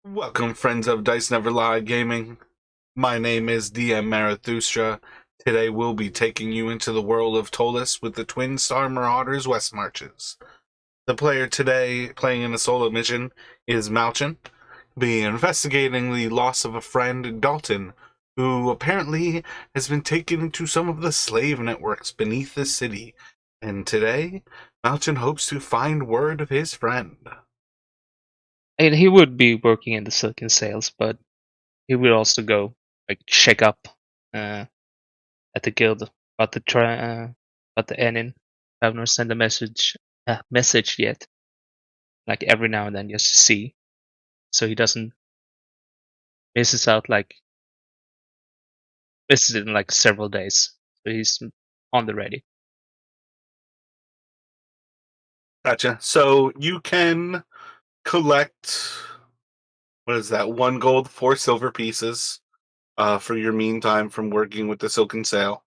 Welcome, friends of Dice Never Lie Gaming. My name is DM Marathustra. Today we'll be taking you into the world of Tolis with the twin Star Marauders West Marches. The player today playing in a solo mission is Malchen, be investigating the loss of a friend, Dalton, who apparently has been taken into some of the slave networks beneath the city. And today, Malchen hopes to find word of his friend. And he would be working in the silken sales, but he would also go check up uh, at the guild about about the Enin. Have not sent a message yet. Like every now and then, just to see, so he doesn't misses out misses it in like several days. So he's on the ready. Gotcha. So you can collect, what is that, 1 gold, 4 silver pieces for your meantime from working with the Silken Sail.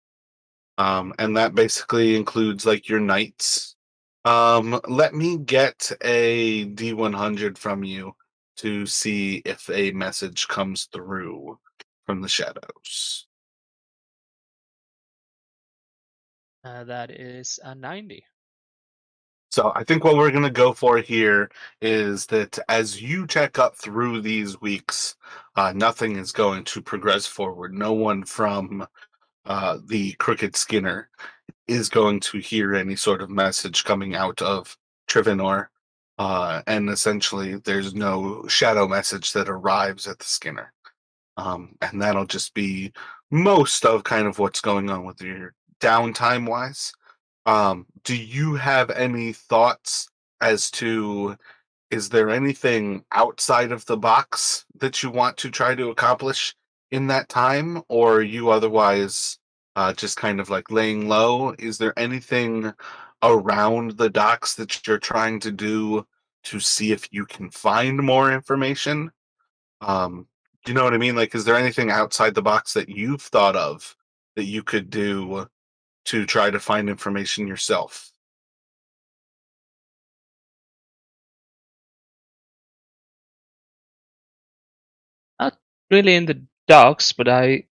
And that basically includes like your knights. Let me get a D100 from you to see if a message comes through from the shadows. That is a 90. So I think what we're going to go for here is that as you check up through these weeks, nothing is going to progress forward. No one from the Crooked Skinner is going to hear any sort of message coming out of Trivenor. And essentially, there's no shadow message that arrives at the Skinner. And that'll just be most of kind of what's going on with your downtime wise. Do you have any thoughts as to, is there anything outside of the box that you want to try to accomplish in that time, or are you otherwise just kind of like laying low? Is there anything around the docks that you're trying to do to see if you can find more information? Do you know what I mean? Like, is there anything outside the box that you've thought of that you could do to try to find information yourself? Not really in the docks, but I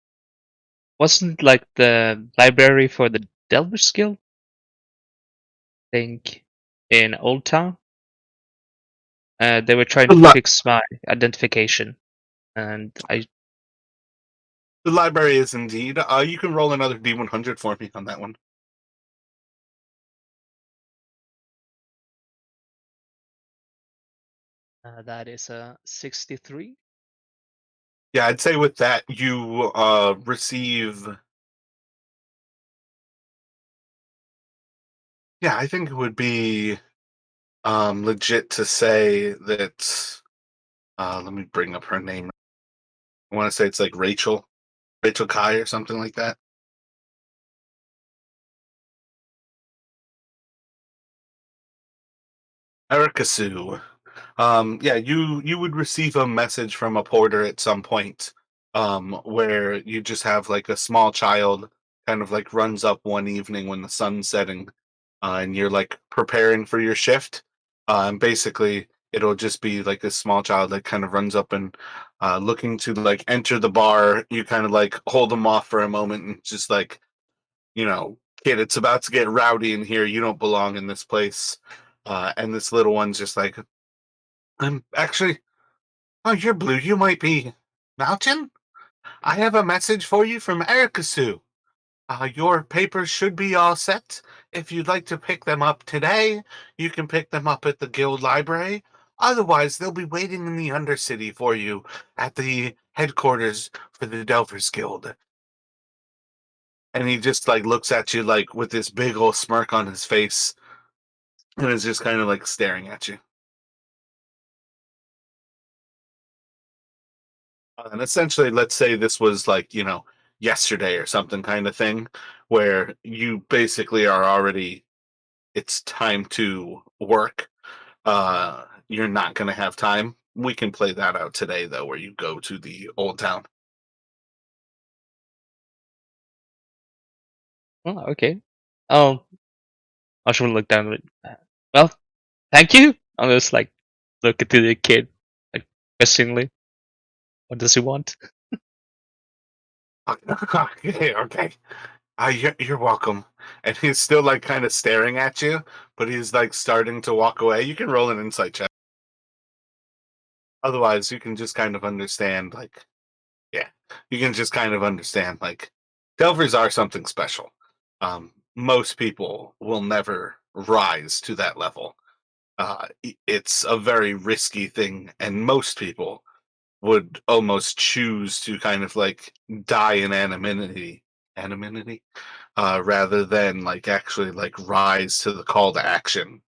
wasn't like the library for the Delvers Guild. I think in Old Town. They were trying The, to li- fix my identification, and I the library is indeed. You can roll another D100 for me on that one. that is a 63. Yeah, I'd say with that you receive. Yeah, I think it would be legit to say that. Let me bring up her name. I want to say it's like Rachel Kai or something like that. Erica Sue. Yeah, you would receive a message from a porter at some point, where you just have like a small child kind of like runs up one evening when the sun's setting, and you're like preparing for your shift. And basically, it'll just be like a small child that kind of runs up and looking to like enter the bar. You kind of like hold them off for a moment and just like, kid, it's about to get rowdy in here. You don't belong in this place. And this little one's just like, I'm actually. Oh, you're blue. You might be Malchen? I have a message for you from Erica Sue. Your papers should be all set. If you'd like to pick them up today, you can pick them up at the guild library. Otherwise, they'll be waiting in the Undercity for you at the headquarters for the Delvers Guild. And he just like looks at you like with this big old smirk on his face and is just kind of like staring at you. And essentially, let's say this was like, yesterday or something kind of thing, where you basically are already, it's time to work. You're not going to have time. We can play that out today, though, where you go to the old town. Oh, okay. Oh, I should look down at it. Well, thank you. I'll just like look at the kid, like questioningly. What does he want? Okay, okay. You're welcome. And he's still like kind of staring at you, but he's like starting to walk away. You can roll an insight check. Otherwise, you can just kind of understand, like, yeah, you can just kind of understand, like, Delvers are something special. Most people will never rise to that level. It's a very risky thing, and most people would almost choose to kind of like die in anonymity, rather than like actually like rise to the call to action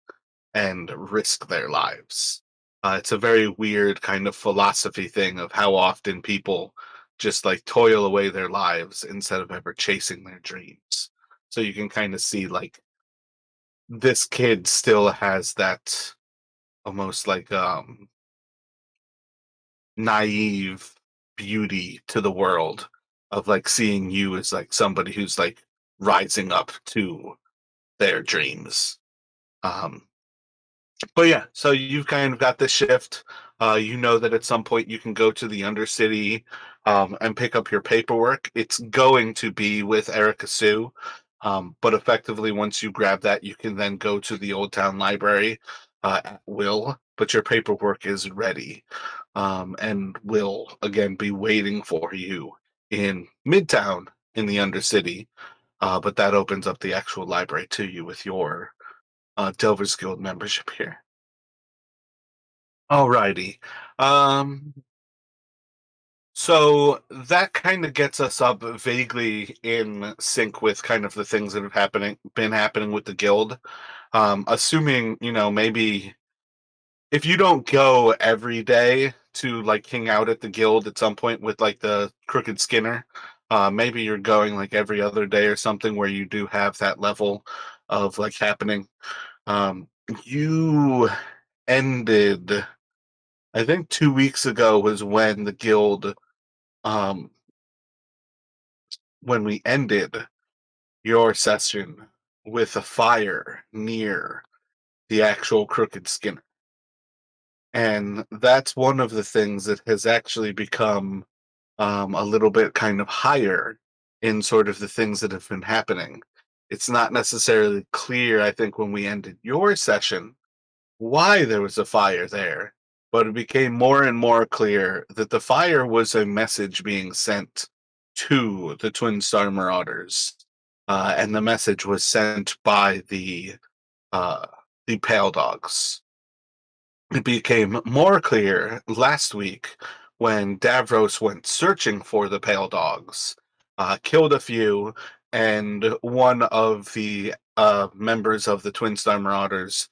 and risk their lives. It's a very weird kind of philosophy thing of how often people just like toil away their lives instead of ever chasing their dreams. So you can kind of see like this kid still has that almost like naive beauty to the world of like seeing you as like somebody who's like rising up to their dreams. Um, but yeah, so you've kind of got this shift. You know that at some point you can go to the Undercity and pick up your paperwork. It's going to be with Erica Sue, but effectively, once you grab that, you can then go to the Old Town Library at will. But your paperwork is ready, and will again be waiting for you in Midtown in the Undercity. But that opens up the actual library to you with your Delvers Guild membership here. Alrighty. Um, so that kind of gets us up vaguely in sync with kind of the things that have been happening with the guild. Assuming, maybe if you don't go every day to like hang out at the guild at some point with like the Crooked Skinner, maybe you're going like every other day or something where you do have that level of like happening. Um, you ended I think 2 weeks ago was when the guild, um, when we ended your session with a fire near the actual Crooked Skinner. And that's one of the things that has actually become a little bit kind of higher in sort of the things that have been happening. It's not necessarily clear, I think, when we ended your session why there was a fire there, but it became more and more clear that the fire was a message being sent to the Twin Star Marauders, and the message was sent by uh, the Pale Dogs. It became more clear last week when Davros went searching for the Pale Dogs, killed a few, and one of the members of the Twin Star Marauders,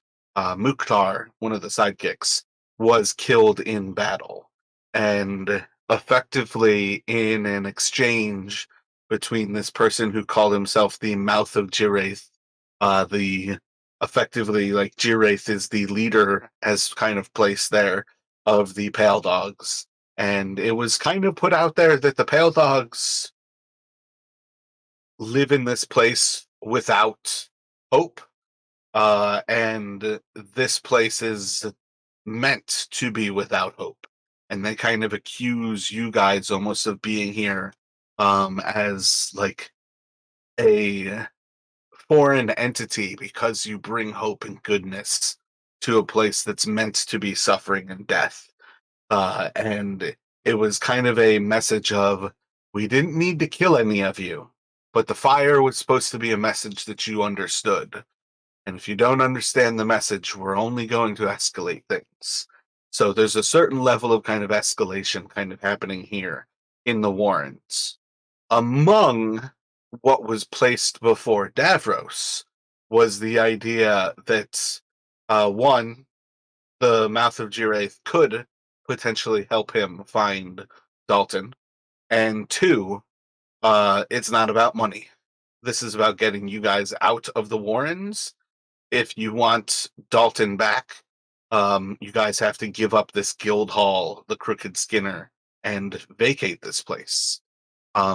Mukhtar, one of the sidekicks, was killed in battle. And effectively, in an exchange between this person who called himself the Mouth of Jiraith, the effectively like Jiraith is the leader as kind of place there of the Pale Dogs. And it was kind of put out there that the Pale Dogs live in this place without hope. And this place is meant to be without hope. And they kind of accuse you guys almost of being here as like a foreign entity because you bring hope and goodness to a place that's meant to be suffering and death. And it was kind of a message of we didn't need to kill any of you, but the fire was supposed to be a message that you understood. And if you don't understand the message, we're only going to escalate things. So there's a certain level of kind of escalation kind of happening here in the Warrens. Among what was placed before Davros was the idea that one, the Mouth of Jiraith could potentially help him find Dalton, and two, it's not about money. This is about getting you guys out of the Warrens. If you want Dalton back, you guys have to give up this guild hall, the Crooked Skinner, and vacate this place.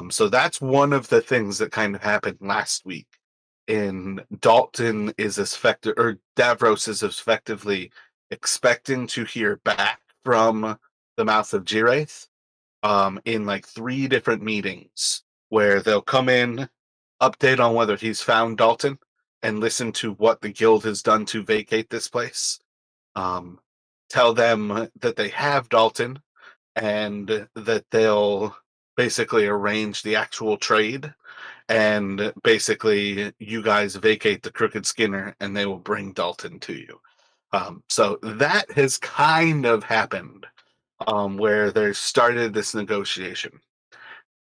So that's one of the things that kind of happened last week. In Dalton is effective, or Davros is effectively expecting to hear back from the mouth of Jiraith in like three different meetings where they'll come in, update on whether he's found Dalton, and listen to what the guild has done to vacate this place. Um, Tell them that they have Dalton and that they'll basically arrange the actual trade. And basically, you guys vacate the Crooked Skinner and they will bring Dalton to you. So that has kind of happened where they started this negotiation.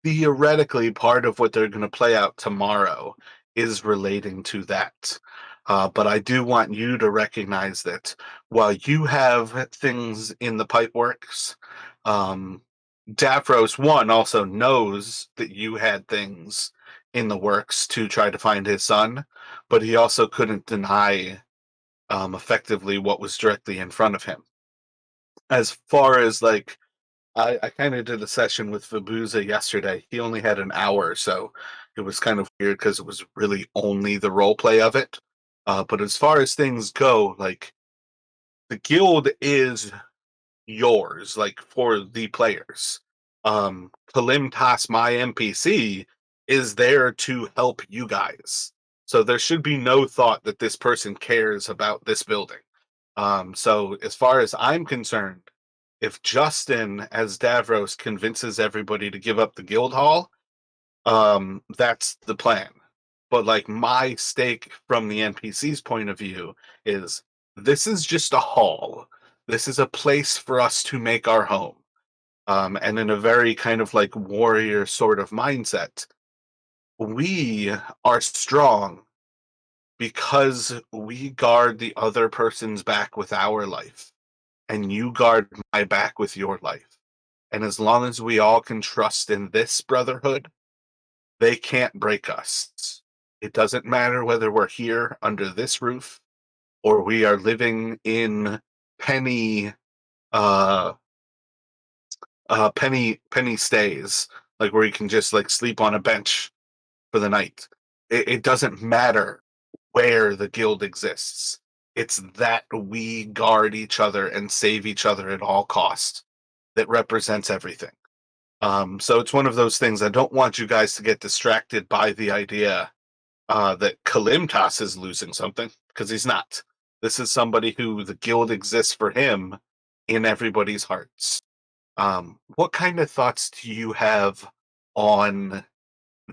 Theoretically, part of what they're going to play out tomorrow is relating to that. But I do want you to recognize that while you have things in the pipe works, um, Davros one also knows that you had things in the works to try to find his son, but he also couldn't deny effectively what was directly in front of him. As far as like I kind of did a session with Fabuza yesterday. He only had an hour, so it was kind of weird because it was really only the role play of it. But as far as things go, like the guild is yours, like for the players. Kalimtas, my NPC, is there to help you guys. So there should be no thought that this person cares about this building. So as far as I'm concerned, if Justin as Davros convinces everybody to give up the guild hall, that's the plan. But like my stake from the NPC's point of view is this is just a hall. This is a place for us to make our home. And in a very kind of like warrior sort of mindset, we are strong because we guard the other person's back with our life, and you guard my back with your life. And as long as we all can trust in this brotherhood, they can't break us. It doesn't matter whether we're here under this roof or we are living in penny uh penny stays, like where you can just like sleep on a bench for the night. It doesn't matter where the guild exists. It's that we guard each other and save each other at all costs that represents everything. So it's one of those things. I don't want you guys to get distracted by the idea that Kalimtas is losing something, because he's not. This is somebody who the guild exists for him in everybody's hearts. What kind of thoughts do you have on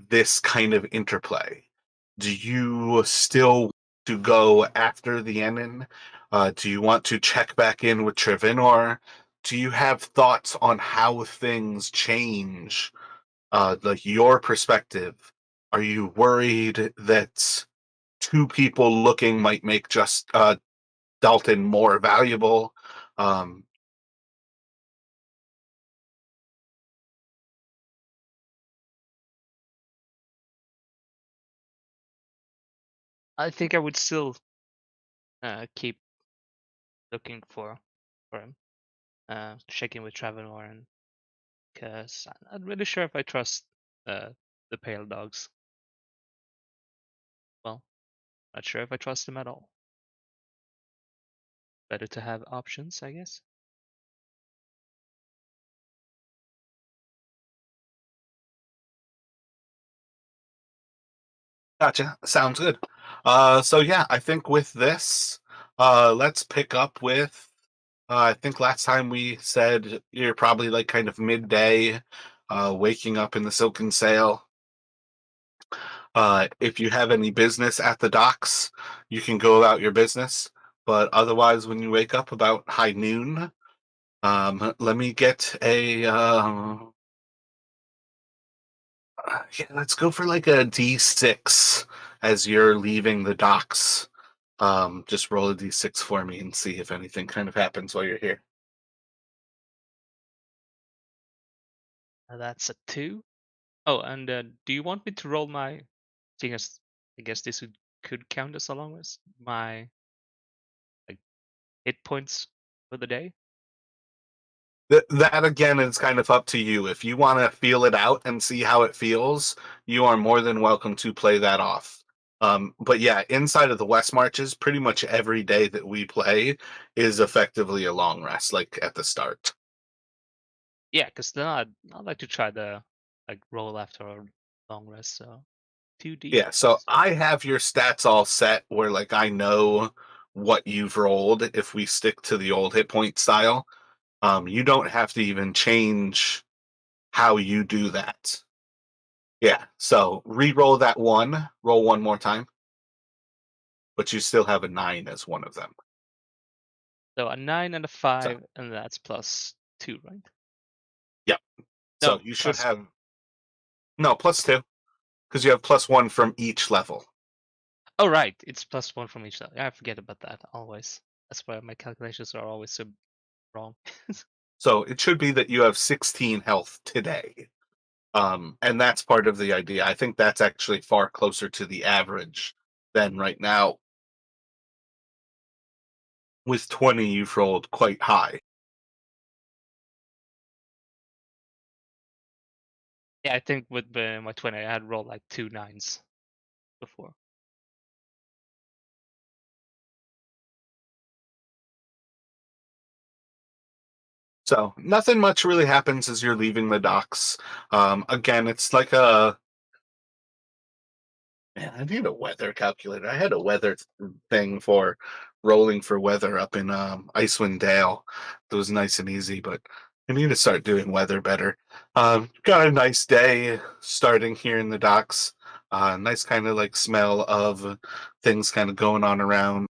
this kind of interplay? Do you still want to go after the Enin? Do you want to check back in with Trevinor? Do you have thoughts on how things change, like your perspective? Are you worried that two people looking might make just Dalton more valuable? Um, I think I would still keep looking for him. Checking with Travenor, and because I'm not really sure if I trust uh, the pale dogs. Well, not sure if I trust them at all. Better to have options, I guess. Gotcha. Sounds good. So yeah, I think with this, let's pick up with. I think last time we said you're probably like kind of midday, waking up in the Silken Sail. If you have any business at the docks, you can go about your business. But otherwise, when you wake up about high noon, let me get a. Yeah, let's go for like a D6 as you're leaving the docks. Just roll a D6 for me and see if anything kind of happens while you're here. That's a 2. Oh, and do you want me to roll my? Seeing as I guess this could count as along as my like hit points for the day. That again is kind of up to you. If you want to feel it out and see how it feels, you are more than welcome to play that off. But yeah, inside of the West Marches, pretty much every day that we play is effectively a long rest, like at the start. Yeah, because then I'd like to try the like roll after a long rest. So 2D. Yeah, so I have your stats all set where like I know what you've rolled if we stick to the old hit point style. You don't have to even change how you do that. Yeah, so re-roll that one, roll one more time, but you still have a 9 as one of them. So a 9 and a So, 5, and that's +2, right? yeah. So No, you should plus. have no +2 because you have +1 from each level. Oh, right. It's +1 from each side. I forget about that always. That's why my calculations are always so wrong. So it should be that you have 16 health today. And that's part of the idea. I think that's actually far closer to the average than right now. With 20, you've rolled quite high. Yeah, I think with my 20, I had rolled like 2 9s before. So nothing much really happens as you're leaving the docks. Again, it's like a man. I need a weather calculator. I had a weather thing for rolling for weather up in Icewind Dale. It was nice and easy, but I need to start doing weather better. Got a nice day starting here in the docks. Nice kind of like smell of things kind of going on around.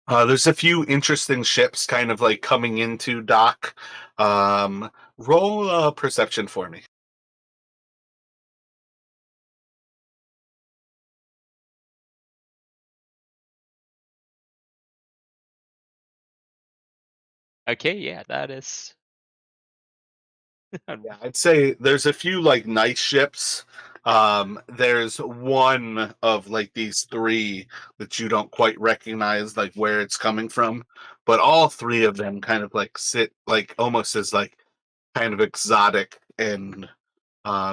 There's a few interesting ships kind of like coming into dock. Roll perception for me. Okay, yeah, that is. Yeah, I'd say there's a few like nice ships. There's one of like these three that you don't quite recognize like where it's coming from, but all three of them kind of like sit like almost as like kind of exotic and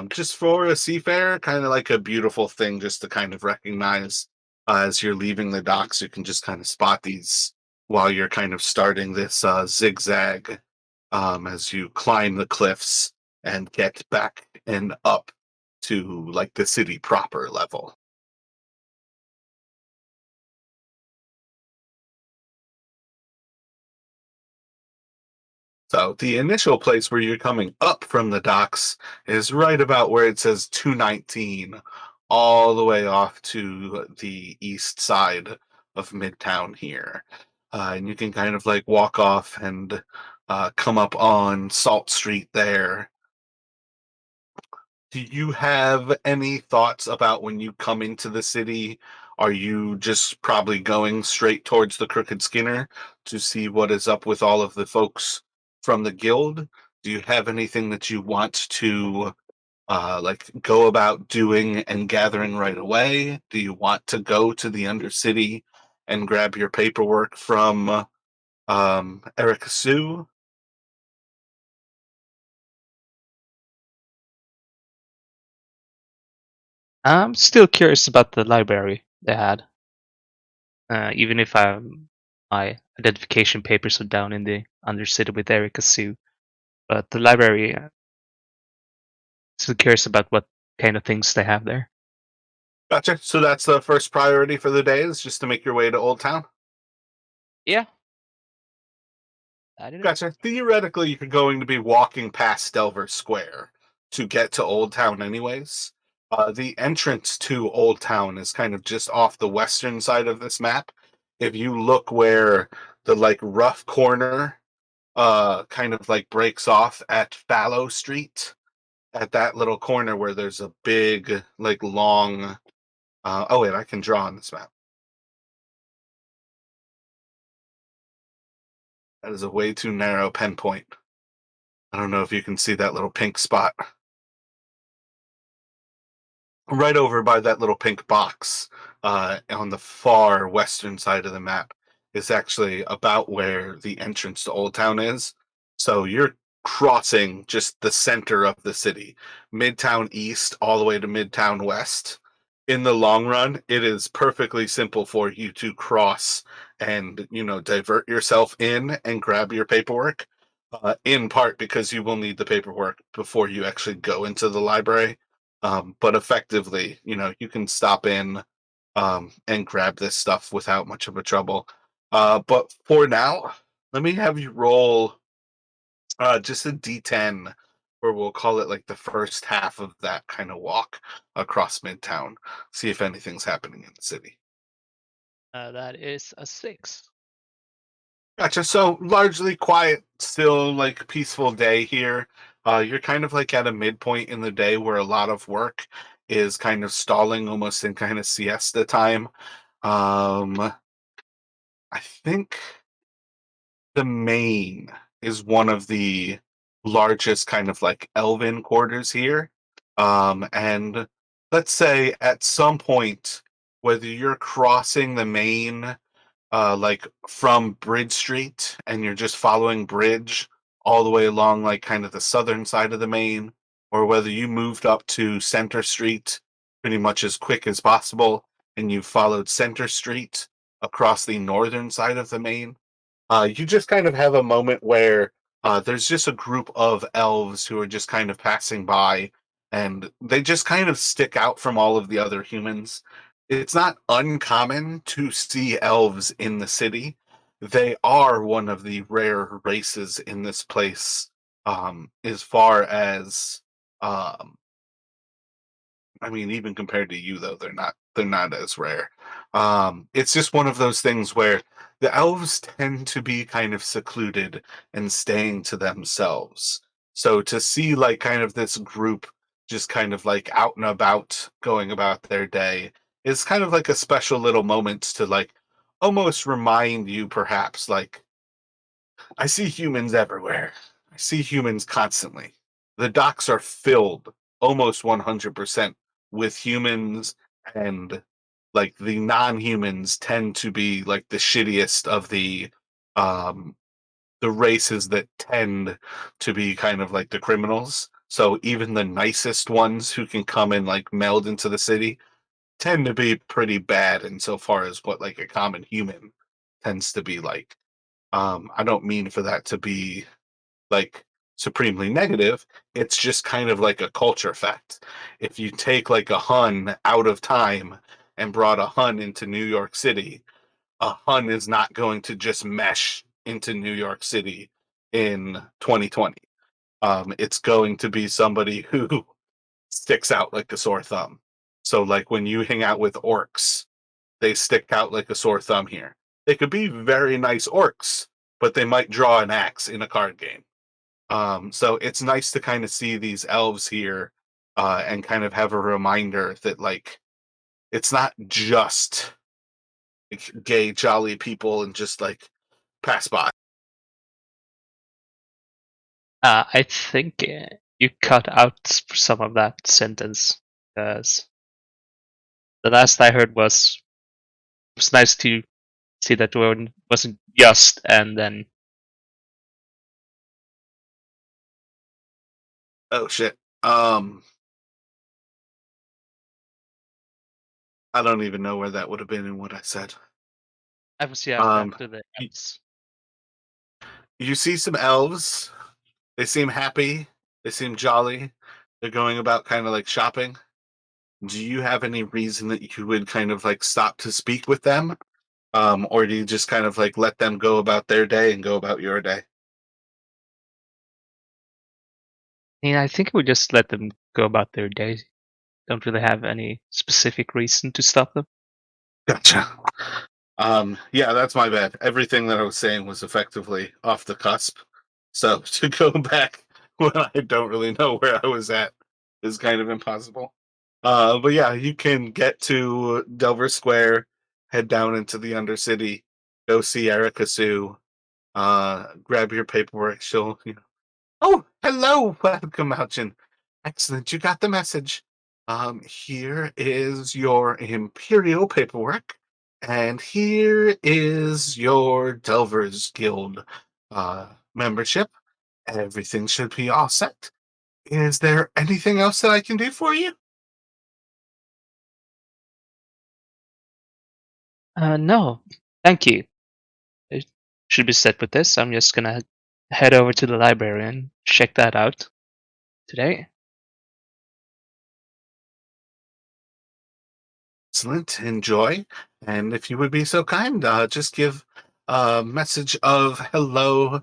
just for a seafarer, kind of like a beautiful thing just to kind of recognize as you're leaving the docks. You can just kind of spot these while you're kind of starting this zigzag as you climb the cliffs and get back and up to like the city proper level. So the initial place where you're coming up from the docks is right about where it says 219, all the way off to the east side of Midtown here. And you can kind of like walk off and come up on Salt Street there. Do you have any thoughts about when you come into the city? Are you just probably going straight towards the Crooked Skinner to see what is up with all of the folks from the guild? Do you have anything that you want to like go about doing and gathering right away? Do you want to go to the Undercity and grab your paperwork from Erica Sue? I'm still curious about the library they had. Even if my identification papers are down in the Undercity with Erica Sue, but the library, still curious about what kind of things they have there. Gotcha. So that's the first priority for the day is just to make your way to Old Town. Yeah, that it is. Gotcha. Theoretically, you're going to be walking past Delver Square to get to Old Town, anyways. The entrance to Old Town is kind of just off the western side of this map. If you look where the like rough corner kind of like breaks off at Fallow Street, at that little corner where there's a big like long oh wait, I can draw on this map. That is a way too narrow pen point. I don't know if you can see that little pink spot. Right over by that little pink box on the far western side of the map is actually about where the entrance to Old Town is. So you're crossing just the center of the city, Midtown East all the way to Midtown West. In the long run, it is perfectly simple for you to cross and divert yourself in and grab your paperwork. In part because you will need the paperwork before you actually go into the library. But effectively, you can stop in and grab this stuff without much of a trouble. But for now, let me have you roll just a D10, or we'll call it like the first half of that kind of walk across Midtown. See if anything's happening in the city. That is a 6. Gotcha. So largely quiet, still like peaceful day here. You're kind of like at a midpoint in the day where a lot of work is kind of stalling almost in kind of siesta time. I think the main is one of the largest kind of like elven quarters here. And let's say at some point, whether you're crossing the main like from Bridge Street and you're just following Bridge all the way along like kind of the southern side of the main, or whether you moved up to Center Street pretty much as quick as possible and you followed Center Street across the northern side of the main, you just kind of have a moment where there's just a group of elves who are just kind of passing by, and they just kind of stick out from all of the other humans. It's not uncommon to see elves in the city. They are one of the rare races in this place, as far as um, I mean, even compared to you though, they're not as rare. It's just one of those things where the elves tend to be kind of secluded and staying to themselves. So to see like kind of this group just kind of like out and about going about their day is kind of like a special little moment to like almost remind you perhaps like I see humans everywhere. I see humans constantly. The docks are filled almost 100% with humans, and like the non-humans tend to be like the shittiest of um the races that tend to be kind of like the criminals. So even the nicest ones who can come and like meld into the city tend to be pretty bad insofar as what like a common human tends to be like. I don't mean for that to be like supremely negative. It's just kind of like a culture effect. If you take like a Hun out of time and brought a Hun into New York City, a Hun is not going to just mesh into New York City in 2020. It's going to be somebody who sticks out like a sore thumb. So, like when you hang out with orcs, they stick out like a sore thumb here. They could be very nice orcs, but they might draw an axe in a card game. So it's nice to kind of see these elves here, and kind of have a reminder that like it's not just like, gay, jolly people and just like pass by. I think you cut out some of that sentence because the last I heard was it was nice to see that it wasn't just and then. Oh shit. I don't even know where that would have been in what I said. I was yeah Um, after the y- else. you see some elves. They seem happy. They seem jolly. They're going about kind of like shopping. Do you have any reason that you would kind of like stop to speak with them? Or do you just kind of like let them go about their day and go about your day? Yeah, I think we just let them go about their day. Don't really have any specific reason to stop them. Gotcha. Yeah, that's my bad. Everything that I was saying was effectively off the cusp. So to go back when I don't really know where I was at is kind of impossible. But yeah, you can get to Delver Square, head down into the Undercity, go see Erica Sue, grab your paperwork. She'll, oh, hello, welcome, Malchen. Excellent, you got the message. Here is your Imperial paperwork, and here is your Delvers Guild membership. Everything should be all set. Is there anything else that I can do for you? No, thank you. should be set with this. I'm just gonna head over to the library and check that out today. Excellent. Enjoy. And if you would be so kind, just give a message of hello.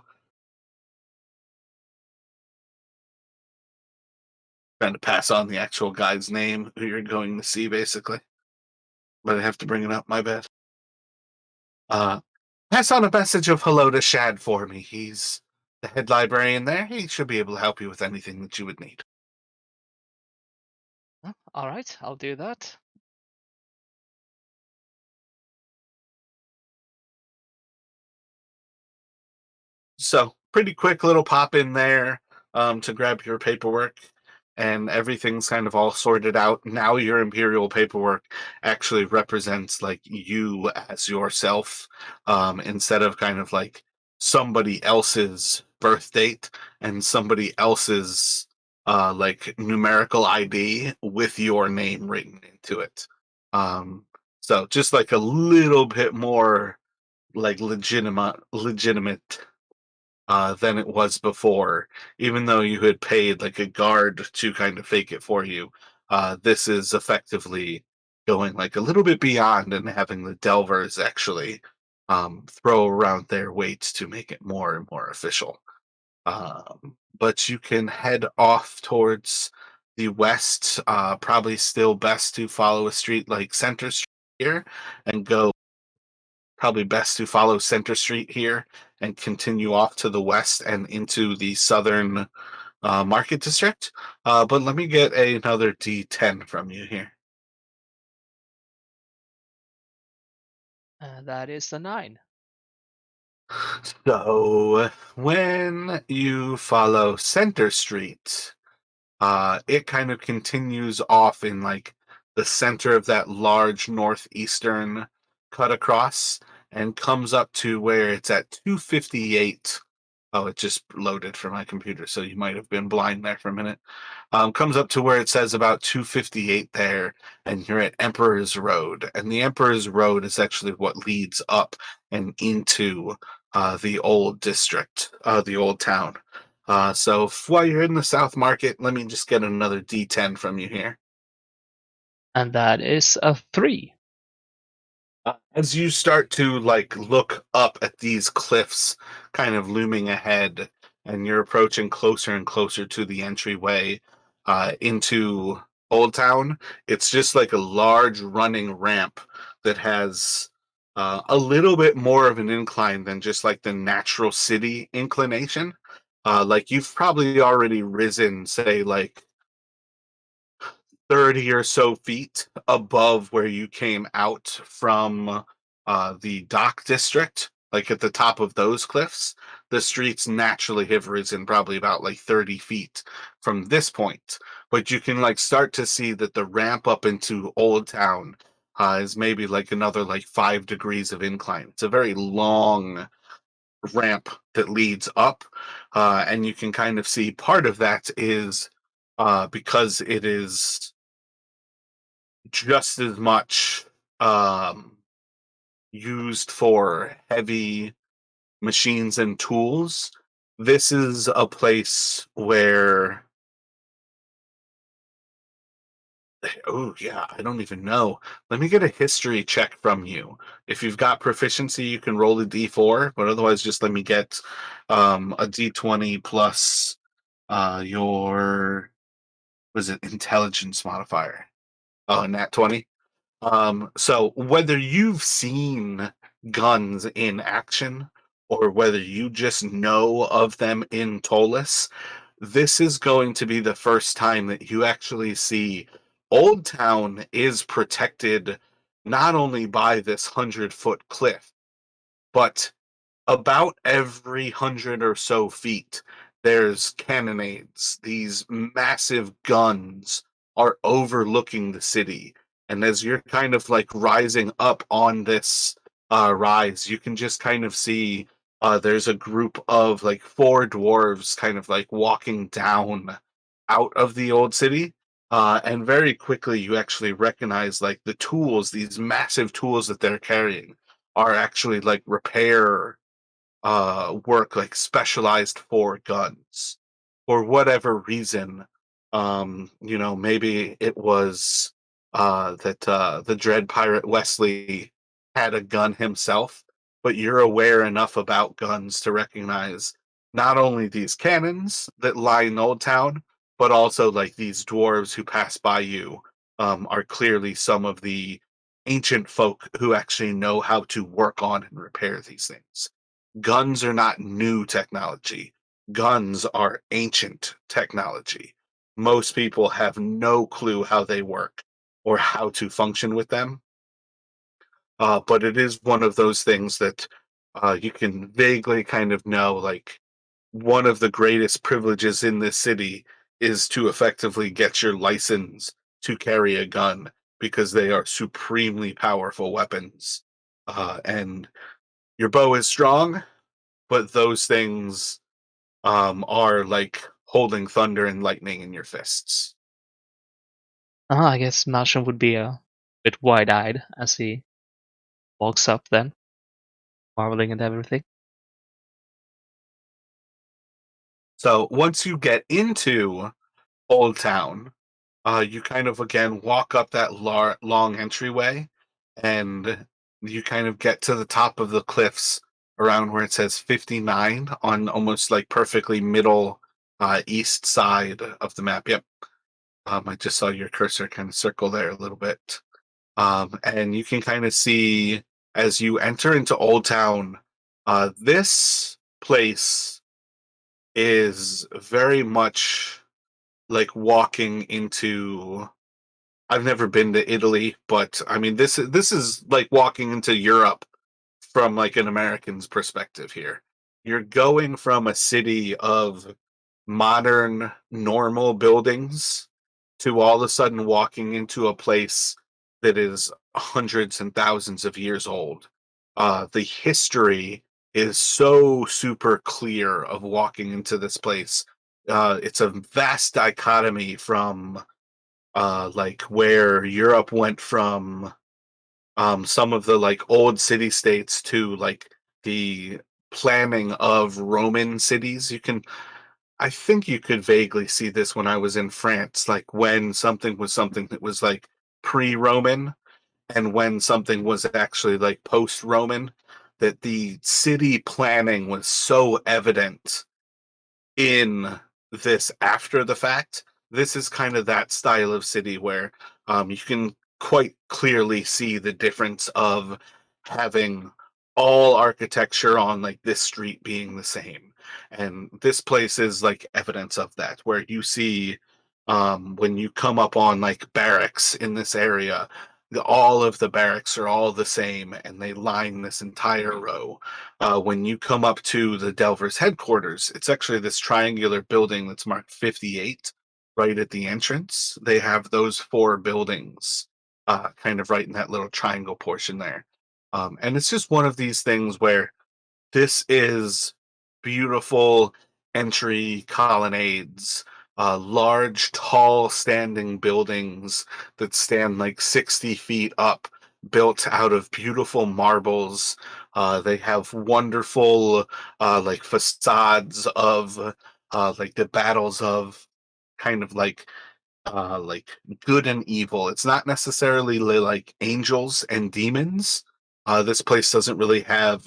Trying to pass on the actual guy's name who you're going to see, basically. But I have to bring it up. My bad. Uh, Pass on a message of hello to Shad for me. He's the head librarian there. He should be able to help you with anything that you would need. All right, I'll do that. So pretty quick little pop in there to grab your paperwork, and everything's kind of all sorted out. Now your imperial paperwork actually represents like you as yourself, instead of kind of like somebody else's birth date and somebody else's like numerical ID with your name written into it. Um, so just like a little bit more like legitimate than it was before. Even though you had paid like a guard to kind of fake it for you, this is effectively going like a little bit beyond and having the Delvers actually throw around their weights to make it more and more official. But you can head off towards the west. Probably still best to follow a street like Center Street here and go probably best to follow Center Street here and continue off to the west and into the southern market district. But let me get another D10 from you here. That is the 9. So when you follow Center Street, it kind of continues off in like the center of that large northeastern cut across and comes up to where it's at 258. Oh, it just loaded for my computer, so you might have been blind there for a minute. Comes up to where it says about 258 there, and you're at Emperor's Road. And the Emperor's Road is actually what leads up and into the old district, the old town. So while you're in the South Market, let me just get another D10 from you here. And that is a 3. As you start to like look up at these cliffs kind of looming ahead, and you're approaching closer and closer to the entryway into Old Town, it's just like a large running ramp that has a little bit more of an incline than just like the natural city inclination. Like you've probably already risen, say, like 30 or so feet above where you came out from the dock district, like at the top of those cliffs. The streets naturally have risen probably about like 30 feet from this point. But you can like start to see that the ramp up into Old Town is maybe like another like 5 degrees of incline. It's a very long ramp that leads up. And you can kind of see part of that is because it is just as much um, used for heavy machines and tools. This is a place where, oh, yeah, I don't even know. Let me get a history check from you. If you've got proficiency, you can roll a d4, but otherwise, just let me get a d20 plus your, was it intelligence modifier? Oh, nat 20. So whether you've seen guns in action or whether you just know of them in Tolus, this is going to be the first time that you actually see Old Town is protected not only by this 100-foot cliff, but about every 100 or so feet, there's cannonades. These massive guns are overlooking the city. And as you're kind of like rising up on this rise, you can just kind of see there's a group of like 4 dwarves kind of like walking down out of the old city. And very quickly, you actually recognize like the tools, these massive tools that they're carrying are actually like repair work like specialized for guns for whatever reason. Maybe it was that the Dread Pirate Wesley had a gun himself, but you're aware enough about guns to recognize not only these cannons that lie in Old Town, but also like these dwarves who pass by you are clearly some of the ancient folk who actually know how to work on and repair these things. Guns are not new technology. Guns are ancient technology. Most people have no clue how they work or how to function with them. But it is one of those things that you can vaguely kind of know, like, one of the greatest privileges in this city is to effectively get your license to carry a gun because they are supremely powerful weapons. And your bow is strong, but those things are like holding thunder and lightning in your fists. I guess Malchen would be a bit wide-eyed as he walks up then, marveling at everything. So once you get into Old Town, you kind of again walk up that long entryway, and you kind of get to the top of the cliffs around where it says 59 on almost like perfectly middle east side of the map. Yep. I just saw your cursor kind of circle there a little bit. And you can kind of see as you enter into Old Town, this place is very much like walking into. I've never been to Italy, but I mean this is like walking into Europe from like an American's perspective here. You're going from a city of modern, normal buildings to all of a sudden walking into a place that is hundreds and thousands of years old. The history is so super clear of walking into this place. It's a vast dichotomy from like where Europe went from some of the like old city states to like the planning of Roman cities. I think you could vaguely see this when I was in France, like when something was something that was like pre-Roman and when something was actually like post-Roman, that the city planning was so evident in this after the fact. This is kind of that style of city where you can quite clearly see the difference of having all architecture on like this street being the same. And this place is like evidence of that, where you see when you come up on like barracks in this area, all of the barracks are all the same and they line this entire row. When you come up to the Delvers headquarters, it's actually this triangular building that's marked 58 right at the entrance. They have those four buildings kind of right in that little triangle portion there. And it's just one of these things where this is beautiful entry colonnades, large, tall, standing buildings that stand like 60 feet up, built out of beautiful marbles. They have wonderful, like facades of like the battles of kind of like good and evil. It's not necessarily like angels and demons. This place doesn't really have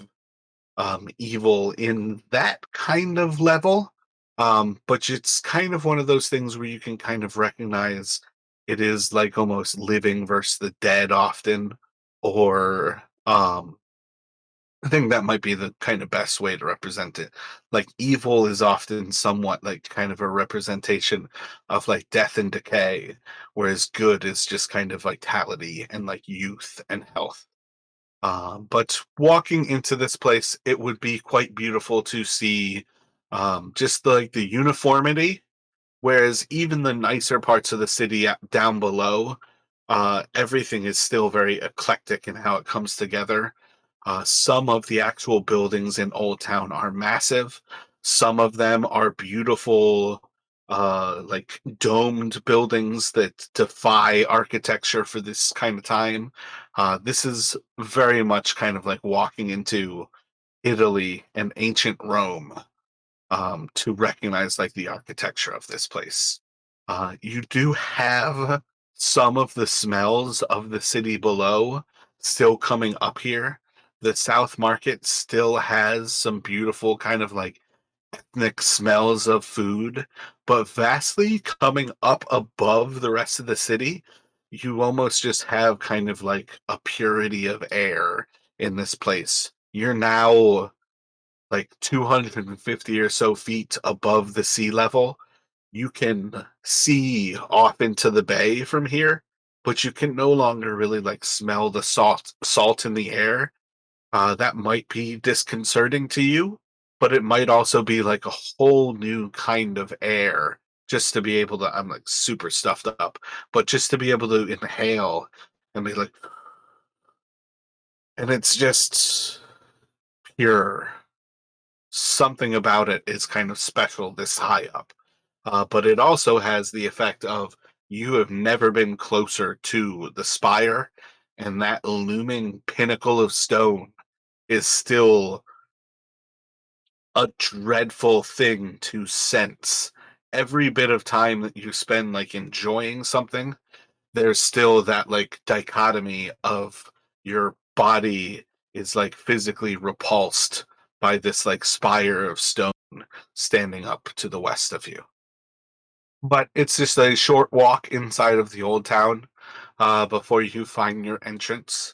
evil in that kind of level. But it's kind of one of those things where you can kind of recognize it is like almost living versus the dead often, or I think that might be the kind of best way to represent it. Like evil is often somewhat like kind of a representation of like death and decay, whereas good is just kind of vitality and like youth and health. But walking into this place, it would be quite beautiful to see just like the uniformity. Whereas even the nicer parts of the city down below, everything is still very eclectic in how it comes together. Some of the actual buildings in Old Town are massive. Some of them are beautiful, like domed buildings that defy architecture for this kind of time. This is very much kind of like walking into Italy and ancient Rome to recognize like the architecture of this place. You do have some of the smells of the city below still coming up here. The South Market still has some beautiful kind of like ethnic smells of food, but vastly coming up above the rest of the city, you almost just have kind of like a purity of air in this place. You're now like 250 or so feet above the sea level. You can see off into the bay from here, but you can no longer really like smell the salt in the air. That might be disconcerting to you, but it might also be like a whole new kind of air just to be able to. I'm like super stuffed up, but just to be able to inhale and be like, and it's just pure. Something about it is kind of special this high up. But it also has the effect of you have never been closer to the spire, and that looming pinnacle of stone is still a dreadful thing to sense. Every bit of time that you spend like enjoying something, there's still that like dichotomy of your body is like physically repulsed by this like spire of stone standing up to the west of you. But it's just a short walk inside of the old town before you find your entrance.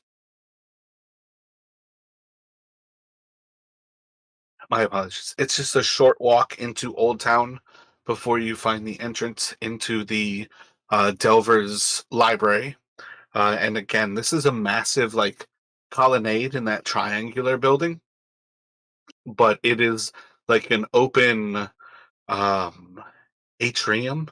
My apologies. It's just a short walk into Old Town before you find the entrance into the Delver's library. And again, this is a massive like colonnade in that triangular building, but it is like an open um, atrium.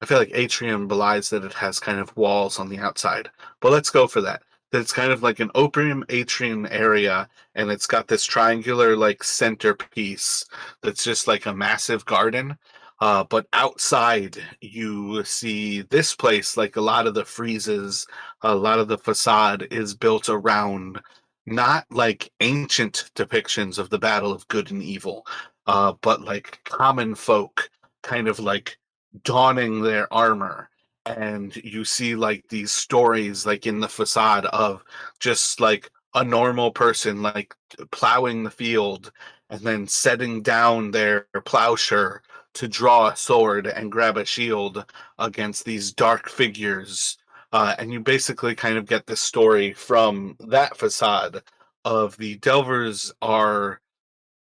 I feel like atrium belies that it has kind of walls on the outside, but let's go for that. That it's kind of like an open atrium area, and it's got this triangular like centerpiece that's just like a massive garden. But outside, you see this place, like a lot of the friezes, a lot of the facade is built around not like ancient depictions of the battle of good and evil, but like common folk, kind of like donning their armor, and you see like these stories like in the facade of just like a normal person like plowing the field and then setting down their plowshare to draw a sword and grab a shield against these dark figures, and you basically kind of get this story from that facade of the Delvers are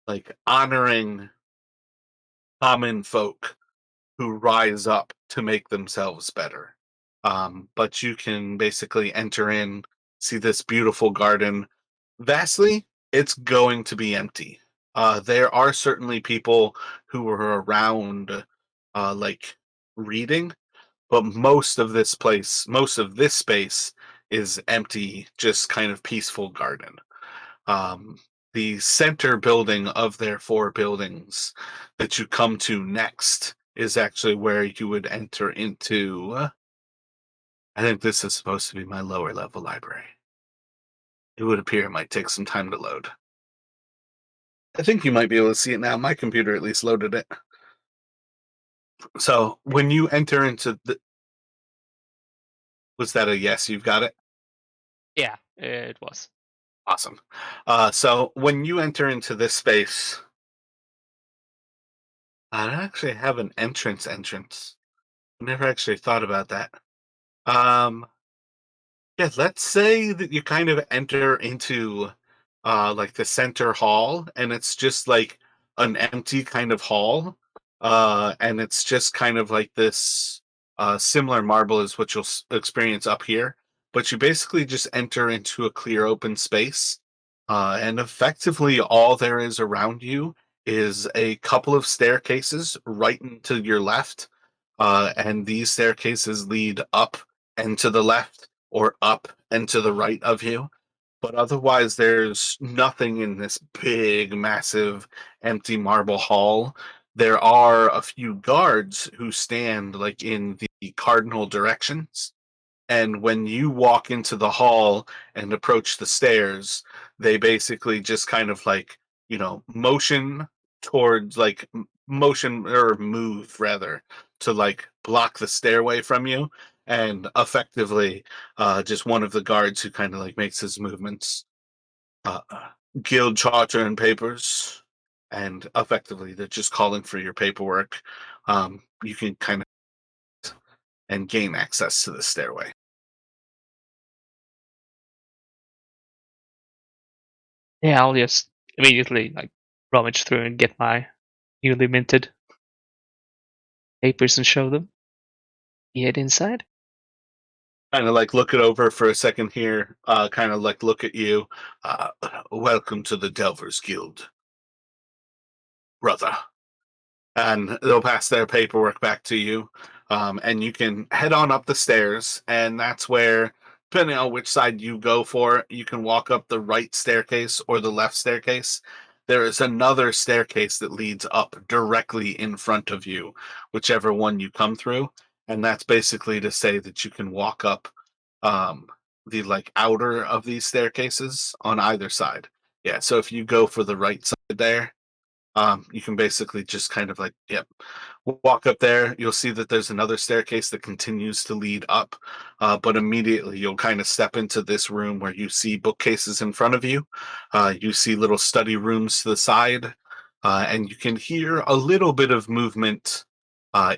like honoring common folk who rise up to make themselves better. But you can basically enter in, see this beautiful garden. Vastly, it's going to be empty. There are certainly people who are around, like reading, but most of this space is empty, just kind of peaceful garden. Um, the center building of their four buildings that you come to next is actually where you would enter into. I think this is supposed to be my lower level library. It would appear it might take some time to load. I think you might be able to see it now. My computer at least loaded it. So when you enter into the, was that a yes? You've got it. Yeah, it was. Awesome. So when you enter into this space, I actually have an entrance. I never actually thought about that. Um, Yeah, let's say that you kind of enter into like the center hall, and it's just like an empty kind of hall. And it's just kind of like this similar marble is what you'll experience up here, but you basically just enter into a clear open space. And effectively all there is around you is a couple of staircases right into your left. And these staircases lead up and to the left or up and to the right of you. But otherwise, there's nothing in this big, massive, empty marble hall. There are a few guards who stand like in the cardinal directions. And when you walk into the hall and approach the stairs, they basically just kind of like, motion towards like motion or move rather to like block the stairway from you. And effectively, just one of the guards who kind of like makes his movements, uh, guild charter and papers, and effectively they're just calling for your paperwork. You can kind of and gain access to the stairway. Yeah, I'll just immediately like rummage through and get my newly minted papers and show them. Get inside. Kind of like look it over for a second here. Kind of like look at you. Uh, Welcome to the Delvers Guild, brother. And they'll pass their paperwork back to you. And you can head on up the stairs, and that's where, depending on which side you go for, you can walk up the right staircase or the left staircase. There is another staircase that leads up directly in front of you, whichever one you come through. And that's basically to say that you can walk up um, the like outer of these staircases on either side. Yeah, so if you go for the right side there, you can basically just kind of like, yep, walk up there. You'll see that there's another staircase that continues to lead up, but immediately you'll kind of step into this room where you see bookcases in front of you. You see little study rooms to the side, and you can hear a little bit of movement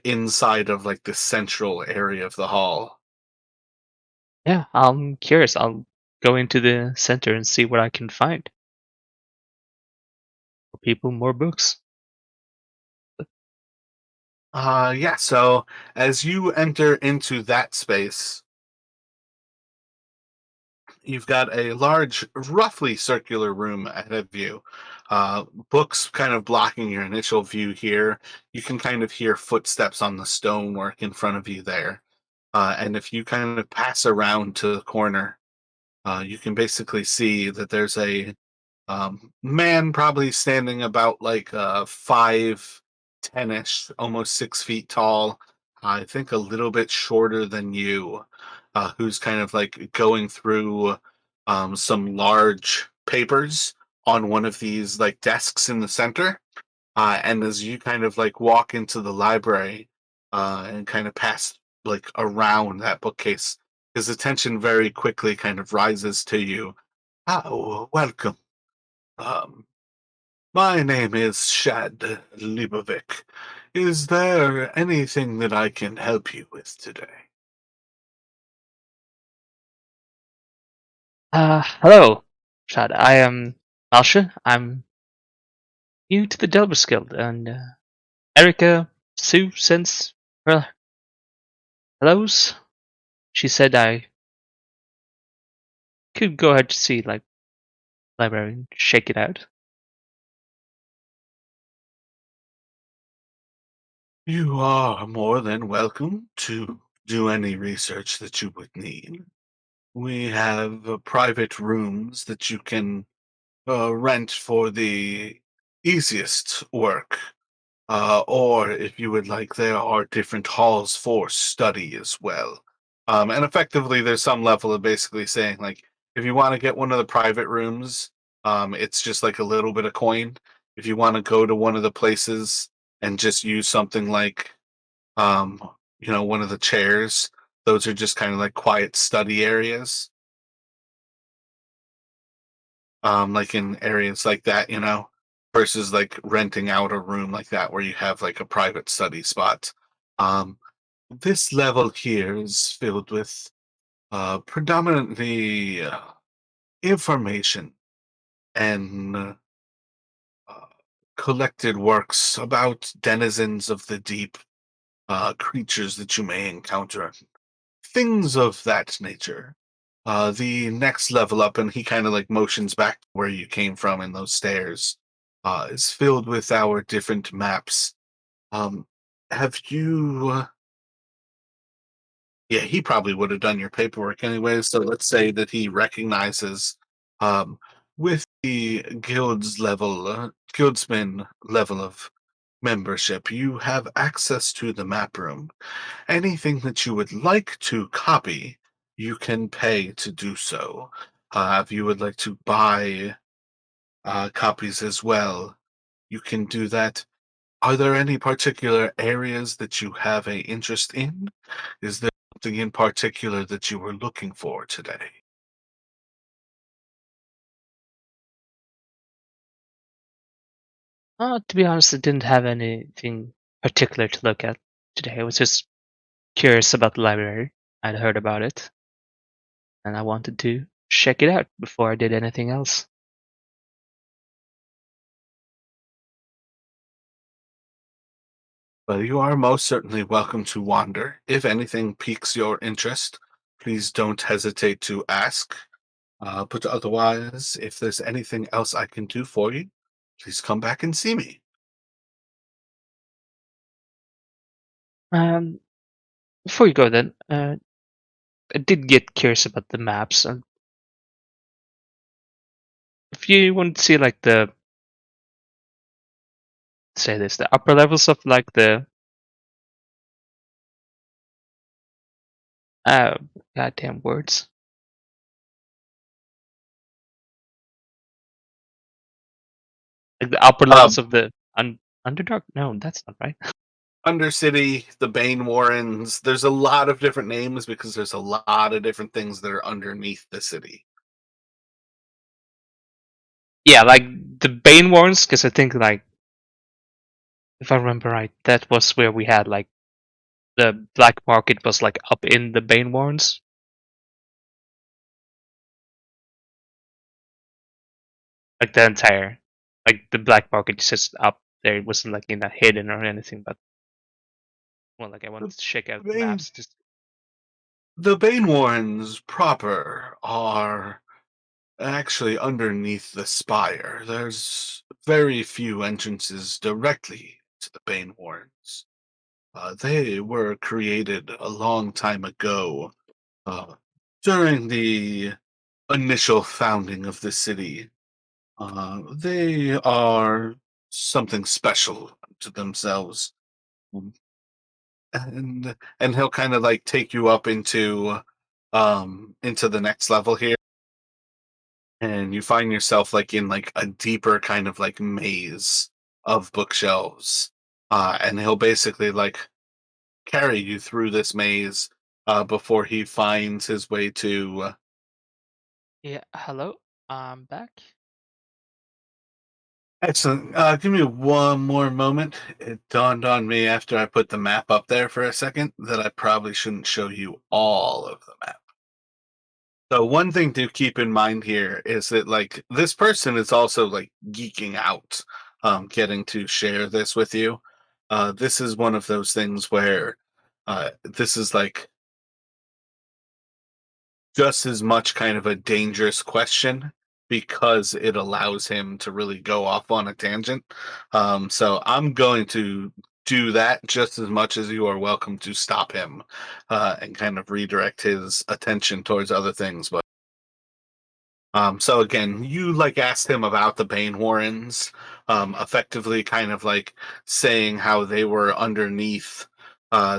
inside of like the central area of the hall. Yeah, I'm curious. I'll go into the center and see what I can find. For people, more books. Yeah, so as you enter into that space, you've got a large, roughly circular room ahead of you. Books kind of blocking your initial view here. You can kind of hear footsteps on the stonework in front of you there. And if you kind of pass around to the corner, you can basically see that there's a man probably standing about like 5'10" ish, almost 6 feet tall. I think a little bit shorter than you, who's kind of like going through some large papers on one of these like desks in the center. And as you kind of like walk into the library and kind of pass like around that bookcase, his attention very quickly kind of rises to you. Oh, welcome. Um, my name is Shad Libovic. Is there anything that I can help you with today? Hello, Shad. I am Malchen. I'm new to the Delvers Guild, and Erica Sue sends her hellos. She said I could go ahead to see like library and check it out. You are more than welcome to do any research that you would need. We have private rooms that you can rent for the easiest work. Or if you would like, there are different halls for study as well. And effectively, there's some level of basically saying, like, if you want to get one of the private rooms, it's just like a little bit of coin. If you want to go to one of the places and just use something like, um, one of the chairs, those are just kind of like quiet study areas, like in areas like that, versus like renting out a room like that where you have like a private study spot. Um, this level here is filled with predominantly information and uh, collected works about denizens of the deep, creatures that you may encounter, things of that nature. The next level up, and he kind of like motions back to where you came from in those stairs, is filled with our different maps. Um, have you? Yeah, he probably would have done your paperwork anyway. So let's say that he recognizes, um, with the guildsman level of membership, you have access to the map room. Anything that you would like to copy, you can pay to do so. If you would like to buy copies as well, you can do that. Are there any particular areas that you have a interest in? Is there something in particular that you were looking for today? To be honest, I didn't have anything particular to look at today. I was just curious about the library. I'd heard about it, and I wanted to check it out before I did anything else. Well, you are most certainly welcome to wander. If anything piques your interest, please don't hesitate to ask. But otherwise, if there's anything else I can do for you, please come back and see me. Um, Before you go, then, I did get curious about the maps. And if you want to see like the say this, the upper levels of like the uh, goddamn words, like the upper levels Um, of the Underdark. No, that's not right. Undercity, the Bane Warrens, there's a lot of different names because there's a lot of different things that are underneath the city. Yeah, like the Bane Warrens, because I think like if I remember right, that was where we had like the black market was like up in the Bane Warrens, like the entire, like the black market is just up there. It wasn't like in a hidden or anything, but well, like I wanted The to check out the Bane, maps. Just the Bane Warrens proper are actually underneath the spire. There's very few entrances directly to the Bane Warrens. They were created a long time ago, uh, during the initial founding of the city. They are something special to themselves. Um, and he'll kind of like take you up into the next level here, and you find yourself like in like a deeper kind of like maze of bookshelves. And he'll basically like carry you through this maze before he finds his way to yeah, hello, I'm back. excellent. Give me one more moment. It dawned on me after I put the map up there for a second that I probably shouldn't show you all of the map. So one thing to keep in mind here is that like this person is also like geeking out, getting to share this with you. This is one of those things where this is like just as much kind of a dangerous question because it allows him to really go off on a tangent. So I'm going to do that just as much as you are welcome to stop him and kind of redirect his attention towards other things. But so again, you like asked him about the Bane Warrens, effectively kind of like saying how they were underneath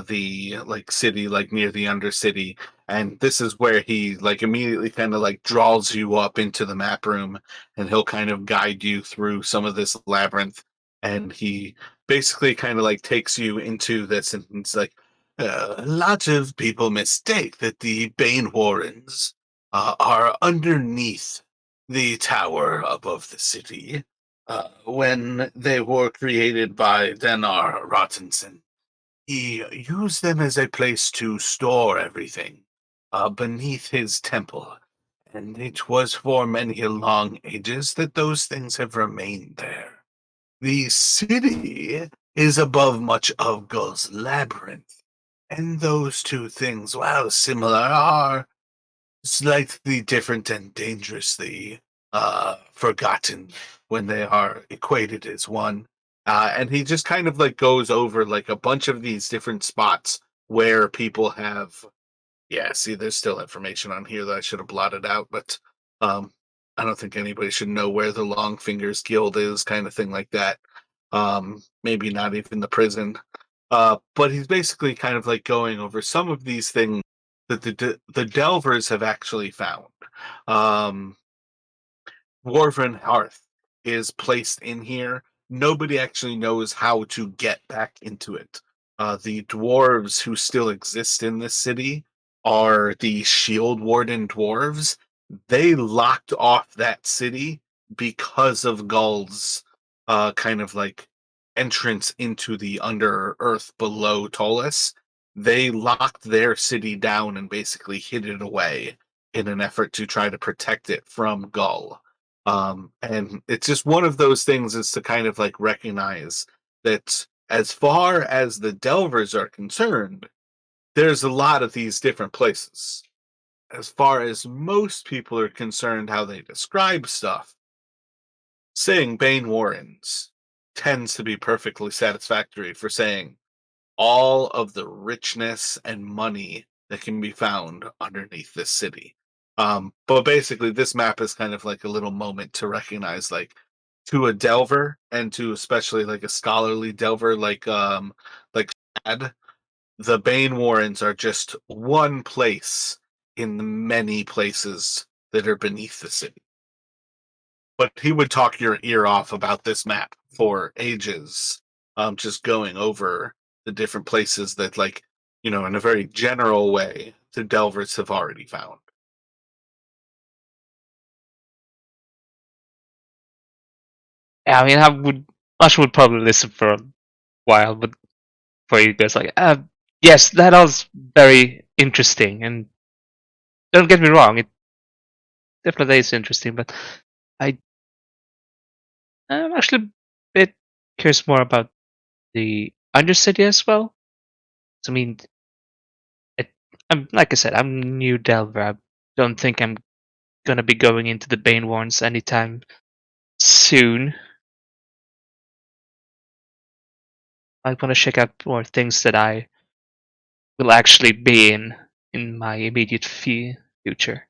the like city, like near the Undercity, and this is where he like immediately kind of like draws you up into the map room, and he'll kind of guide you through some of this labyrinth, and he basically kind of like takes you into this, and it's like a lot of people mistake that the Bane Warrens are underneath the tower above the city when they were created by Denar Rottenson. He used them as a place to store everything beneath his temple, and it was for many long ages that those things have remained there. The city is above much of Gull's labyrinth, and those two things, while similar, are slightly different and dangerously forgotten when they are equated as one. And he just kind of like goes over like a bunch of these different spots where people have. Yeah, see, there's still information on here that I should have blotted out, but um, I don't think anybody should know where the Long Fingers Guild is, kind of thing like that. Maybe not even the prison. But he's basically kind of like going over some of these things that the Delvers have actually found. Um, Dwarven Hearth is placed in here. Nobody actually knows how to get back into it. The dwarves who still exist in this city are the Shield Warden dwarves. They locked off that city because of Gull's kind of like entrance into the under earth below Tollus. They locked their city down and basically hid it away in an effort to try to protect it from Gull. And it's just one of those things is to kind of like recognize that as far as the Delvers are concerned, there's a lot of these different places. As far as most people are concerned, how they describe stuff, saying Bane Warrens tends to be perfectly satisfactory for saying all of the richness and money that can be found underneath this city. But basically, this map is kind of like a little moment to recognize, like, to a delver and to especially like a scholarly delver, like Shad, the Bane Warrens are just one place in the many places that are beneath the city. But he would talk your ear off about this map for ages, just going over the different places that, like, in a very general way, the Delvers have already found. Yeah, I mean, I would probably listen for a while, but for you guys, like, yes, that was very interesting, and don't get me wrong, it definitely is interesting, but I I'm actually a bit curious more about the Undercity as well. So, I mean, it, I'm like I said, I'm new Delver. I don't think I'm gonna be going into the Bane Warrens anytime soon. I want to check out more things that I will actually be in my immediate future.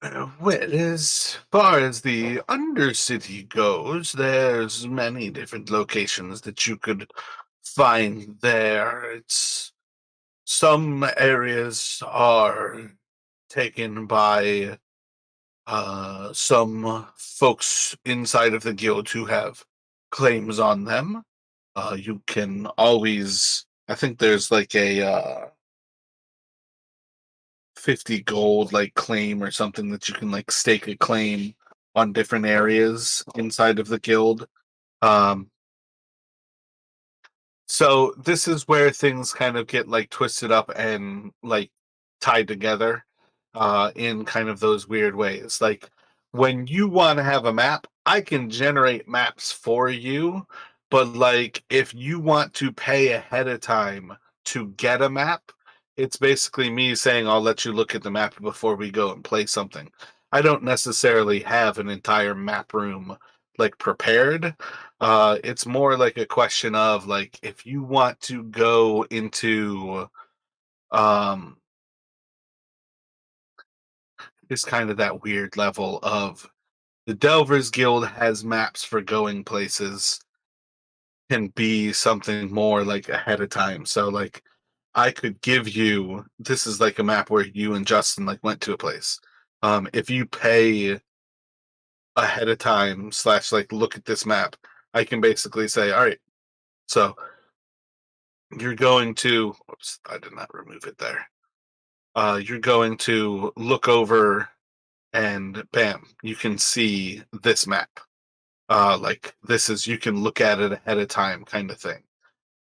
Well, as far as the Undercity goes, there's many different locations that you could find there. It's some areas are taken by some folks inside of the guild who have claims on them. You can always, I think there's like a 50 gold like claim or something that you can like stake a claim on different areas inside of the guild. Um, So this is where things kind of get like twisted up and like tied together in kind of those weird ways. Like when you want to have a map, I can generate maps for you, but like if you want to pay ahead of time to get a map, it's basically me saying I'll let you look at the map before we go and play something. I don't necessarily have an entire map room like prepared. It's more like a question of like if you want to go into um it's kind of that weird level of the Delvers Guild has maps for going places can be something more like ahead of time. So like I could give you this is like a map where you and Justin like went to a place. If you pay ahead of time slash like look at this map, I can basically say, all right, so you're going to oops, I did not remove it there. You're going to look over and bam, you can see this map. Like this is you can look at it ahead of time kind of thing.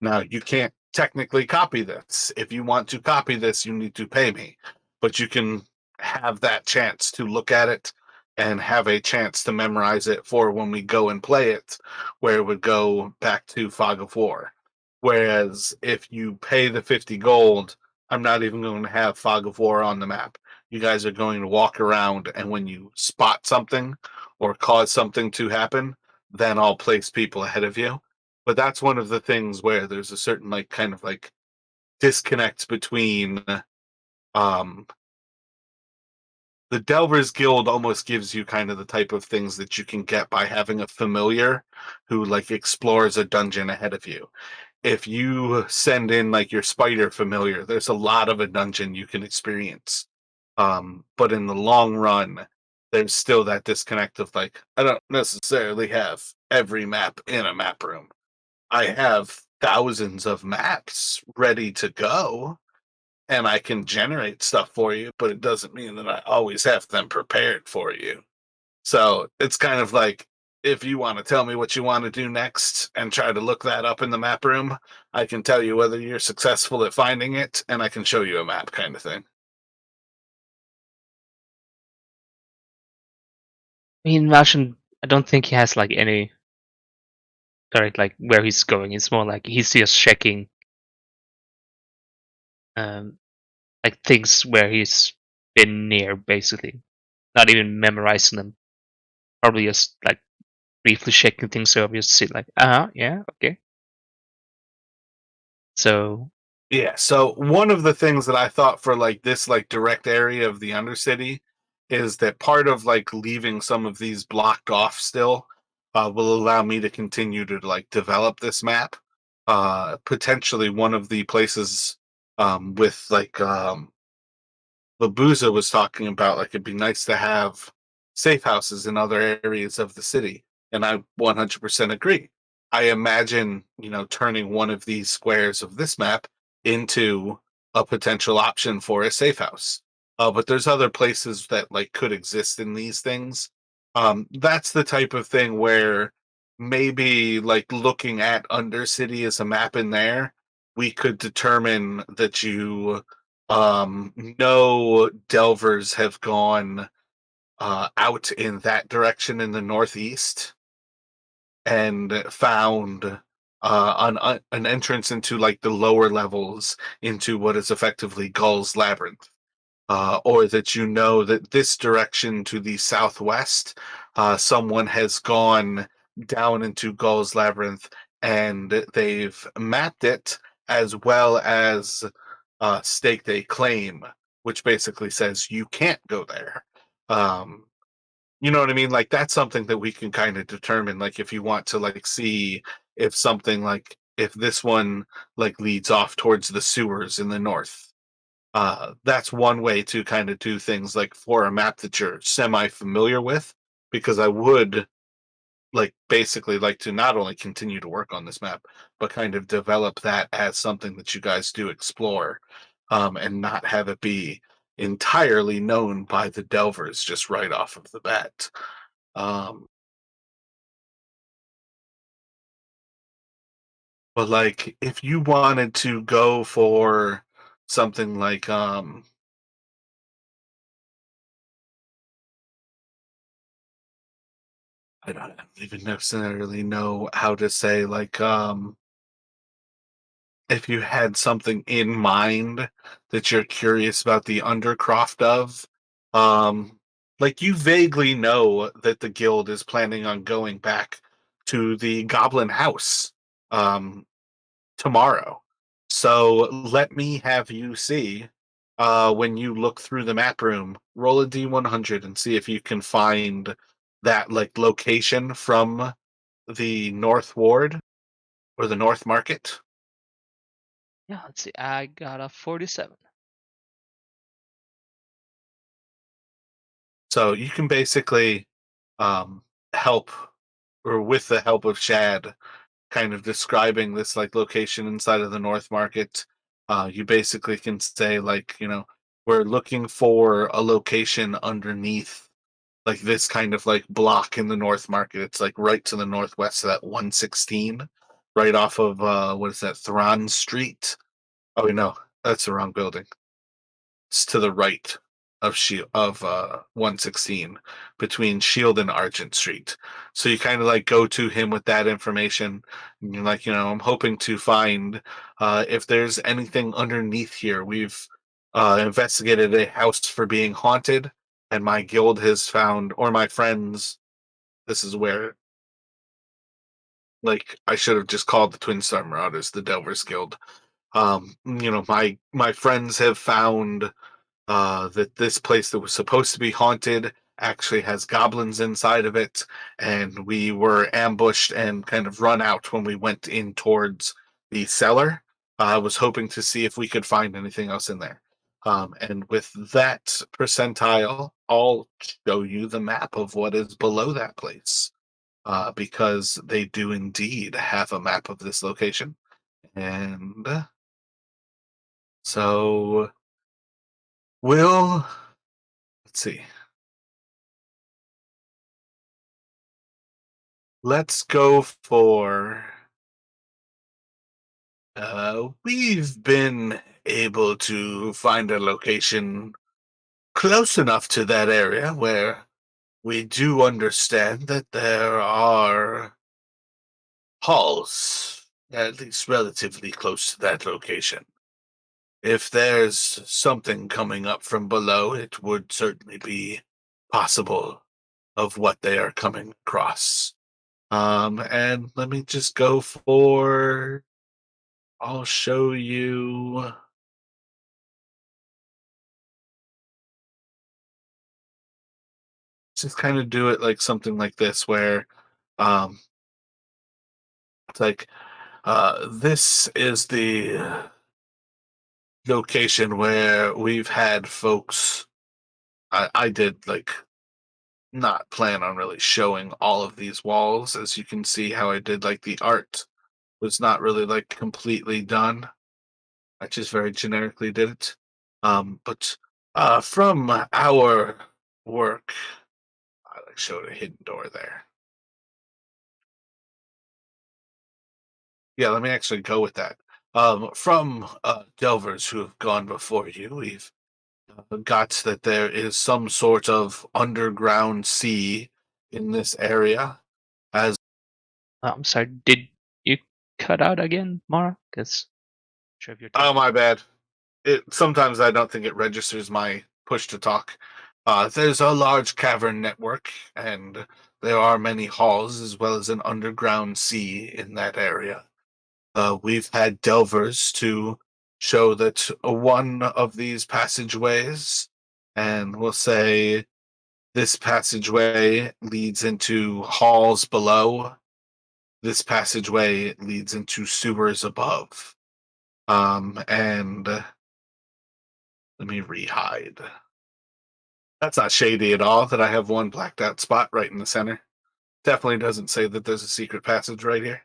Now, you can't technically copy this. If you want to copy this, you need to pay me. But you can have that chance to look at it and have a chance to memorize it for when we go and play it, where it would go back to Fog of War. Whereas if you pay the 50 gold, I'm not even going to have Fog of War on the map. You guys are going to walk around, and when you spot something or cause something to happen, then I'll place people ahead of you. But that's one of the things where there's a certain like kind of like disconnect between um the Delvers Guild almost gives you kind of the type of things that you can get by having a familiar who like explores a dungeon ahead of you. if you send in like your spider familiar, there's a lot of a dungeon you can experience. But in the long run, there's still that disconnect of like, I don't necessarily have every map in a map room. I have thousands of maps ready to go, and I can generate stuff for you, but it doesn't mean that I always have them prepared for you. So it's kind of like, if you want to tell me what you want to do next and try to look that up in the map room, I can tell you whether you're successful at finding it, and I can show you a map kind of thing. I mean, Malchen, I don't think he has like any direct like where he's going. It's more like he's just checking um like things where he's been near, basically. Not even memorizing them. Probably just like briefly checking things over, just see like, yeah, okay. So Yeah, so one of the things that I thought for like this like direct area of the Undercity is that part of like leaving some of these blocked off still will allow me to continue to like develop this map. Potentially one of the places with like Labuza was talking about, like, it'd be nice to have safe houses in other areas of the city, and I 100% agree. I imagine, turning one of these squares of this map into a potential option for a safe house. But there's other places that like could exist in these things. That's the type of thing where maybe like looking at Undercity as a map in there, we could determine that no delvers have gone out in that direction in the northeast and found an entrance into like the lower levels into what is effectively Gull's Labyrinth. Or that that this direction to the southwest, someone has gone down into Gull's Labyrinth and they've mapped it as well as staked a claim, which basically says you can't go there. Um, you know what I mean? Like that's something that we can kind of determine. Like if you want to like see if something like if this one like leads off towards the sewers in the north, that's one way to kind of do things like for a map that you're semi familiar with, because I would like basically like to not only continue to work on this map, but kind of develop that as something that you guys do explore, and not have it be entirely known by the delvers just right off of the bat. Um, but like if you wanted to go for something like I don't even necessarily know how to say like if you had something in mind that you're curious about the undercroft of, like you vaguely know that the guild is planning on going back to the Goblin House um, tomorrow. So let me have you see when you look through the map room, roll a D100 and see if you can find that like location from the North Ward or the North Market. yeah, let's see. I got a 47. So you can basically um, help, or with the help of Shad, kind of describing this like location inside of the North Market. You basically can say like, we're looking for a location underneath like this kind of like block in the North Market. It's like right to the northwest of that 116, right off of what is that, Thron Street? Oh wait, no, that's the wrong building. It's to the right of Shield of 116 between Shield and Argent Street. So you kind of like go to him with that information. And you're like, I'm hoping to find if there's anything underneath here. We've investigated a house for being haunted, and my guild has found, or my friends. This is where, like, I should have just called the Twin Star Marauders the Delvers Guild. My friends have found that this place that was supposed to be haunted actually has goblins inside of it, and we were ambushed and kind of run out when we went in towards the cellar. I was hoping to see if we could find anything else in there. And with that percentile, I'll show you the map of what is below that place, because they do indeed have a map of this location. And so we'll let's see. Let's go for. We've been able to find a location close enough to that area where we do understand that there are halls, at least relatively close to that location. If there's something coming up from below, it would certainly be possible of what they are coming across. And let me just go for. I'll show you. Just kind of do it like something like this, where um, it's like this is the location where we've had folks. I did like not plan on really showing all of these walls, as you can see how I did like the art was not really like completely done. I just very generically did it. But from our work, I like showed a hidden door there. Yeah, let me actually go with that. From delvers who have gone before you, we've got that there is some sort of underground sea in this area. As I'm sorry. Did you cut out again, Mara? Because sure if you're oh, talking. my bad. It sometimes I don't think it registers my push to talk. There's a large cavern network, and there are many halls as well as an underground sea in that area. We've had delvers to show that one of these passageways, and we'll say this passageway leads into halls below. This passageway leads into sewers above. And let me rehide. That's not shady at all that I have one blacked out spot right in the center. Definitely doesn't say that there's a secret passage right here.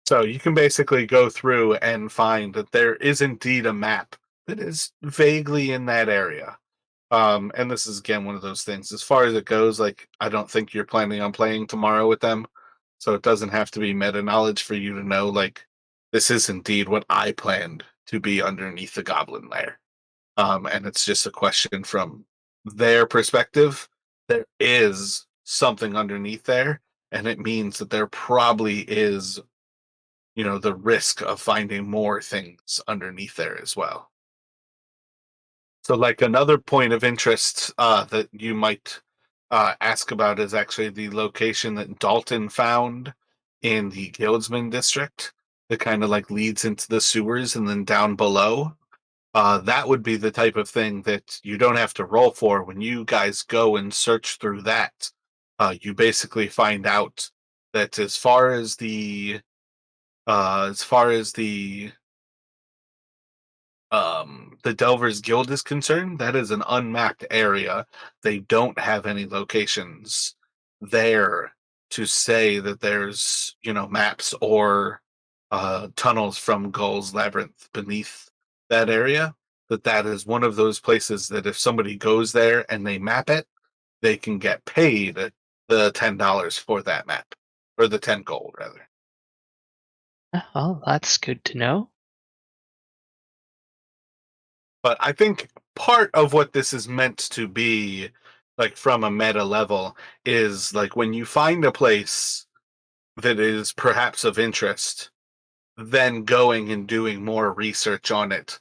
So you can basically go through and find that there is indeed a map that is vaguely in that area. And this is again one of those things. As far as it goes, like I don't think you're planning on playing tomorrow with them, so it doesn't have to be meta knowledge for you to know like this is indeed what I planned to be underneath the goblin lair. And it's just a question from their perspective. There is something underneath there, and it means that there probably is, the risk of finding more things underneath there as well. So, like another point of interest that you might ask about is actually the location that Dalton found in the Guildsman district that kind of like leads into the sewers and then down below. That would be the type of thing that you don't have to roll for when you guys go and search through that. You basically find out that as far as the Delvers Guild is concerned, that is an unmapped area. They don't have any locations there to say that there's, maps or tunnels from Gull's Labyrinth beneath that area. That is one of those places that if somebody goes there and they map it, they can get paid the $10 for that map, or the 10 gold rather. Oh, that's good to know. But I think part of what this is meant to be, like from a meta level, is like when you find a place that is perhaps of interest, then going and doing more research on it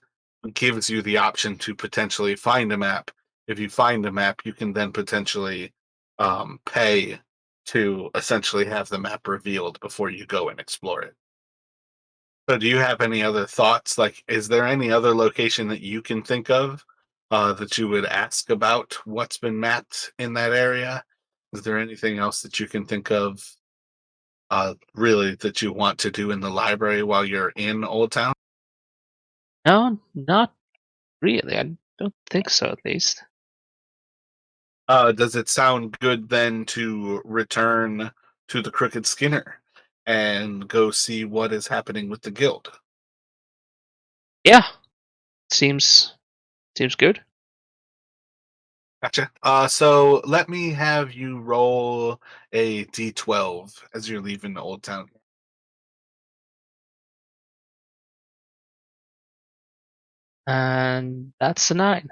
gives you the option to potentially find a map. If you find a map, you can then potentially pay to essentially have the map revealed before you go and explore it. So, do you have any other thoughts? Like, is there any other location that you can think of that you would ask about what's been mapped in that area? Is there anything else that you can think of? really that you want to do in the library while you're in Old Town? No, not really. I don't think so, at least. Does it sound good then to return to the Crooked Skinner and go see what is happening with the guild? Yeah, seems good. Gotcha. So let me have you roll a d12 as you're leaving Old Town. And that's a 9.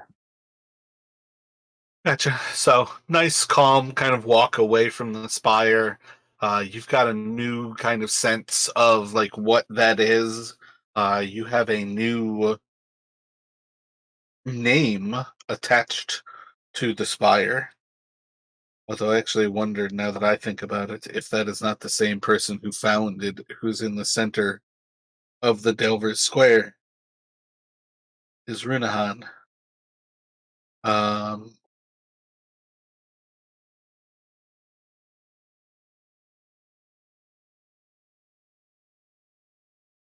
Gotcha. So nice, calm kind of walk away from the spire. You've got a new kind of sense of like what that is. You have a new name attached to the spire. Although I actually wondered, now that I think about it, if that is not the same person who founded, who's in the center of the Delvers Square, is Runahan. Um,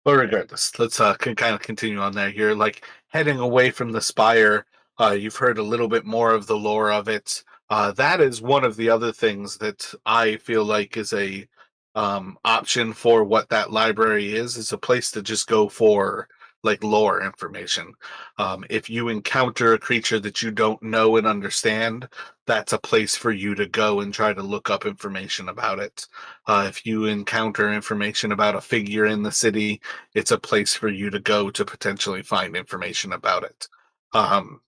but regardless, let's kind of continue on there. You're like heading away from the spire. You've heard a little bit more of the lore of it. That is one of the other things that I feel like is a option for what that library is a place to just go for like lore information. If you encounter a creature that you don't know and understand, that's a place for you to go and try to look up information about it. If you encounter information about a figure in the city, it's a place for you to go to potentially find information about it. Um,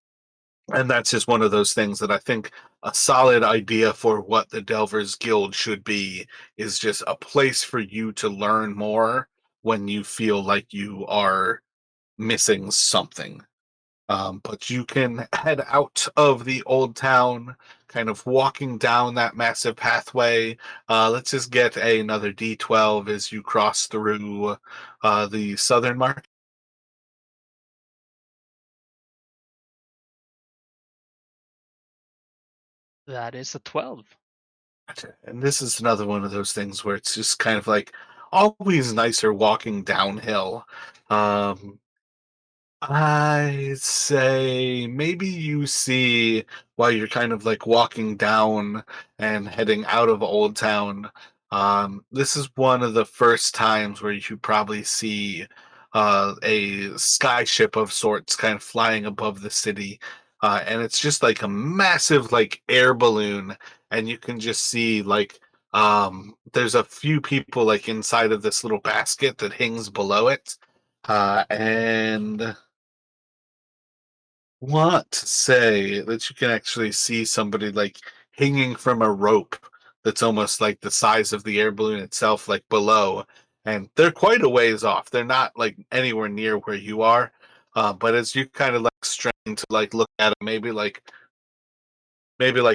and that's just one of those things that I think a solid idea for what the Delvers Guild should be is just a place for you to learn more when you feel like you are missing something. But you can head out of the old town, kind of walking down that massive pathway. Let's just get another D12 as you cross through the southern market. That is a 12. And this is another one of those things where it's just kind of like always nicer walking downhill. Um, I say maybe you see while you're kind of like walking down and heading out of Old Town. This is one of the first times where you probably see a skyship of sorts kind of flying above the city. And it's just like a massive like air balloon, and you can just see like there's a few people like inside of this little basket that hangs below it. And want to say that you can actually see somebody like hanging from a rope that's almost like the size of the air balloon itself, like below, and they're quite a ways off. They're not like anywhere near where you are, but as you kind of like strain to like look at them, maybe like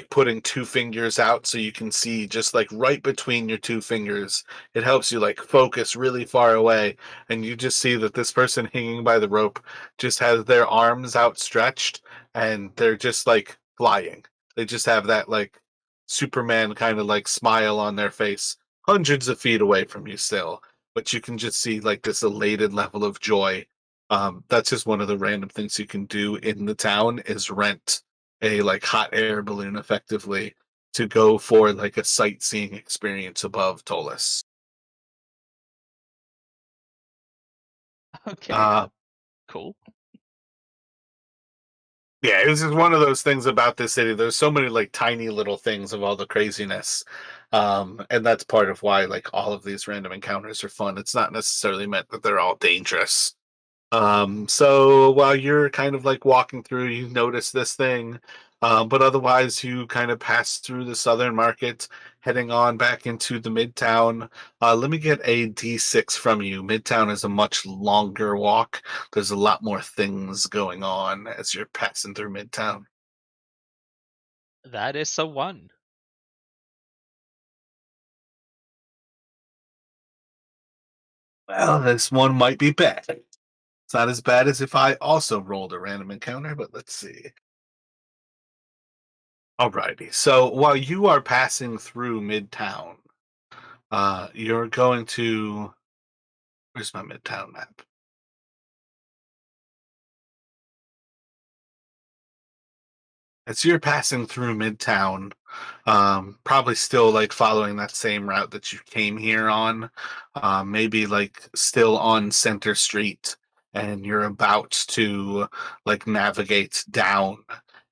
putting two fingers out so you can see just like right between your two fingers. It helps you like focus really far away, and you just see that this person hanging by the rope just has their arms outstretched and they're just like flying. They just have that like Superman kind of like smile on their face, hundreds of feet away from you still, but you can just see like this elated level of joy. That's just one of the random things you can do in the town is rent a like hot air balloon effectively to go for like a sightseeing experience above Tolus. Okay, Uh, cool. yeah, this is one of those things about this city. There's so many like tiny little things of all the craziness. And that's part of why like all of these random encounters are fun. It's not necessarily meant that they're all dangerous. So while you're kind of like walking through, you notice this thing, but otherwise you kind of pass through the southern market, heading on back into the midtown. Let me get a D6 from you. Midtown is a much longer walk. There's a lot more things going on as you're passing through Midtown. That is a 1. Well, this one might be bad. It's not as bad as if I also rolled a random encounter, but let's see. Alrighty. So while you are passing through Midtown, You're going to where's my Midtown map? As you're passing through Midtown, probably still like following that same route that you came here on, maybe like still on Center Street, and you're about to like navigate down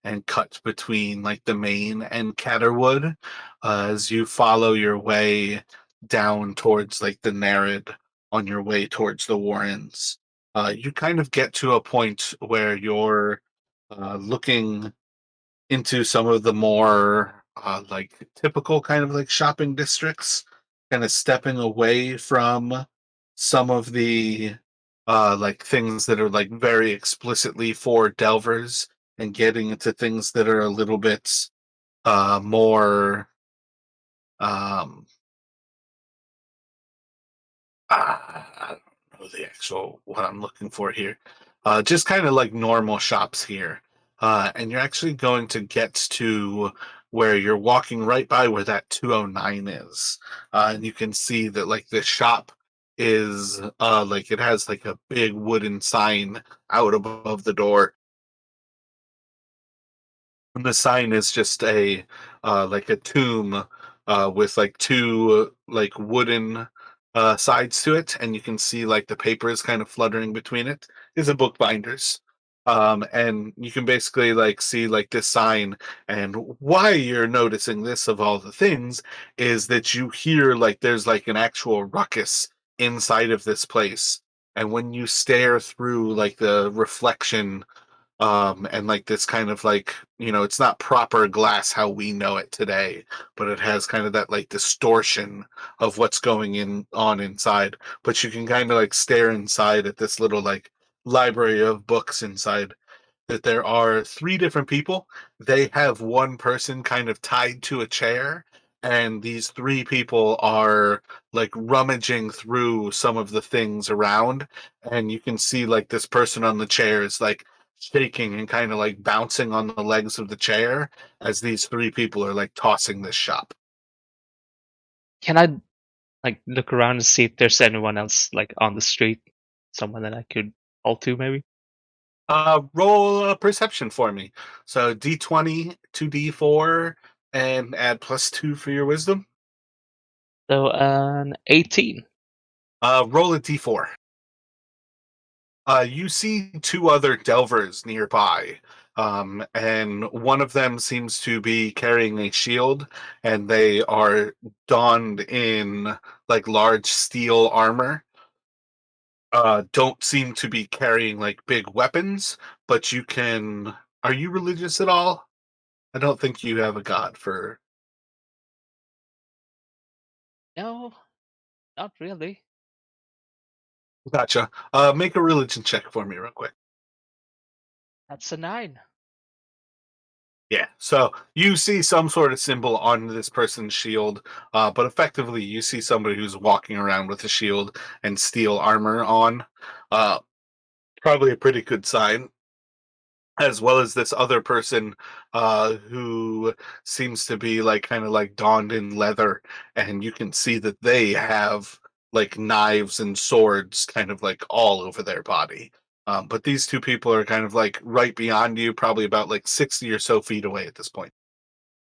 and cut between like the main and Catterwood as you follow your way down towards like the Nerid on your way towards the Warrens. You kind of get to a point where you're looking into some of the more like typical kind of like shopping districts, kind of stepping away from some of the like things that are like very explicitly for delvers and getting into things that are a little bit more um I don't know the actual what I'm looking for here. Just kind of like normal shops here. And you're actually going to get to where you're walking right by where that 209 is. And you can see that like the shop is like it has like a big wooden sign out above the door, and the sign is just a like a tomb with like two like wooden sides to it, and you can see like the papers kind of fluttering between it. Is a bookbinders. And you can basically like see like this sign, and why you're noticing this of all the things is that you hear like there's like an actual ruckus inside of this place, and when you stare through like the reflection and like this kind of like it's not proper glass how we know it today, but it has kind of that like distortion of what's going in on inside, but you can kind of like stare inside at this little like library of books inside, that there are three different people. They have one person kind of tied to a chair, and these three people are like rummaging through some of the things around. And you can see like this person on the chair is like shaking and kind of like bouncing on the legs of the chair as these three people are like tossing this shop. Can I like look around and see if there's anyone else like on the street, someone that I could call to maybe? Roll a perception for me. So D20 to D4 and add +2 for your wisdom. So an 18. Roll a D4. You see two other delvers nearby, and one of them seems to be carrying a shield, and they are donned in like large steel armor. Don't seem to be carrying like big weapons, but you can. Are you religious at all? I don't think you have a god for. No, not really. Gotcha. Make a religion check for me, real quick. That's a 9. Yeah, so you see some sort of symbol on this person's shield, but effectively you see somebody who's walking around with a shield and steel armor on. Uh, Probably a pretty good sign, as well as this other person who seems to be like kind of like donned in leather, and you can see that they have like knives and swords kind of like all over their body. But these two people are kind of like right beyond you, probably about like 60 or so feet away at this point.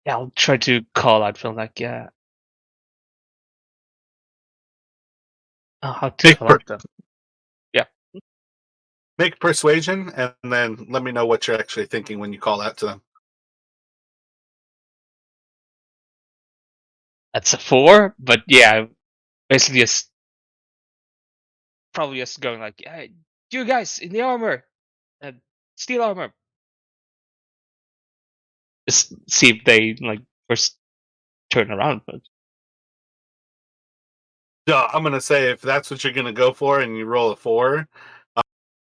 Yeah, I'll try to call out from like, yeah, how to Make call out them. Yeah, Make persuasion, and then let me know what you're actually thinking when you call out to them. that's a 4. But yeah, basically just probably just going like, hey, you guys in the armor, uh, steel armor. Just see if they like first turn around. But So I'm gonna say if that's what you're gonna go for, and you roll a 4,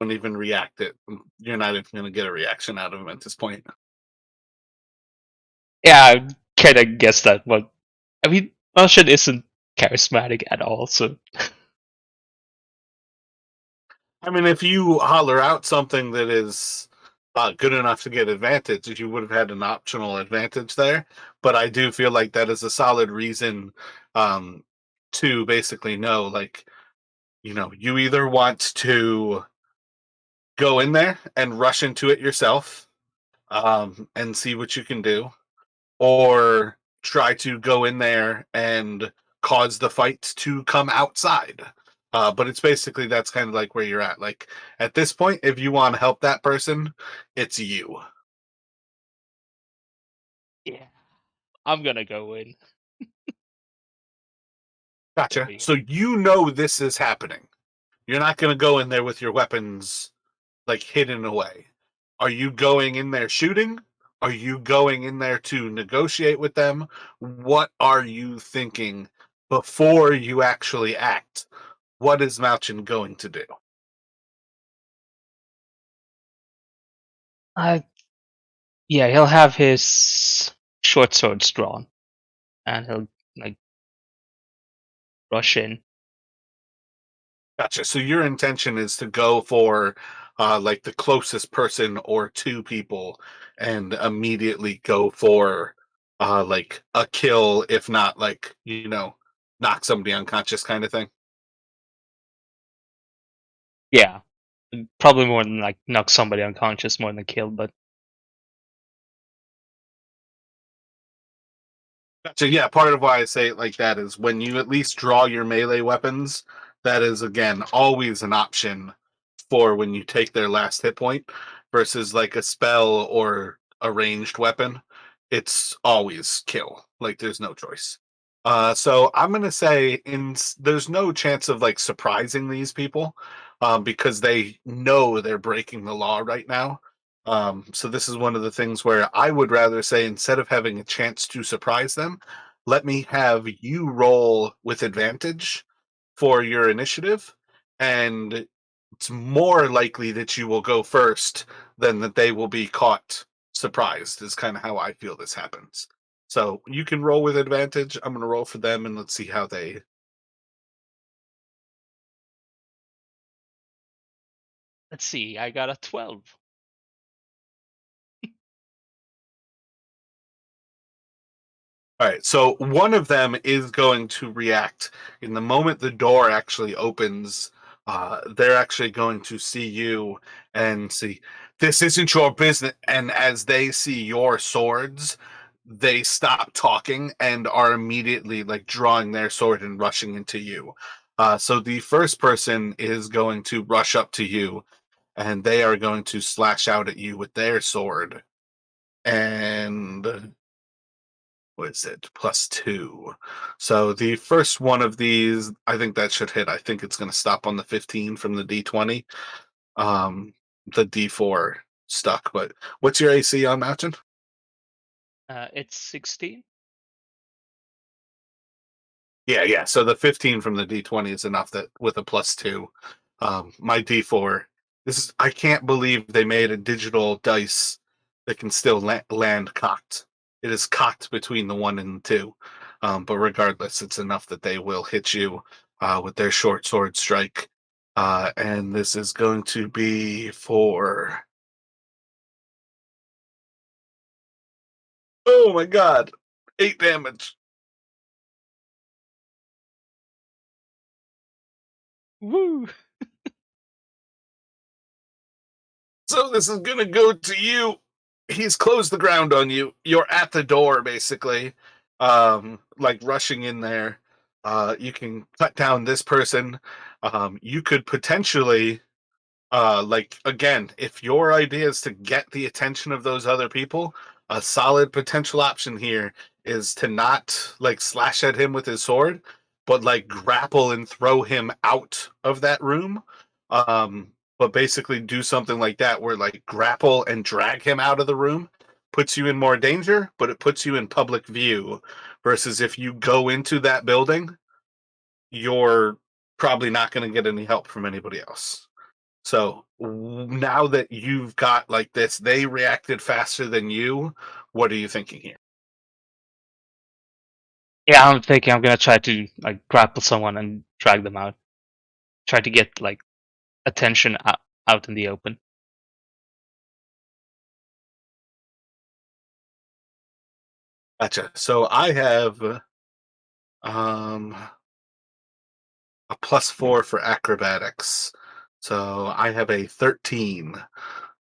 don't even react it. You're not even gonna get a reaction out of them at this point. yeah, I kind of guess that. But I mean, Malchen isn't charismatic at all, so I mean, if you holler out something that is good enough to get advantage, you would have had an optional advantage there. But I do feel like that is a solid reason. to basically know, like, you either want to go in there and rush into it yourself, and see what you can do, or try to go in there and cause the fight to come outside. But it's basically that's kind of like where you're at. Like at this point, if you want to help that person, it's you. Yeah, I'm gonna go in. Gotcha. Sorry. So you know this is happening. You're not going to go in there with your weapons like hidden away. Are you going in there shooting? Are you going in there to negotiate with them? What are you thinking before you actually act? What is Malchin going to do? I Yeah, he'll have his short swords drawn, and he'll like rush in. Gotcha. So your intention is to go for like the closest person or two people and immediately go for like a kill, if not like, knock somebody unconscious kind of thing. Yeah, probably more than like knock somebody unconscious more than kill, but So yeah, part of why I say it like that is when you at least draw your melee weapons, that is again always an option for when you take their last hit point versus like a spell or a ranged weapon. It's always kill. Like there's no choice. So I'm gonna say there's no chance of like surprising these people, because they know they're breaking the law right now. So this is one of the things where I would rather say instead of having a chance to surprise them, let me have you roll with advantage for your initiative, and it's more likely that you will go first than that they will be caught surprised, is kind of how I feel this happens. So you can roll with advantage. I'm going to roll for them and let's see how they. let's see. I got a 12. All right, so one of them is going to react in the moment the door actually opens. They're actually going to see you and see this isn't your business. And as they see your swords, they stop talking and are immediately like drawing their sword and rushing into you. So the first person is going to rush up to you, and they are going to slash out at you with their sword. And what is it? +2. So the first one of these, I think that should hit. I think it's going to stop on the 15 from the D20. The D4 stuck, but what's your AC on Mountain? It's 16. Yeah, yeah. So the 15 from the D20 is enough that with a +2. My D4. I can't believe they made a digital dice that can still land cocked. It is cocked between the 1 and the 2. But regardless, it's enough that they will hit you with their short sword strike. And this is going to be for. Oh my god! 8 damage. Woo! So this is gonna go to you. He's closed the ground on you. You're at the door, basically, like rushing in there. You can cut down this person. You could potentially, like again, if your idea is to get the attention of those other people, a solid potential option here is to not like slash at him with his sword, but like grapple and throw him out of that room. But basically do something like that where like grapple and drag him out of the room puts you in more danger, but it puts you in public view versus if you go into that building, you're probably not going to get any help from anybody else. So now that you've got like this, they reacted faster than you. What are you thinking here? Yeah, I'm thinking I'm gonna try to like grapple someone and drag them out. Try to get like attention out in the open. Gotcha. So I have um A +4 for acrobatics. So I have a 13.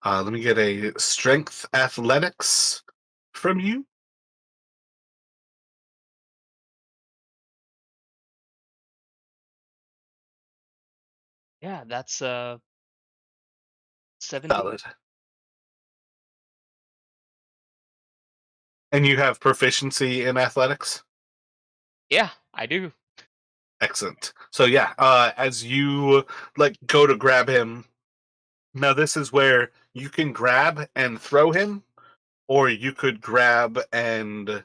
Let me get a strength athletics from you. Yeah, that's 17. Solid. And you have proficiency in athletics? Yeah, I do. Excellent. So yeah, as you like go to grab him, now this is where you can grab and throw him, or you could grab and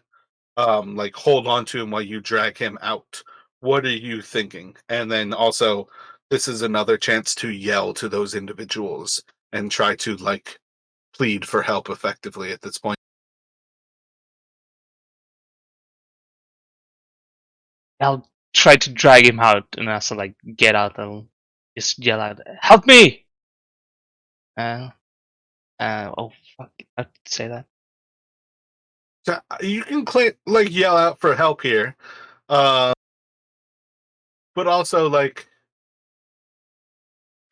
like hold on to him while you drag him out. What are you thinking? And then also, this is another chance to yell to those individuals and try to like plead for help effectively at this point. I'll try to drag him out and also like get out and just yell out, "Help me!" Uh, oh fuck, I could say that. So you can like yell out for help here, uh, but also like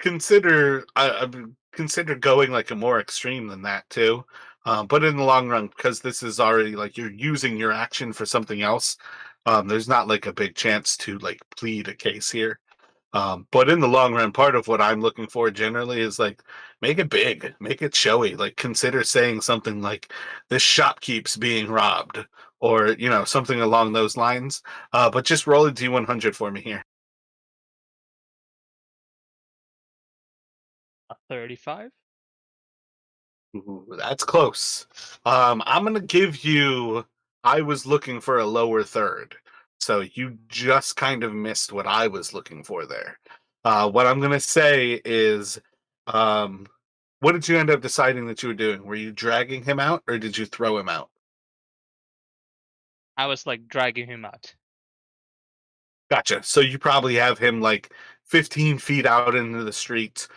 consider going like a more extreme than that too. But in the long run, because this is already like you're using your action for something else, there's not like a big chance to like plead a case here. But in the long run, part of what I'm looking for generally is like make it big, make it showy. Like consider saying something like this shop keeps being robbed, or something along those lines. But just roll a d100 for me here. A 35. Ooh, that's close. I'm gonna give you. I was looking for a lower third, so you just kind of missed what I was looking for there. What I'm gonna say is, um, what did you end up deciding that you were doing? Were you dragging him out, or did you throw him out? I was like dragging him out. Gotcha. So you probably have him like 15 feet out into the street.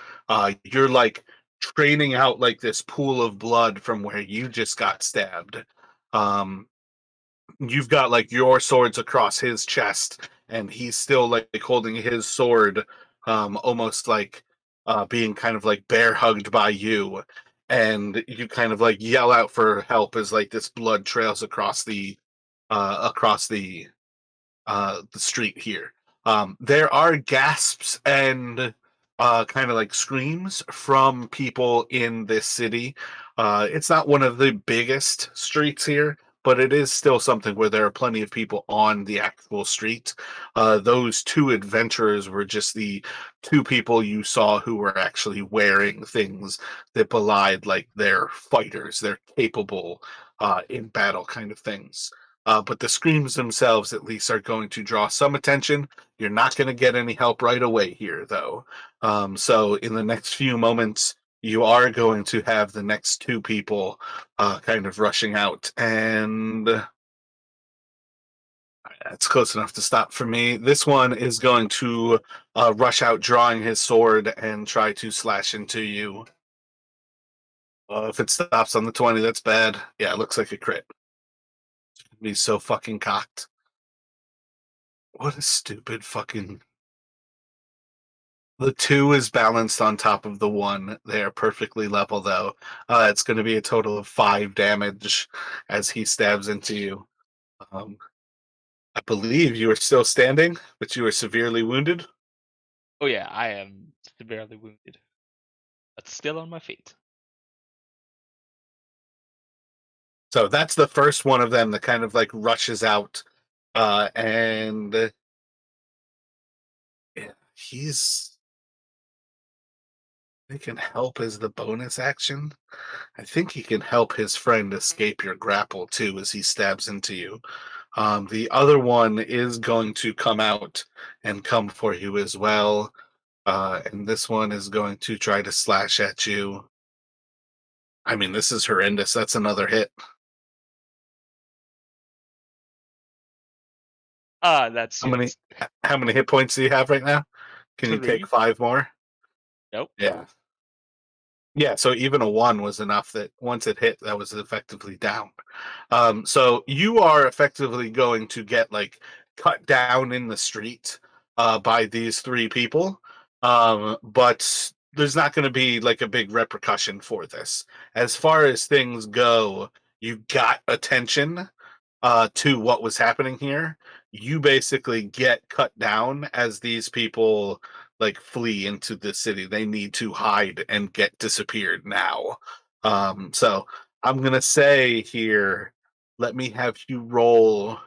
You're like training out like this pool of blood from where you just got stabbed. Um, you've got like your swords across his chest, and he's still like holding his sword, almost like being kind of like bear hugged by you. And you kind of like yell out for help as like this blood trails across the street here. There are gasps and kind of like screams from people in this city. It's not one of the biggest streets here, but it is still something where there are plenty of people on the actual street. Those two adventurers were just the two people you saw who were actually wearing things that belied like they're fighters, they're capable in battle kind of things. But the screams themselves, at least, are going to draw some attention. You're not going to get any help right away here, though. So, in the next few moments, you are going to have the next two people kind of rushing out. And that's close enough to stop for me. This one is going to rush out, drawing his sword, and try to slash into you. If it stops on the 20, that's bad. Yeah, it looks like a crit. He's so fucking cocked. What a stupid fucking. The 2 is balanced on top of the 1. They are perfectly level, though. It's going to be a total of 5 damage as he stabs into you. Um, I believe you are still standing, but you are severely wounded. Oh yeah, I am severely wounded, but still on my feet. So that's the first one of them that kind of like rushes out. And yeah, he's. He can help as the bonus action. I think he can help his friend escape your grapple too as he stabs into you. The other one is going to come out and come for you as well. And this one is going to try to slash at you. I mean, this is horrendous. That's another hit. Ah, that's How many just how many hit points do you have right now? Can you take 3. 5 more? Nope. Yeah. Yeah, so even a 1 was enough that once it hit, that was effectively down. So you are effectively going to get like cut down in the street. by these three people. But there's not going to be like a big repercussion for this. As far as things go, you got attention to what was happening here. You basically get cut down as these people like flee into the city. They need to hide and get disappeared now. So I'm gonna say here, let me have you roll.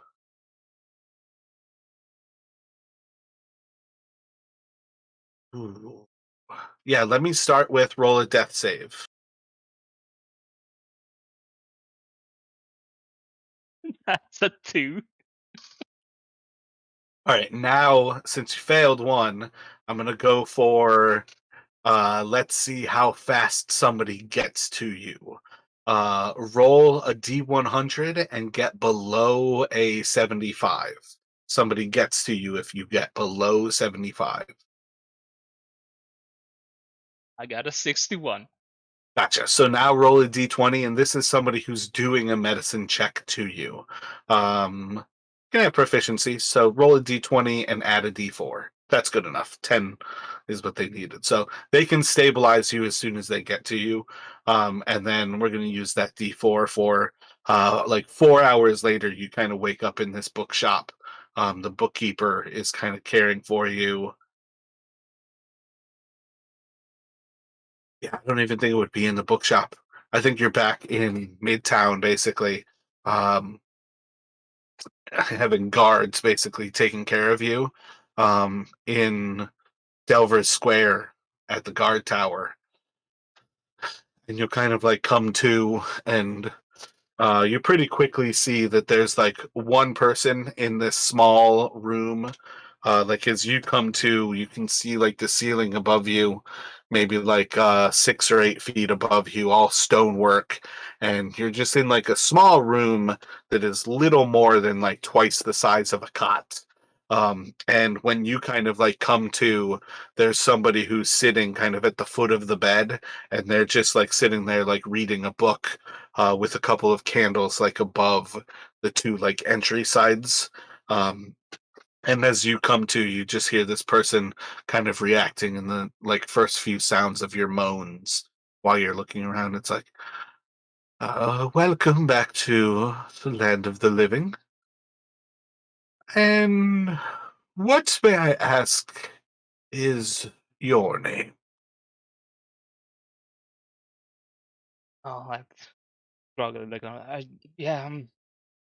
Ooh. Yeah, let me start with roll a death save. That's a two. All right, now since you failed one, I'm gonna go for let's see how fast somebody gets to you. Roll a D100 and get below a 75. Somebody gets to you if you get below 75. I got a 61. Gotcha. So now roll a d20, and this is somebody who's doing a medicine check to you. You can have proficiency, so roll a d20 and add a d4. That's good enough. 10 is what they needed. So they can stabilize you as soon as they get to you. And then we're going to use that d4 for like 4 hours later, you kind of wake up in this bookshop. The bookkeeper is kind of caring for you. Yeah, I don't even think it would be in the bookshop. I think you're back in Midtown, basically, um, having guards basically taking care of you in Delver's Square at the guard tower. And you'll kind of like come to, and you pretty quickly see that there's like one person in this small room. Like as you come to, you can see like the ceiling above you, maybe like 6 or 8 feet above you, all stonework, and you're just in like a small room that is little more than like twice the size of a cot. And when you kind of like come to, there's somebody who's sitting kind of at the foot of the bed, and they're just like sitting there like reading a book with a couple of candles like above the two like entry sides. Um, and as you come to, you just hear this person kind of reacting in the like first few sounds of your moans while you're looking around. It's like, welcome back to the land of the living. And what, may I ask, is your name? Oh, I'm struggling. Like, yeah,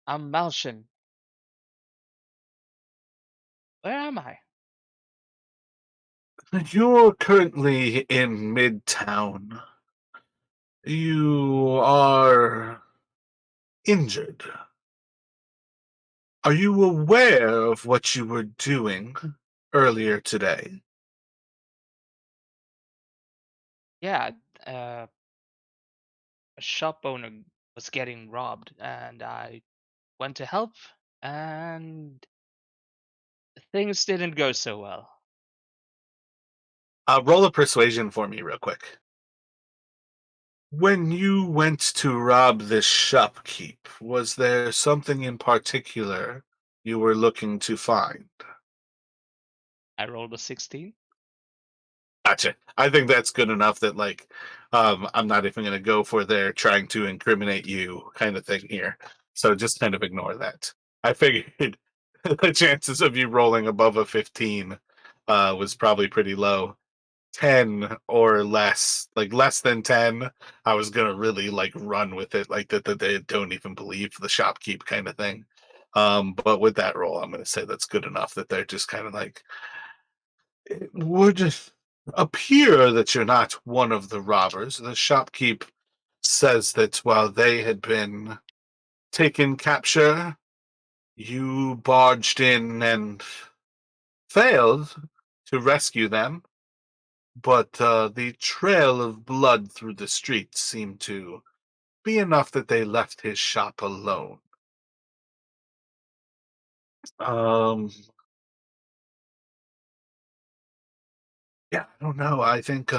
I'm Malchen. Where am I? You're currently in Midtown. You are injured. Are you aware of what you were doing earlier today? Yeah, uh, a shop owner was getting robbed, and I went to help, and things didn't go so well. Roll a persuasion for me, real quick. When you went to rob this shopkeep, was there something in particular you were looking to find? I rolled a 16. Gotcha. I think that's good enough that like I'm not even gonna go for their trying to incriminate you kind of thing here. So just kind of ignore that. I figured the chances of you rolling above a 15 was probably pretty low. 10 or less, like less than 10, I was gonna really like run with it, like that they don't even believe the shopkeep kind of thing. But with that roll, I'm gonna say that's good enough that they're just kind of like, it would appear that you're not one of the robbers. The shopkeep says that while they had been taken capture, you barged in and failed to rescue them, but the trail of blood through the streets seemed to be enough that they left his shop alone. Um, yeah, I don't know. I think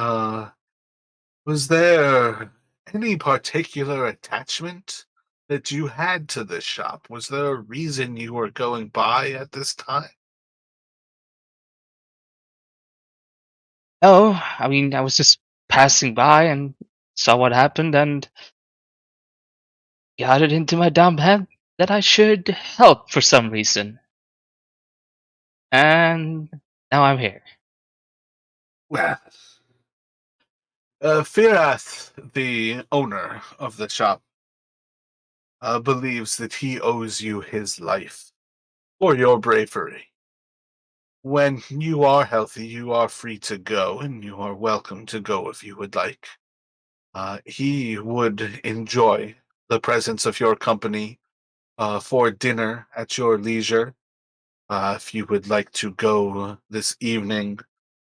was there any particular attachment that you had to this shop? Was there a reason you were going by at this time? Oh, I mean, I was just passing by and saw what happened and got it into my dumb head that I should help for some reason. And now I'm here. Well, Firath, the owner of the shop, believes that he owes you his life for your bravery. When you are healthy, you are free to go, and you are welcome to go if you would like. He would enjoy the presence of your company for dinner at your leisure. If you would like to go this evening,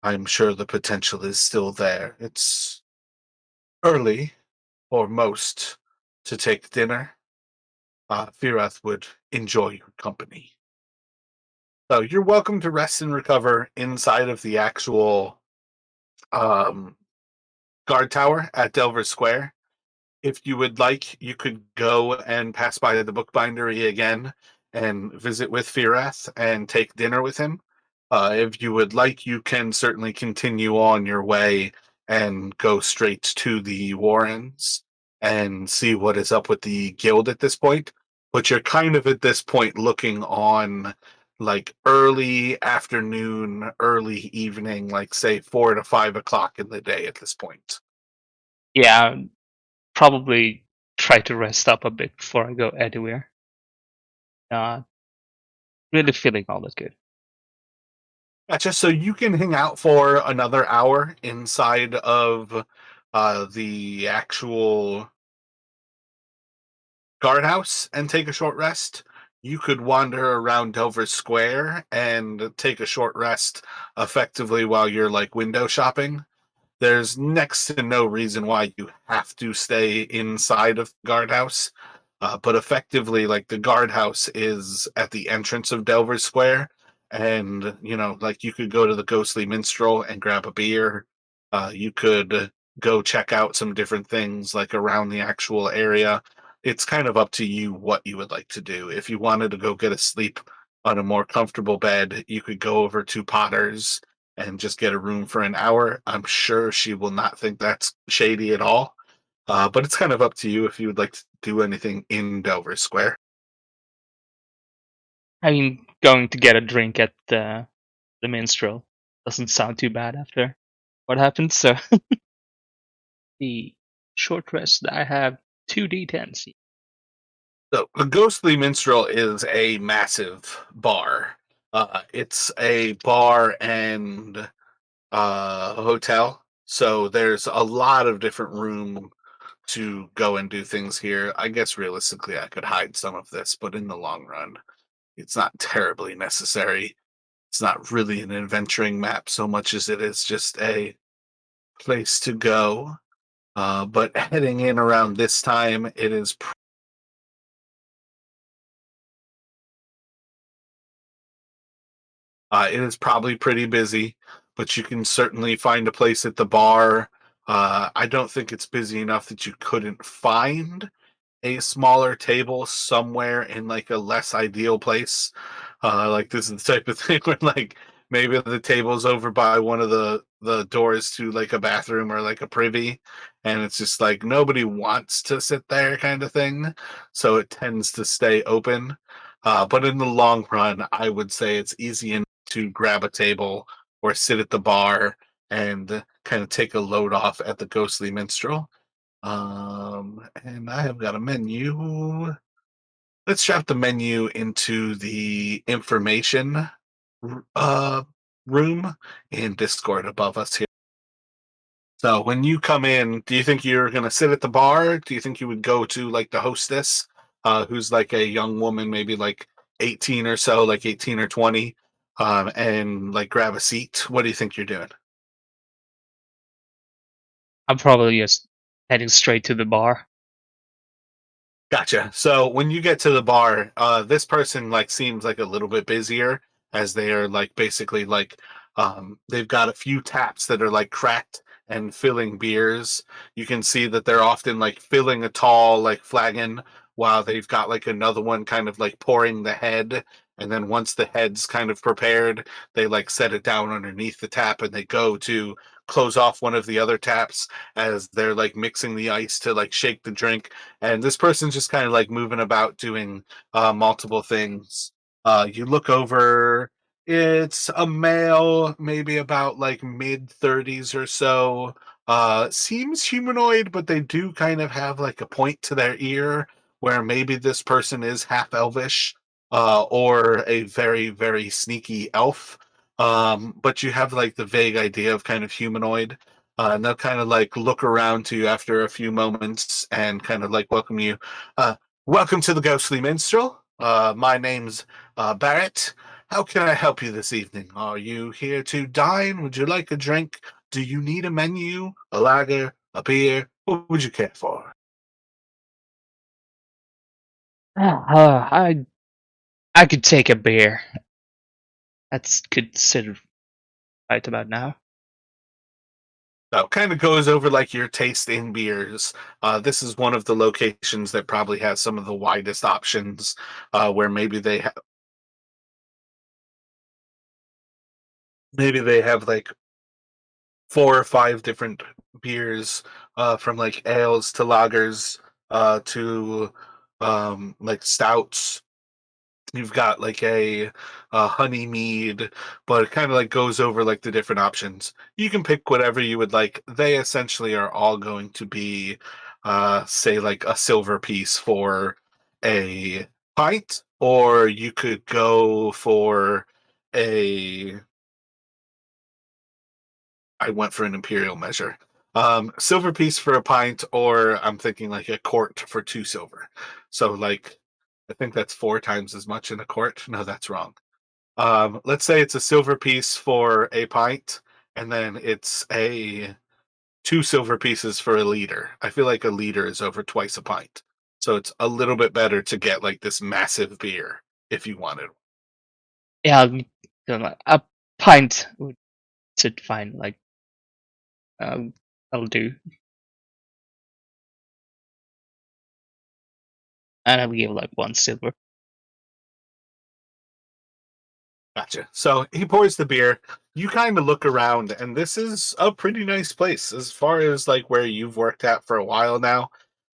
I'm sure the potential is still there. It's early for most to take dinner. Firath would enjoy your company. So you're welcome to rest and recover inside of the actual um, guard tower at Delver Square. If you would like, you could go and pass by the bookbindery again and visit with Firath and take dinner with him. If you would like, you can certainly continue on your way and go straight to the Warrens and see what is up with the guild at this point. But you're kind of at this point looking on like early afternoon, early evening, like say 4 to 5 o'clock in the day at this point. Yeah, probably try to rest up a bit before I go anywhere. Not really feeling all that good. Gotcha. So you can hang out for another hour inside of the actual guardhouse and take a short rest. You could wander around Dover Square and take a short rest effectively while you're like window shopping. There's next to no reason why you have to stay inside of the guardhouse. But effectively, like the guardhouse is at the entrance of Delver Square, and like you could go to the Ghostly Minstrel and grab a beer. You could go check out some different things like around the actual area. It's kind of up to you what you would like to do. If you wanted to go get a sleep on a more comfortable bed, you could go over to Potter's and just get a room for an hour. I'm sure she will not think that's shady at all. But it's kind of up to you if you would like to do anything in Delver Square. I mean, going to get a drink at the minstrel doesn't sound too bad after what happened. So the short rest I have 2d10s. So the Ghostly Minstrel is a massive bar. It's a bar and a hotel. So there's a lot of different room to go and do things here. I guess realistically, I could hide some of this, but in the long run, it's not terribly necessary. It's not really an adventuring map so much as it is just a place to go. But heading in around this time, it is probably pretty busy, but you can certainly find a place at the bar. I don't think it's busy enough that you couldn't find a smaller table somewhere in like a less ideal place. Like this is the type of thing where like maybe the table's over by one of the doors to like a bathroom or like a privy, and it's just like nobody wants to sit there kind of thing. So it tends to stay open. But in the long run, I would say it's easy enough to grab a table or sit at the bar and kind of take a load off at the Ghostly Minstrel. And I have got a menu. Let's drop the menu into the information r- uh room in Discord above us here. So when you come in, do you think you're gonna sit at the bar? Do you think you would go to like the hostess, who's like a young woman, maybe like 18 or so, like 18 or 20, and like grab a seat? What do you think you're doing? I'm probably just heading straight to the bar. Gotcha. So when you get to the bar, this person like seems like a little bit busier as they are like basically like they've got a few taps that are like cracked and filling beers. You can see that they're often like filling a tall like flagon while they've got like another one kind of like pouring the head And then once the head's kind of prepared, they like set it down underneath the tap and they go to close off one of the other taps as they're like mixing the ice to like shake the drink. And this person's just kind of like moving about doing multiple things. You look over, it's a male, maybe about like mid 30s or so. Seems humanoid, but they do kind of have like a point to their ear where maybe this person is half elvish or a very, very sneaky elf. But you have like the vague idea of kind of humanoid. And they'll kind of like look around to you after a few moments and kind of like welcome you. Uh, Welcome to the Ghostly Minstrel. My name's Barrett. How can I help you this evening? Are you here to dine? Would you like a drink? Do you need a menu, a lager, a beer? What would you care for? I could take a beer. That's considered right about now. So kind of goes over like your taste in beers. This is one of the locations that probably has some of the widest options, where maybe they have like 4 or 5 different beers, from like ales to lagers, to like stouts. You've got like a honey mead, but it kind of like goes over like the different options. You can pick whatever you would like. They essentially are all going to be, say, like a silver piece for a pint, or you could go for a. I went for an imperial measure. Silver piece for a pint, or I'm thinking like a quart for 2 silver. So like, I think that's 4 times as much in a quart. No, that's wrong. Let's say it's a silver piece for a pint, and then it's a 2 silver pieces for a liter. I feel like a liter is over twice a pint, so it's a little bit better to get like this massive beer if you wanted. Yeah, a pint would sit fine. Like, that'll do, and I'll give like 1 silver. Gotcha. So he pours the beer. You kind of look around, and this is a pretty nice place as far as like where you've worked at for a while now.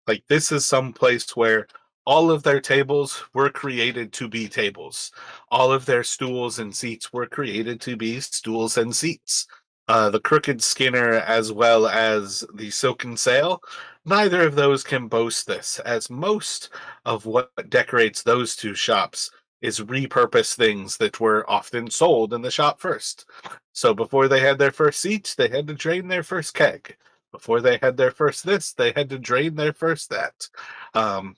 Like this is some place where all of their tables were created to be tables. All of their stools and seats were created to be stools and seats. The Crooked Skinner as well as the Silken Sail, neither of those can boast this, as most of what decorates those two shops is repurpose things that were often sold in the shop first. So before they had their first seat, they had to drain their first keg. Before they had their first this, they had to drain their first that. Um,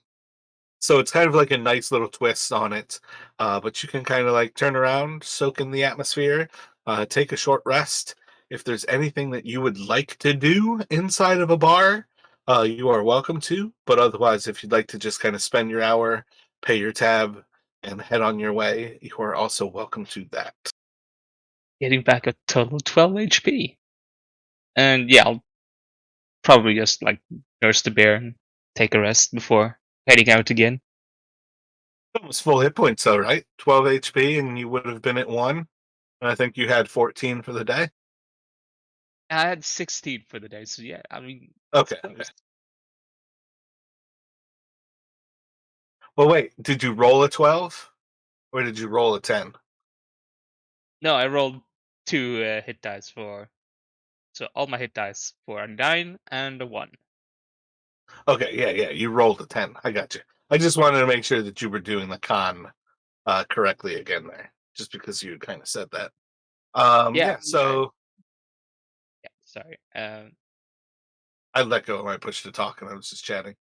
so it's kind of like a nice little twist on it. But you can kind of like turn around, soak in the atmosphere, take a short rest. If there's anything that you would like to do inside of a bar, you are welcome to. But otherwise, if you'd like to just kind of spend your hour, pay your tab, and head on your way, you are also welcome to that. Getting back a total 12 HP. And yeah, I'll probably just like nurse the bear and take a rest before heading out again. Almost full hit points, though, right? 12 HP, and you would have been at 1. And I think you had 14 for the day. I had 16 for the day, so yeah, I mean, it's Okay. Okay. close. Well, wait. Did you roll a 12 or did you roll a 10? No, I rolled 2 hit dice for, so all my hit dice for a 9 and a 1. Okay. Yeah. Yeah. You rolled a 10. I got you. I just wanted to make sure that you were doing the con correctly again there, just because you kind of said that. Yeah, Yeah. So yeah, sorry. I let go of my push to talk and I was just chatting.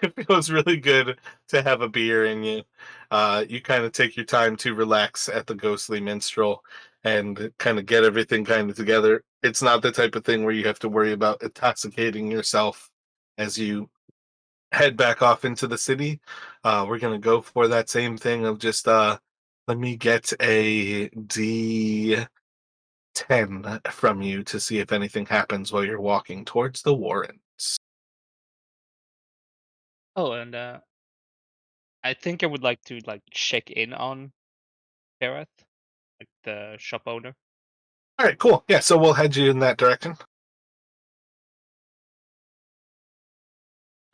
It feels really good to have a beer in you. You kind of take your time to relax at the Ghostly Minstrel and kind of get everything kind of together. It's not the type of thing where you have to worry about intoxicating yourself as you head back off into the city. We're gonna go for that same thing of just let me get a D10 from you to see if anything happens while you're walking towards the Warrens. oh, and I think I would like to like check in on Gareth, like the shop owner, All right, cool. Yeah, so we'll head you in that direction.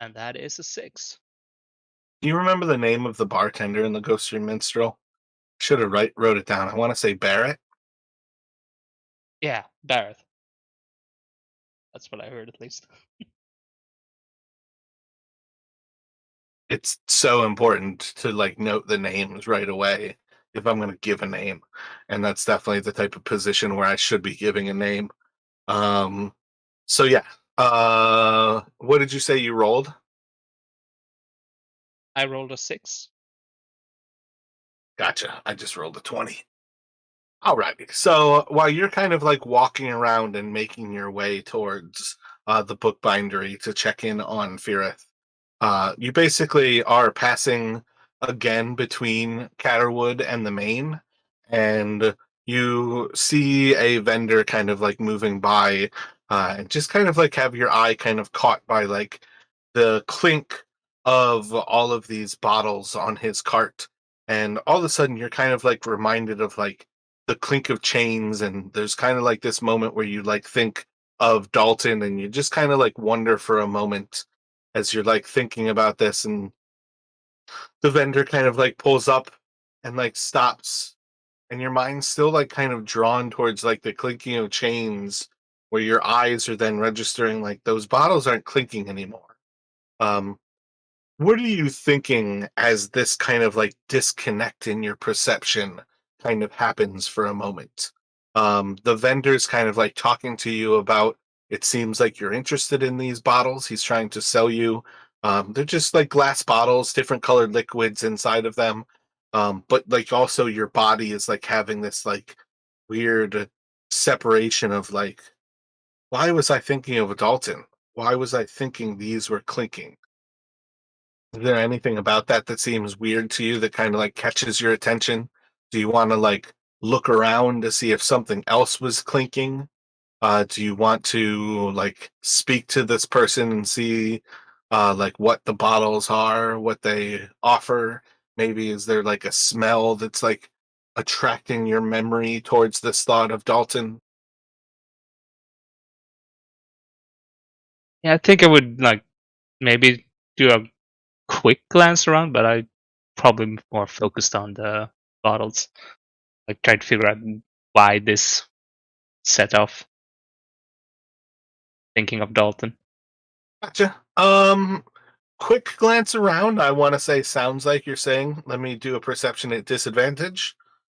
and that is a 6. Do you remember the name of the bartender in the Ghostly Minstrel? Should have wrote it down. I want to say Barrett. Yeah, Gareth. That's what I heard at least. It's so important to like note the names right away if I'm going to give a name, and that's definitely the type of position where I should be giving a name. Um, so yeah. What did you say you rolled? I rolled a 6. Gotcha. I just rolled a 20. Alrighty. So while you're kind of like walking around and making your way towards the bookbindery to check in on Firith, you basically are passing again between Catterwood and the main, and you see a vendor kind of like moving by, and just kind of like have your eye kind of caught by like the clink of all of these bottles on his cart. And all of a sudden, you're kind of like reminded of like the clink of chains, and there's kind of like this moment where you like think of Dalton, and you just kind of like wonder for a moment as you're like thinking about this, and the vendor kind of like pulls up and like stops, and your mind's still like kind of drawn towards like the clinking of chains, where your eyes are then registering like those bottles aren't clinking anymore. um what are you thinking as this kind of like disconnect in your perception kind of happens for a moment? The vendor's kind of like talking to you about, it seems like you're interested in these bottles. He's trying to sell you. They're just like glass bottles, different colored liquids inside of them. But like also your body is like having this like weird separation of like, why was I thinking of Dalton? Why was I thinking these were clinking? Is there anything about that that seems weird to you that kind of like catches your attention? Do you want to like look around to see if something else was clinking? Do you want to like speak to this person and see like what the bottles are, what they offer? Maybe is there like a smell that's like attracting your memory towards this thought of Dalton? Yeah, I think I would like maybe do a quick glance around, but I probably more focused on the bottles. Like try to figure out why this set off thinking of Dalton. Gotcha. Quick glance around. I want to say sounds like you're saying. Let me do a perception at disadvantage.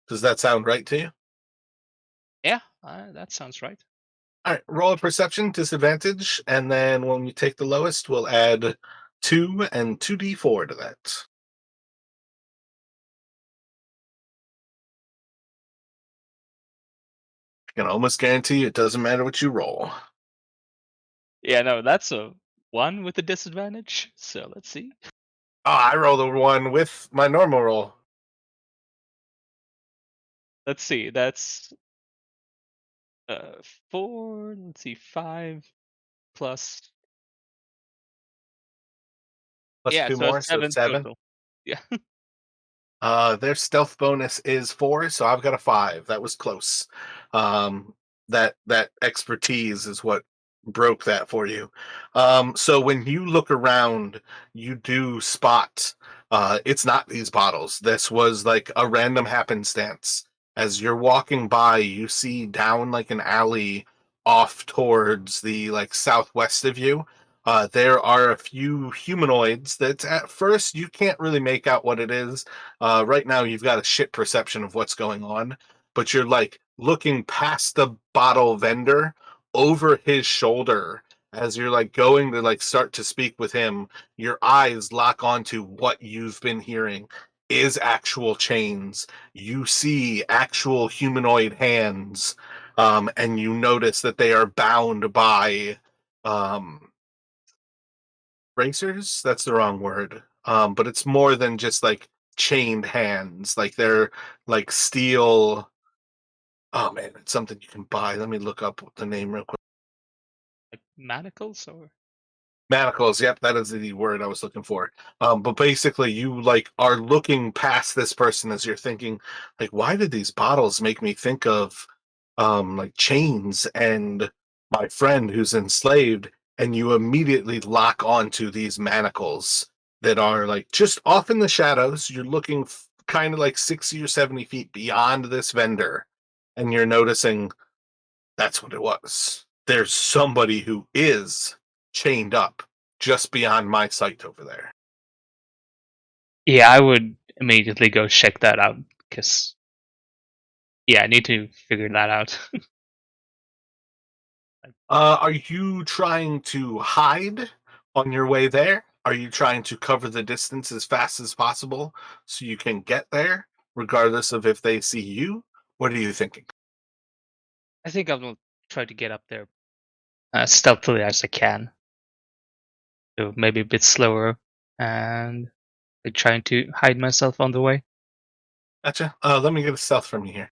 Does that sound right to you? Yeah, that sounds right. All right, roll a perception disadvantage, and then when you take the lowest, we'll add 2 and 2d4 to that. I can almost guarantee you it doesn't matter what you roll. Yeah, no, that's a 1 with a disadvantage. So let's see. Oh, I rolled a 1 with my normal roll. Let's see. That's 4. Let's see, 5 plus. Plus Yeah, 2 so more, so 7 7. total. Yeah. Their stealth bonus is 4, so I've got a 5. That was close. Um, that expertise is what broke that for you. So when you look around, you do spot. It's not these bottles. This was like a random happenstance. As you're walking by, you see down like an alley off towards the like southwest of you. There are a few humanoids that at first you can't really make out what it is. Right now, you've got a shit perception of what's going on, but you're like looking past the bottle vendor over his shoulder as you're like going to like start to speak with him. Your eyes lock onto what you've been hearing is actual chains. You see actual humanoid hands, and you notice that they are bound by um, bracers. That's the wrong word. But it's more than just like chained hands. Like they're like steel. Oh man, it's something you can buy. Let me look up the name real quick. Like manacles or? Manacles, yep, that is the word I was looking for. But basically, you like are looking past this person as you're thinking, like, why did these bottles make me think of, like chains and my friend who's enslaved? And you immediately lock onto these manacles that are like just off in the shadows. You're looking kind of like 60 or 70 feet beyond this vendor, and you're noticing that's what it was. There's somebody who is chained up just beyond my sight over there. Yeah, I would immediately go check that out because yeah, I need to figure that out. Are you trying to hide on your way there? Are you trying to cover the distance as fast as possible so you can get there, regardless of if they see you? What are you thinking? I think I will try to get up there as stealthily as I can, so maybe a bit slower, and like, trying to hide myself on the way. Gotcha. Let me get a stealth from you here.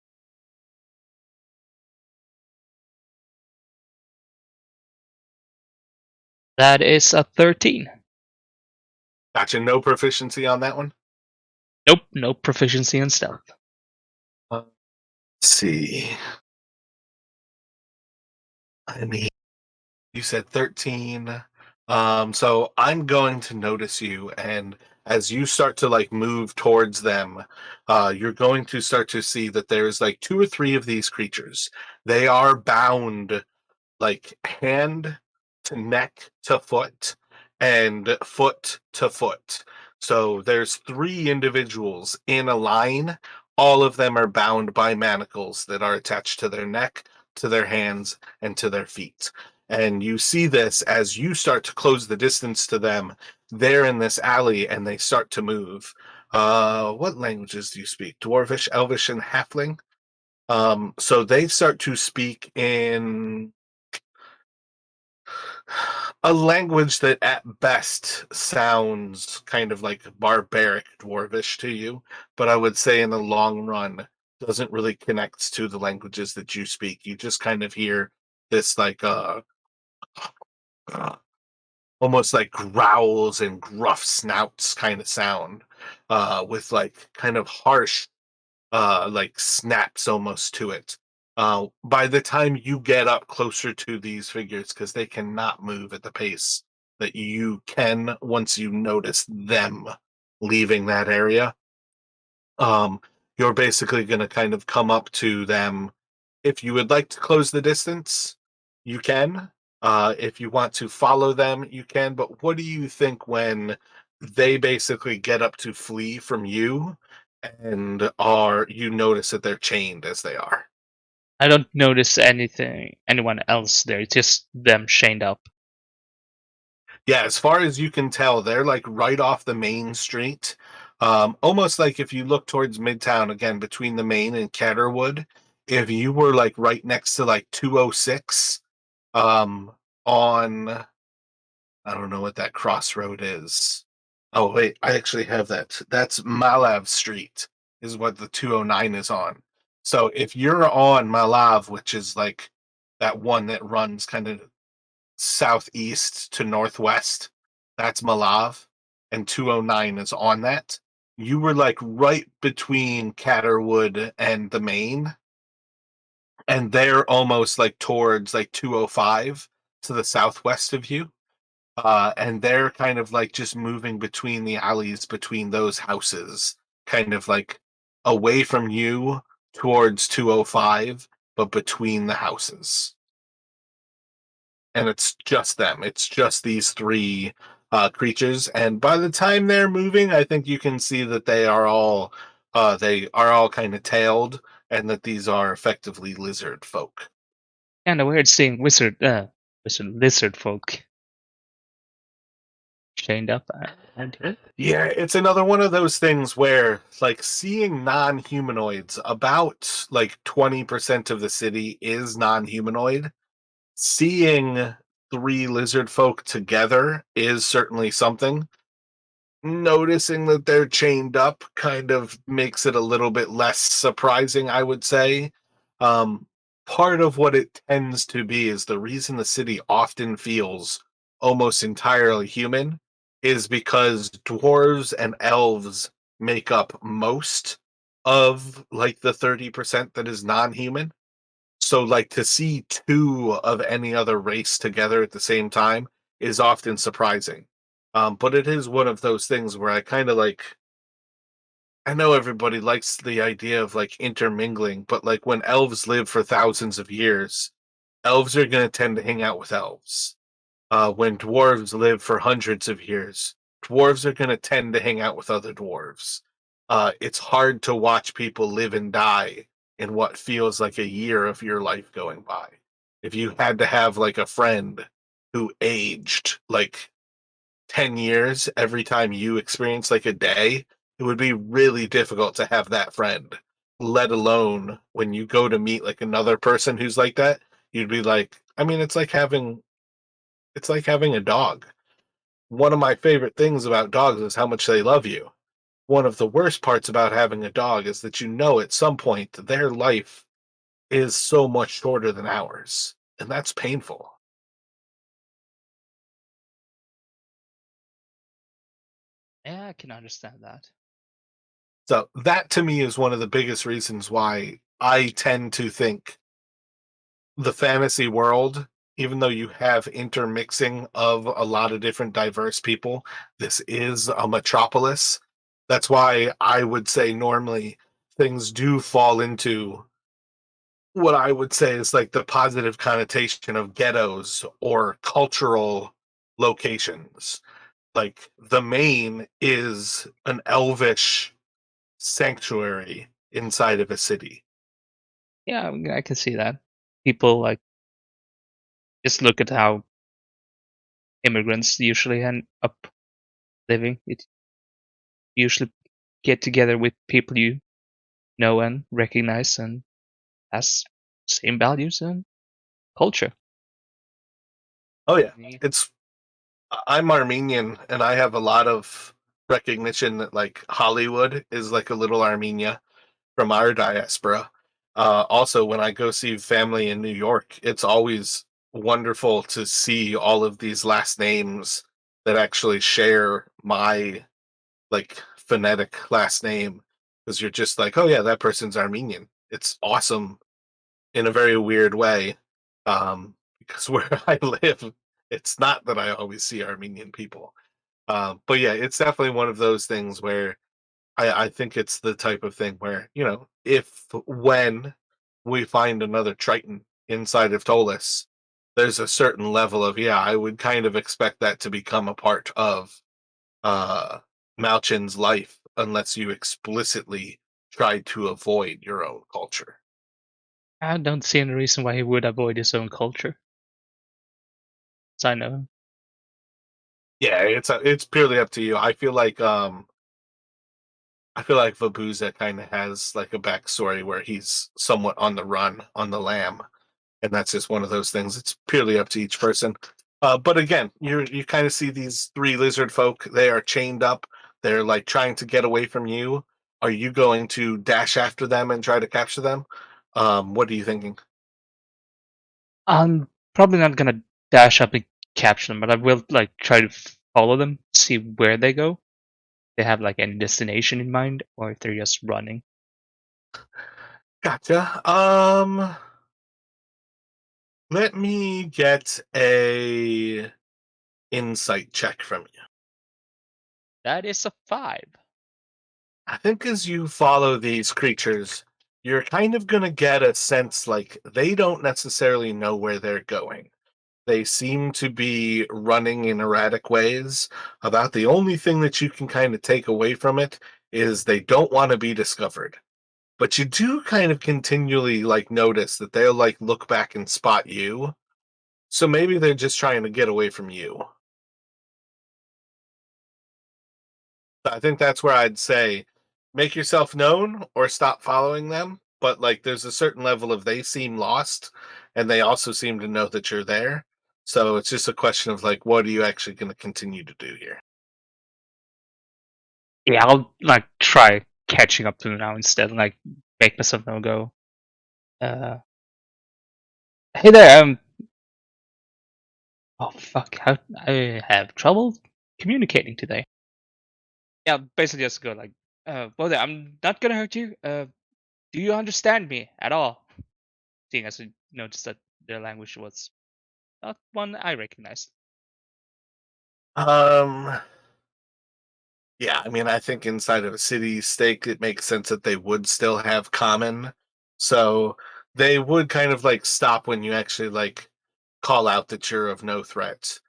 That is a 13. Gotcha. No proficiency on that one. Nope, no proficiency in stealth. Let's see. I mean, you said 13. So I'm going to notice you, and as you start to like move towards them, you're going to start to see that there's like two or three of these creatures. They are bound like hand to neck to foot and foot to foot. So there's three individuals in a line. All of them are bound by manacles that are attached to their neck, to their hands, and to their feet. And you see this as you start to close the distance to them. They're in this alley and they start to move. What languages do you speak? Dwarvish, Elvish, and Halfling? So they start to speak in a language that at best sounds kind of like barbaric dwarvish to you, but I would say in the long run doesn't really connect to the languages that you speak. You just kind of hear this like uh almost like growls and gruff snouts kind of sound, with like kind of harsh like snaps almost to it. By the time you get up closer to these figures, because they cannot move at the pace that you can once you notice them leaving that area, um, you're basically going to kind of come up to them. If you would like to close the distance, you can. If you want to follow them, you can. But what do you think when they basically get up to flee from you and are you notice that they're chained as they are? I don't notice anyone else there. It's just them chained up. Yeah, as far as you can tell, they're like right off the main street. Almost like if you look towards Midtown again between the main and Catterwood, if you were like right next to like 206, on I don't know what that crossroad is. Oh wait, I actually have that. That's Malav Street is what the 209 is on. So if you're on Malav, which is like that one that runs kind of southeast to northwest, that's Malav, and 209 is on that. You were like right between Catterwood and the main, and they're almost like towards like 205 to the southwest of you. And they're kind of like just moving between the alleys between those houses, kind of like away from you towards 205, but between the houses. And it's just them. It's just these three creatures. And by the time they're moving, I think you can see that they are all kind of tailed, and that these are effectively lizard folk. Kind of weird seeing lizard folk chained up. I do it. Yeah, it's another one of those things where, like, seeing non-humanoids, about like 20% of the city is non-humanoid. Seeing three lizard folk together is certainly something. Noticing that they're chained up kind of makes it a little bit less surprising, I would say. Um, Part of what it tends to be is the reason the city often feels almost entirely human is because dwarves and elves make up most of like the 30% that is non-human. So like to see two of any other race together at the same time is often surprising. But it is one of those things where I kind of like I know everybody likes the idea of like intermingling, but like when elves live for thousands of years, elves are going to tend to hang out with elves. When dwarves live for hundreds of years, dwarves are going to tend to hang out with other dwarves. It's hard to watch people live and die in what feels like a year of your life going by. If you had to have like a friend who aged like 10 years every time you experience like a day, it would be really difficult to have that friend. Let alone when you go to meet like another person who's like that, you'd be like, I mean, it's like having a dog. One of my favorite things about dogs is how much they love you. One of the worst parts about having a dog is that you know at some point their life is so much shorter than ours, and that's painful. Yeah, I can understand that. So that to me is one of the biggest reasons why I tend to think the fantasy world, even though you have intermixing of a lot of different diverse people, this is a metropolis. That's why I would say normally things do fall into what I would say is like the positive connotation of ghettos or cultural locations. Like the main is an elvish sanctuary inside of a city. Yeah, I can see that. People like just look at how immigrants usually end up living. It usually get together with people you know and recognize and has same values and culture. Oh yeah. Yeah. It's I'm Armenian and I have a lot of recognition that like Hollywood is like a little Armenia from our diaspora. Also, when I go see family in New York, it's always wonderful to see all of these last names that actually share my like phonetic last name because you're just like, oh yeah, that person's Armenian. It's awesome in a very weird way. Because where I live, it's not that I always see Armenian people. But yeah, it's definitely one of those things where I think it's the type of thing where, you know, if when we find another Triton inside of Tolis, there's a certain level of, yeah, I would kind of expect that to become a part of uh Malchin's life unless you explicitly try to avoid your own culture. I don't see any reason why he would avoid his own culture, as I know him. Yeah, it's purely up to you. I feel like Vabuza kind of has like a backstory where he's somewhat on the run on the lam, and that's just one of those things. It's purely up to each person. But again, you kind of see these three lizard folk. They are chained up. They're like trying to get away from you. Are you going to dash after them and try to capture them? What are you thinking? I'm probably not gonna dash up and capture them, but I will like try to follow them, see where they go. They have like any destination in mind, or if they're just running. Gotcha. Let me get a insight check from you. That is a 5. I think as you follow these creatures, you're kind of going to get a sense like they don't necessarily know where they're going. They seem to be running in erratic ways. About the only thing that you can kind of take away from it is they don't want to be discovered. But you do kind of continually like notice that they'll like look back and spot you. So maybe they're just trying to get away from you. I think that's where I'd say make yourself known or stop following them. But like there's a certain level of they seem lost and they also seem to know that you're there. So it's just a question of like what are you actually going to continue to do here? Yeah, I'll like try catching up to them now instead, and like make myself no go. Uh, hey there, Oh fuck! How I have trouble communicating today. Yeah, basically just go like, brother, I'm not gonna hurt you. Do you understand me at all? Seeing as I noticed that their language was not one I recognized. Um, yeah, I mean, I think inside of a city state, it makes sense that they would still have common. So they would kind of like stop when you actually like call out that you're of no threat.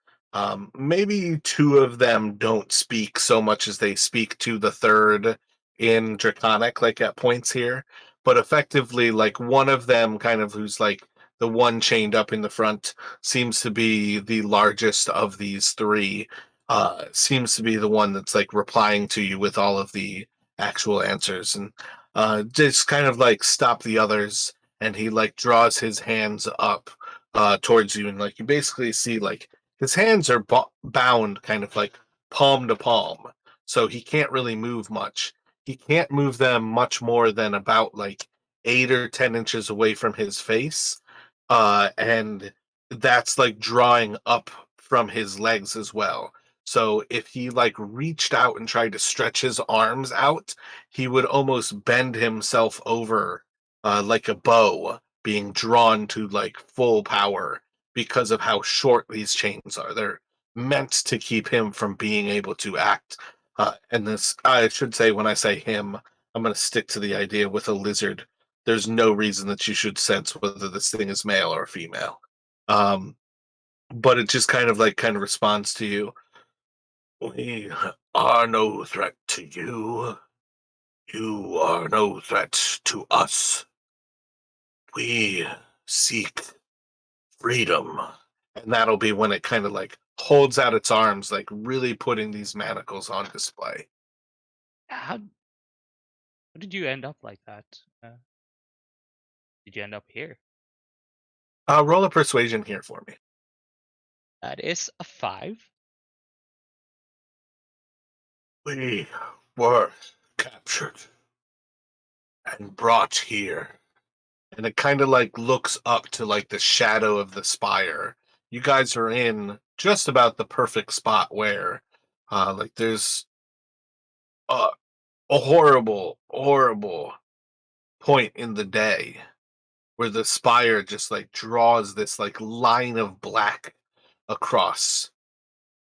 Maybe two of them don't speak so much as they speak to the third in Draconic, like at points here. But effectively, like one of them, kind of who's like the one chained up in the front, seems to be the largest of these three. Seems to be the one that's like replying to you with all of the actual answers, and just kind of like stop the others. And he like draws his hands up towards you, and like you basically see like his hands are bound kind of like palm to palm, so he can't really move much. He can't move them much more than about like 8 or 10 inches away from his face, and that's like drawing up from his legs as well. So if he like reached out and tried to stretch his arms out, he would almost bend himself over like a bow being drawn to like full power because of how short these chains are. They're meant to keep him from being able to act. And this, I should say, when I say him, I'm going to stick to the idea with a lizard. There's no reason that you should sense whether this thing is male or female. Um, but it just kind of responds to you. We are no threat to you. You are no threat to us. We seek freedom. And that'll be when it kind of like holds out its arms, like really putting these manacles on display. How did you end up like that? Did you end up here? Roll a persuasion here for me. That is a 5. We were captured and brought here. And it kind of like looks up to like the shadow of the spire. You guys are in just about the perfect spot where like there's a, a horrible, horrible point in the day where the spire just like draws this like line of black across,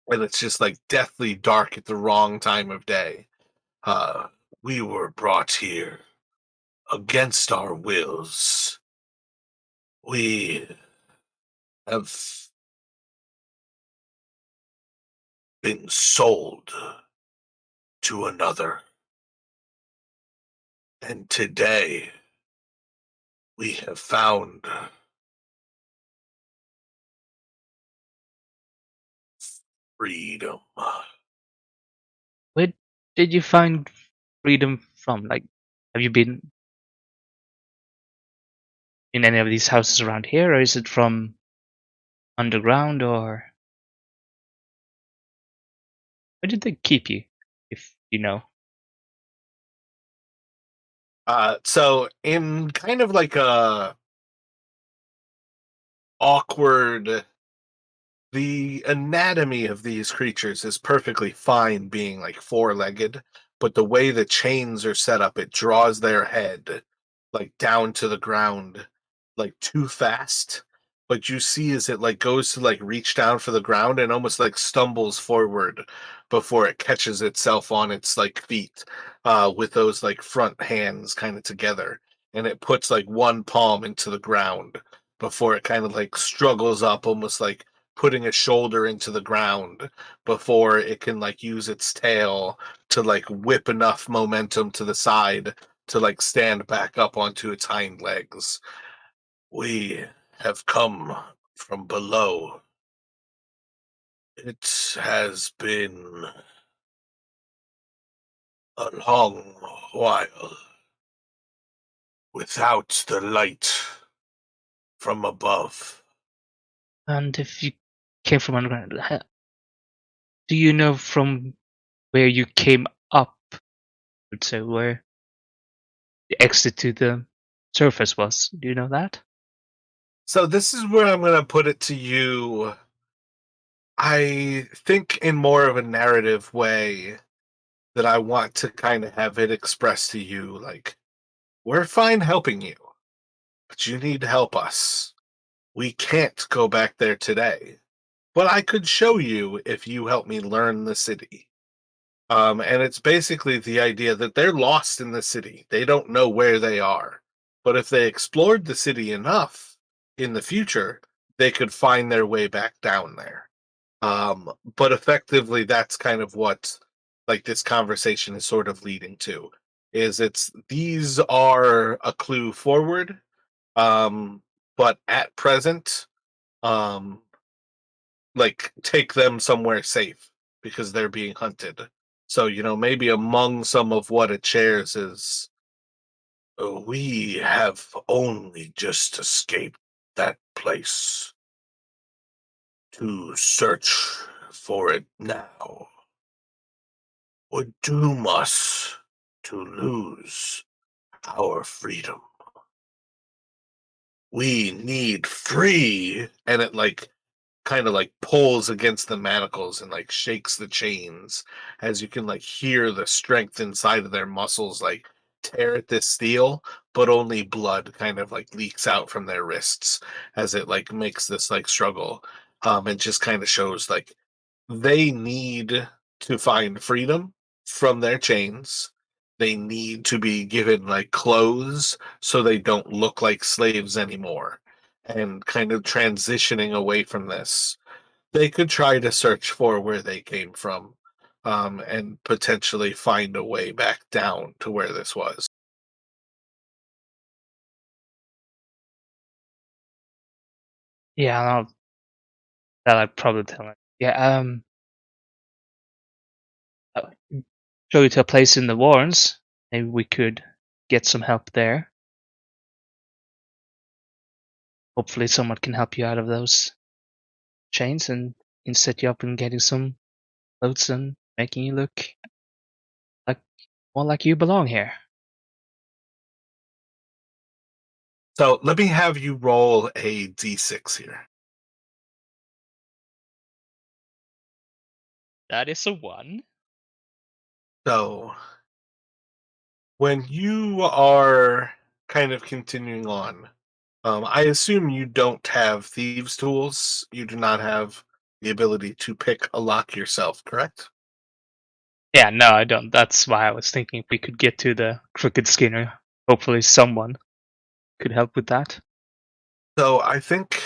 and it's just like deathly dark at the wrong time of day. Uh, we were brought here against our wills. We have been sold to another, and today we have found freedom. Where did you find freedom from? Like, have you been in any of these houses around here, or is it from underground, or where did they keep you, if you know? So in kind of like a awkward, the anatomy of these creatures is perfectly fine being like four-legged, but the way the chains are set up, it draws their head like down to the ground like too fast. But you see as it like goes to like reach down for the ground and almost like stumbles forward before it catches itself on its like feet, with those like front hands kind of together. And it puts like one palm into the ground before it kind of like struggles up, almost like putting a shoulder into the ground before it can like use its tail to like whip enough momentum to the side to like stand back up onto its hind legs. We have come from below. It has been a long while without the light from above. And if you came from underground, do you know from where you came up? Let's say where the exit to the surface was. Do you know that? So this is where I'm going to put it to you. I think in more of a narrative way that I want to kind of have it expressed to you like, we're fine helping you, but you need to help us. We can't go back there today, but I could show you if you help me learn the city. And it's basically the idea that they're lost in the city. They don't know where they are. But if they explored the city enough in the future, they could find their way back down there. But effectively, that's kind of what like this conversation is sort of leading to. Is it's these are a clue forward, um, but at present, um, like take them somewhere safe because they're being hunted. So, maybe among some of what it shares is we have only just escaped that place to search for it now would doom us to lose our freedom. We need free, and it like kind of like pulls against the manacles and like shakes the chains as you can like hear the strength inside of their muscles like tear at this steel, but only blood kind of like leaks out from their wrists as it like makes this like struggle. It just kind of shows like they need to find freedom from their chains. They need to be given like clothes so they don't look like slaves anymore, and kind of transitioning away from this they could try to search for where they came from, and potentially find a way back down to where this was. Yeah, that I'd probably tell him. Yeah, uh, show you to a place in the Warrens. Maybe we could get some help there. Hopefully, someone can help you out of those chains and can set you up in getting some clothes and making you look like more like you belong here. So let me have you roll a d6 here. That is a one. So when you are kind of continuing on, I assume you don't have thieves' tools. You do not have the ability to pick a lock yourself, correct? Yeah, no, I don't. That's why I was thinking if we could get to the Crooked Skinner. Hopefully, someone could help with that. So I think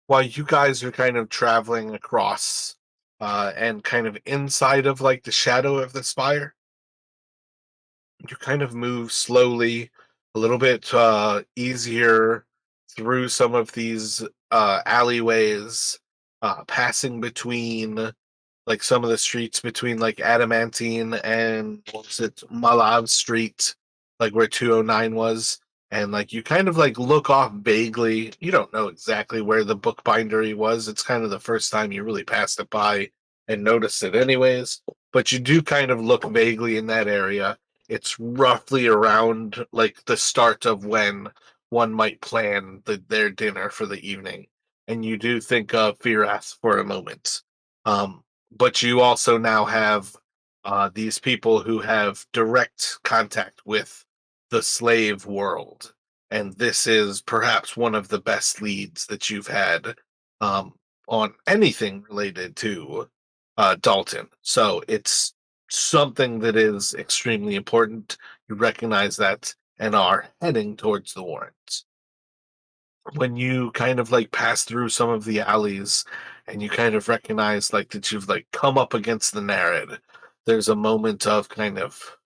while you guys are kind of traveling across, and kind of inside of like the shadow of the spire, you kind of move slowly, a little bit easier through some of these alleyways, passing between like some of the streets between like Adamantine and what's it, Malav Street, like where 209 was. And like you kind of like look off vaguely. You don't know exactly where the bookbindery was. It's kind of the first time you really passed it by and noticed it anyways. But you do kind of look vaguely in that area. It's roughly around like the start of when one might plan their dinner for the evening. And you do think of Firas for a moment. But you also now have these people who have direct contact with the slave world, and this is perhaps one of the best leads that you've had, um, on anything related to Dalton. So it's something that is extremely important. You recognize that and are heading towards the warrants. When you kind of like pass through some of the alleys and you kind of recognize like that you've like come up against the Narid, there's a moment of kind of,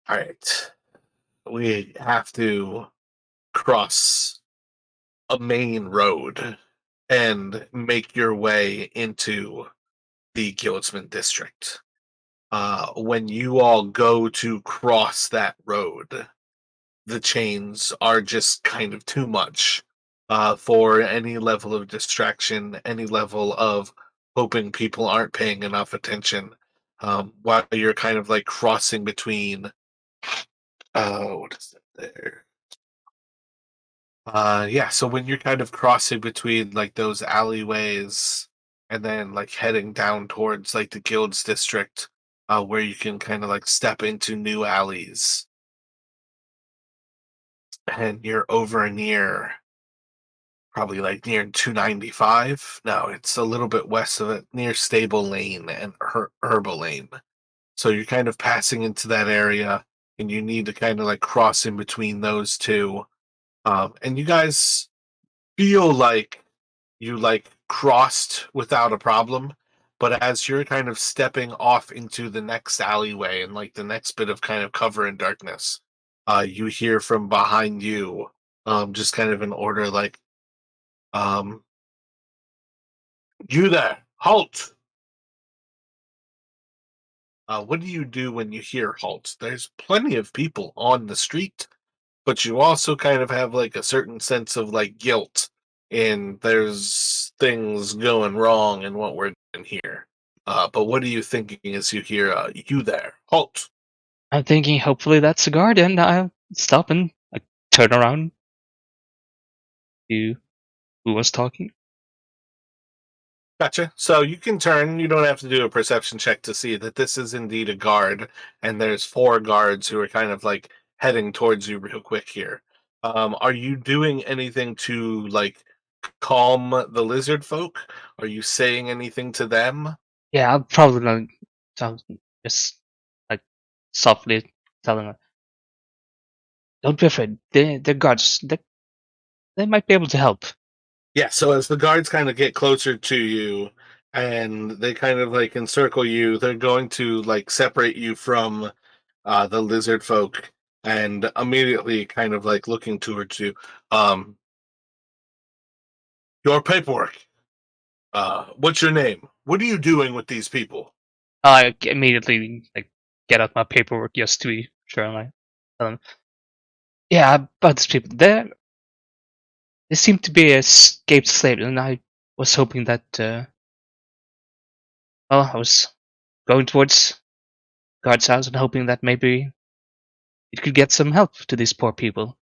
all right, we have to cross a main road and make your way into the Guildsman district. When you all go to cross that road, the chains are just kind of too much for any level of distraction, any level of hoping people aren't paying enough attention, while you're kind of like crossing between. What is it there? Yeah. So when you're kind of crossing between like those alleyways, and then like heading down towards like the guild's district, where you can kind of like step into new alleys, and you're over near probably like near 295. No, it's a little bit west of it, near Stable Lane and Herbal Lane. So you're kind of passing into that area, and you need to kind of like cross in between those two. And you guys feel like you like crossed without a problem, but as you're kind of stepping off into the next alleyway and like the next bit of kind of cover and darkness, you hear from behind you, just kind of an order like, um, "You there, halt!" What do you do when you hear halt? There's plenty of people on the street, but you also kind of have like a certain sense of like guilt, and there's things going wrong in what we're doing here. But what are you thinking as you hear "You there, halt"? I'm thinking hopefully that's a guard, and I'll stop and like turn around to who was talking. Gotcha. So you can turn. You don't have to do a perception check to see that this is indeed a guard, and there's four guards who are kind of like heading towards you real quick here. Are you doing anything to like calm the lizard folk? Are you saying anything to them? Yeah, I'll probably like sound just like softly telling her, "Don't be afraid. They're guards. They might be able to help." Yeah, so as the guards kind of get closer to you and they kind of like encircle you, they're going to like separate you from the lizard folk and immediately kind of like looking towards you. Um, your paperwork. What's your name? What are you doing with these people? I immediately like get out my paperwork just to be sure. And like, tell them, yeah, about these people. They seem to be escaped slaves, and I was hoping that. Well, I was going towards guard's house and hoping that maybe it could get some help to these poor people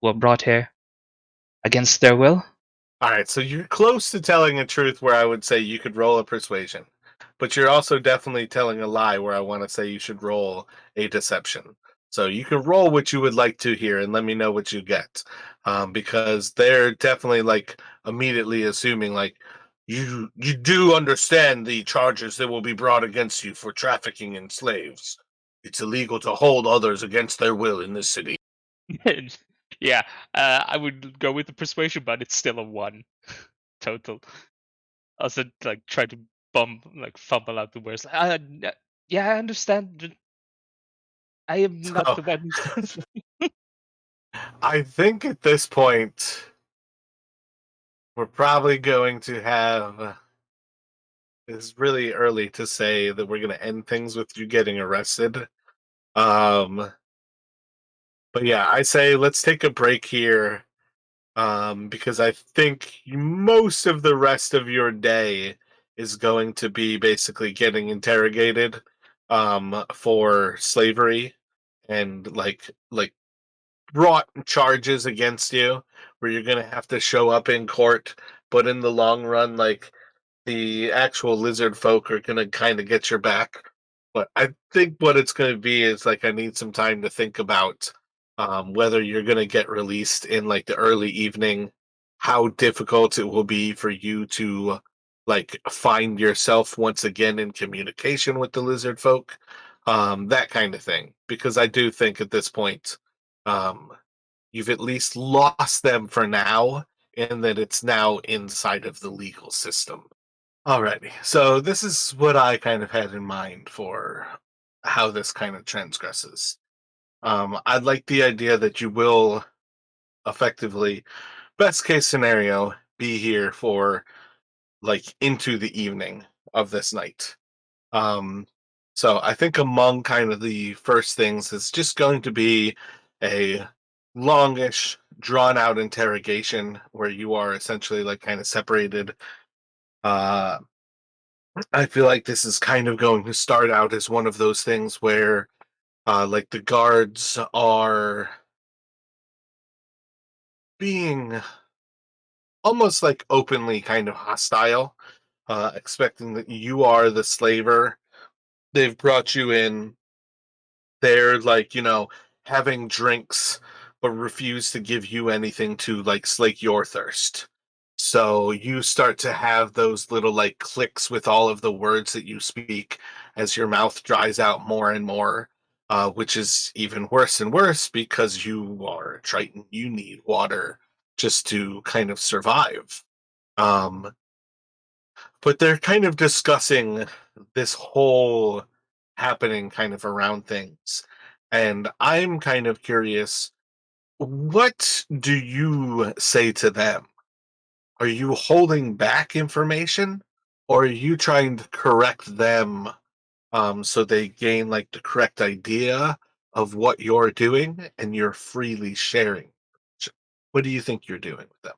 who were brought here against their will. All right, so you're close to telling a truth where I would say you could roll a persuasion, but you're also definitely telling a lie where I want to say you should roll a deception. So you can roll what you would like to here and let me know what you get, because they're definitely like immediately assuming like you do understand the charges that will be brought against you for trafficking in slaves. It's illegal to hold others against their will in this city. Yeah, I would go with the persuasion, but it's still a one total. I also like try to fumble out the words. Yeah, I understand. I am not So the one. I think at this point we're probably going to have. It's really early to say that we're going to end things with you getting arrested. Um, but yeah, I say let's take a break here, because I think most of the rest of your day is going to be basically getting interrogated for slavery and like brought charges against you where you're going to have to show up in court, but in the long run like the actual lizard folk are going to kind of get your back. But I think what it's going to be is like I need some time to think about whether you're going to get released in like the early evening, how difficult it will be for you to like find yourself once again in communication with the lizard folk, that kind of thing. Because I do think at this point, um, you've at least lost them for now, and that it's now inside of the legal system. Alrighty. So this is what I kind of had in mind for how this kind of transgresses. I'd like the idea that you will effectively, best case scenario, be here for like into the evening of this night. Um, so I think among kind of the first things is just going to be a longish, drawn out interrogation where you are essentially like kind of separated. Uh, I feel like this is kind of going to start out as one of those things where, like, the guards are being almost like openly kind of hostile. expecting that you are the slaver. They've brought you in. They're like, having drinks, but refuse to give you anything to like slake your thirst. So you start to have those little like clicks with all of the words that you speak as your mouth dries out more and more, which is even worse and worse because you are a Triton. You need water just to kind of survive. Um, but they're kind of discussing this whole happening kind of around things. And I'm kind of curious, what do you say to them? Are you holding back information, or are you trying to correct them so they gain like the correct idea of what you're doing and you're freely sharing? What do you think you're doing with them?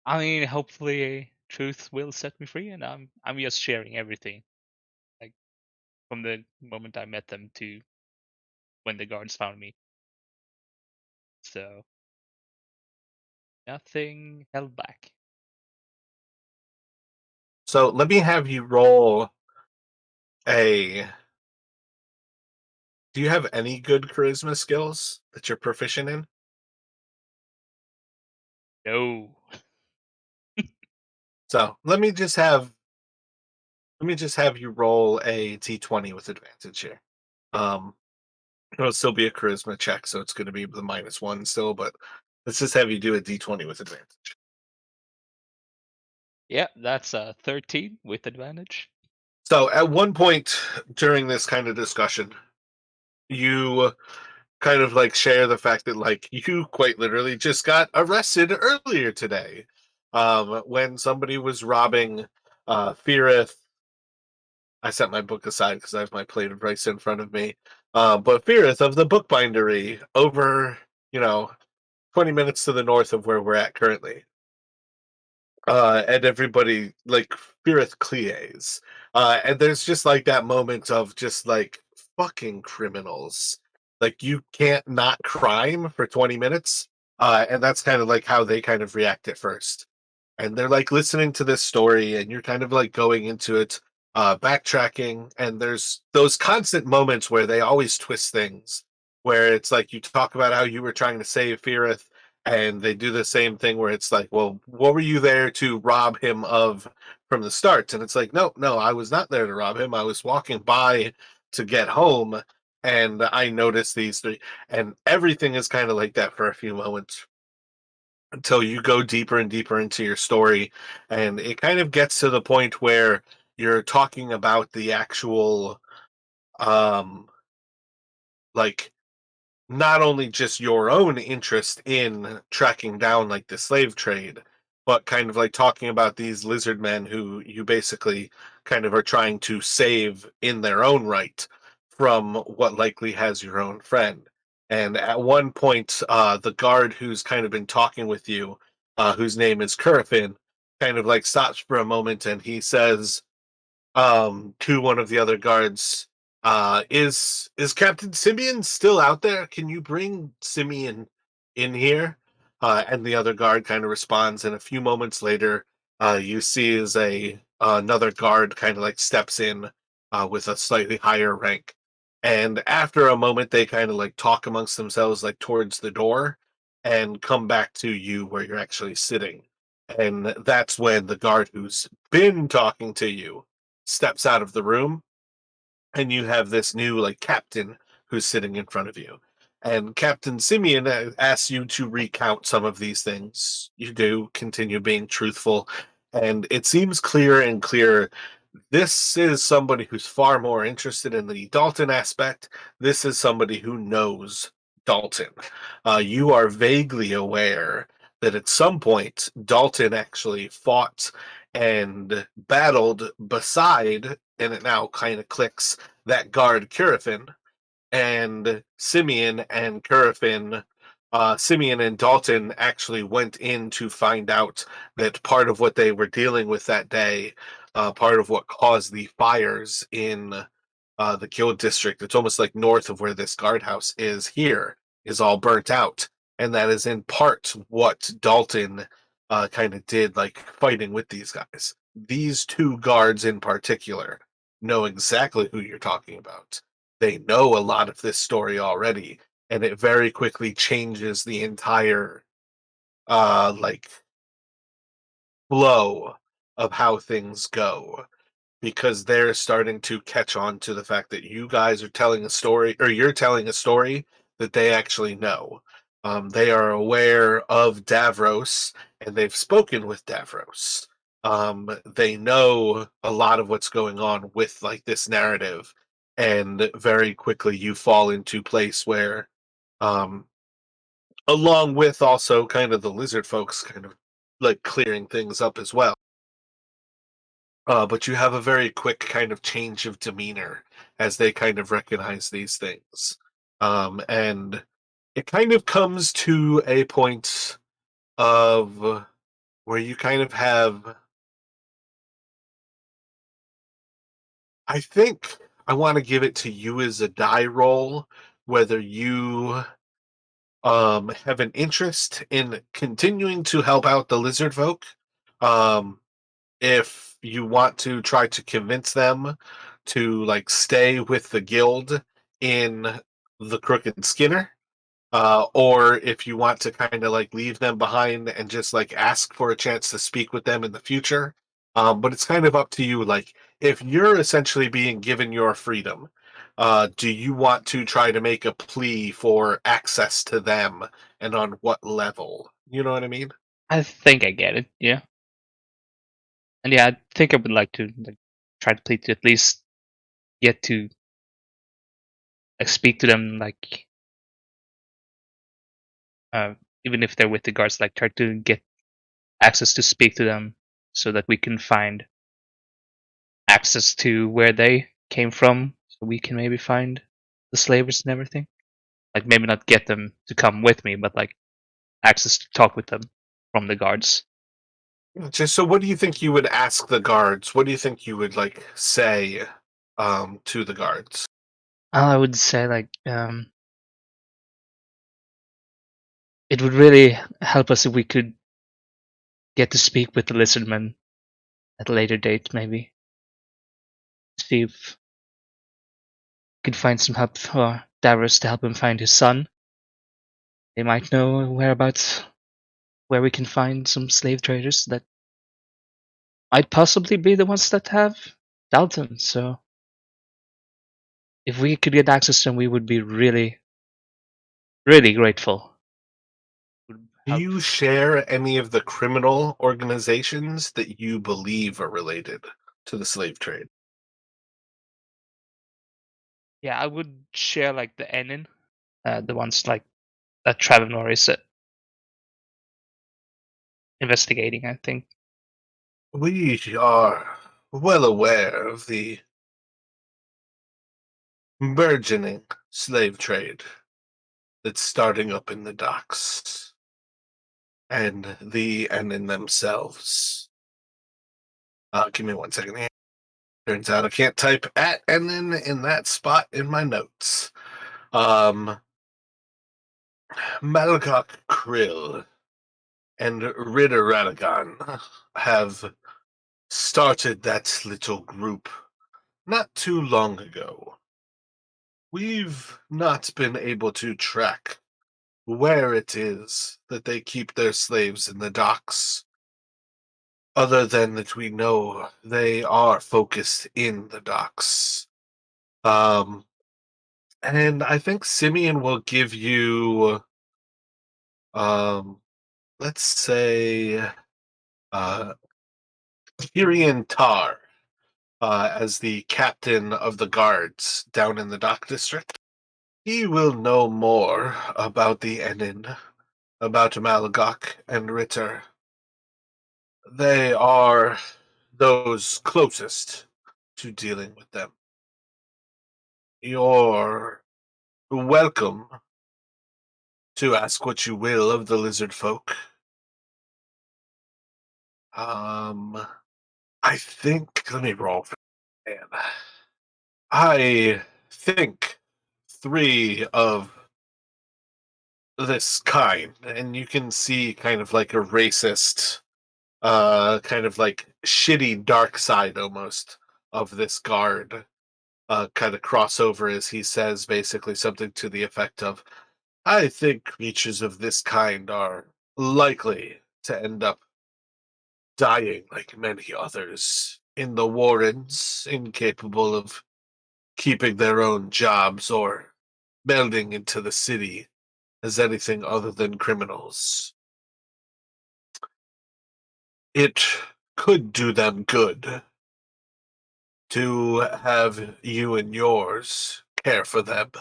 I mean, hopefully, truth will set me free, and I'm just sharing everything, like from the moment I met them to when the guards found me. So nothing held back. So let me have you roll a. Do you have any good charisma skills that you're proficient in? No. So let me just have you roll a d20 with advantage here. Um, it'll still be a charisma check, so it's going to be the -1 still, but let's just have you do a d20 with advantage. Yeah, that's a 13 with advantage. So at one point during this kind of discussion, you kind of like share the fact that like you quite literally just got arrested earlier today, when somebody was robbing Fearith. I set my book aside because I have my plate of rice in front of me. But Fearith of the Bookbindery over, you know, 20 minutes to the north of where we're at currently. And everybody like Fearith Clees. And there's just like that moment of just like fucking criminals. Like you can't not crime for 20 minutes. And that's kind of like how they kind of react at first, and they're like listening to this story and you're kind of like going into it, backtracking, and there's those constant moments where they always twist things, where it's like you talk about how you were trying to save Fearith, and they do the same thing where it's like, well, what were you there to rob him of from the start? And it's like, no, no, I was not there to rob him. I was walking by to get home, and I noticed these three, and everything is kind of like that for a few moments until you go deeper and deeper into your story, and it kind of gets to the point where you're talking about the actual um like not only just your own interest in tracking down like the slave trade, but kind of like talking about these lizard men who you basically kind of are trying to save in their own right from what likely has your own friend. And at one point, the guard who's kind of been talking with you, whose name is Curfin, kind of like stops for a moment and he says, to one of the other guards, is Captain Simeon still out there? Can you bring Simeon in here? And the other guard kind of responds, and a few moments later, you see as a another guard kind of like steps in, with a slightly higher rank. And after a moment, they kind of like talk amongst themselves, like towards the door, and come back to you where you're actually sitting. And that's when the guard who's been talking to you steps out of the room, and you have this new like captain who's sitting in front of you. And Captain Simeon asks you to recount some of these things. You do continue being truthful, and it seems clearer and clearer. This is somebody who's far more interested in the Dalton aspect. This is somebody who knows Dalton. You are vaguely aware that at some point Dalton actually fought and battled beside, and it now kind of clicks, that guard Curafin, and Simeon and Dalton actually went in to find out that part of what they were dealing with that day, part of what caused the fires in the Guild District, it's almost like north of where this guardhouse is here, is all burnt out. And that is in part what Dalton kind of did, like fighting with these guys. These two guards in particular know exactly who you're talking about. They know a lot of this story already, and it very quickly changes the entire like flow of how things go because they're starting to catch on to the fact that you guys are telling a story or you're telling a story that they actually know. They are aware of Davros and they've spoken with Davros. They know a lot of what's going on with like this narrative, and very quickly you fall into place where, um, along with also kind of the lizard folks, kind of like clearing things up as well, but you have a very quick kind of change of demeanor as they kind of recognize these things. And it kind of comes to a point of where you kind of have, I think I want to give it to you as a die roll, whether you have an interest in continuing to help out the lizard folk. Um, if you want to try to convince them to like stay with the guild in the Crooked Skinner, or if you want to kind of like leave them behind and just like ask for a chance to speak with them in the future. But it's kind of up to you. Like if you're essentially being given your freedom, do you want to try to make a plea for access to them and on what level? You know what I mean? I think I get it. Yeah, and yeah, I think I would like to like try to play to at least get to like speak to them, like uh, even if they're with the guards, like try to get access to speak to them so that we can find access to where they came from, so we can maybe find the slavers and everything. Like maybe not get them to come with me, but like access to talk with them from the guards. Just so what do you think you would ask the guards? What do you think you would like say to the guards? I would say like it would really help us if we could get to speak with the lizardmen at a later date, maybe see if we could find some help for Davros to help him find his son. They might know whereabouts where we can find some slave traders that might possibly be the ones that have Dalton. So if we could get access to them, we would be really, really grateful. Would Do help. you share any of the criminal organizations that you believe are related to the slave trade? Yeah, I would share like the Enin, the ones like that Travenor is investigating. I think. We are well aware of the burgeoning slave trade that's starting up in the docks and the and in themselves. Give me one second here. Turns out I can't type at and then in that spot in my notes. Um, Malcock Krill and Ritter Radagon have started that little group not too long ago. We've not been able to track where it is that they keep their slaves in the docks, other than that we know they are focused in the docks. Um, and I think Simeon will give you, um, let's say, uh, Tyrion Tar as the captain of the guards down in the dock district. He will know more about the Enin, about Malagok and Ritter. They are those closest to dealing with them. You're welcome to ask what you will of the lizard folk. Um, I think, let me roll for man. I think three of this kind, and you can see kind of like a racist kind of like shitty dark side almost of this guard kind of crossover as he says basically something to the effect of, I think creatures of this kind are likely to end up dying like many others in the warrens, incapable of keeping their own jobs or melding into the city as anything other than criminals. It could do them good to have you and yours care for them,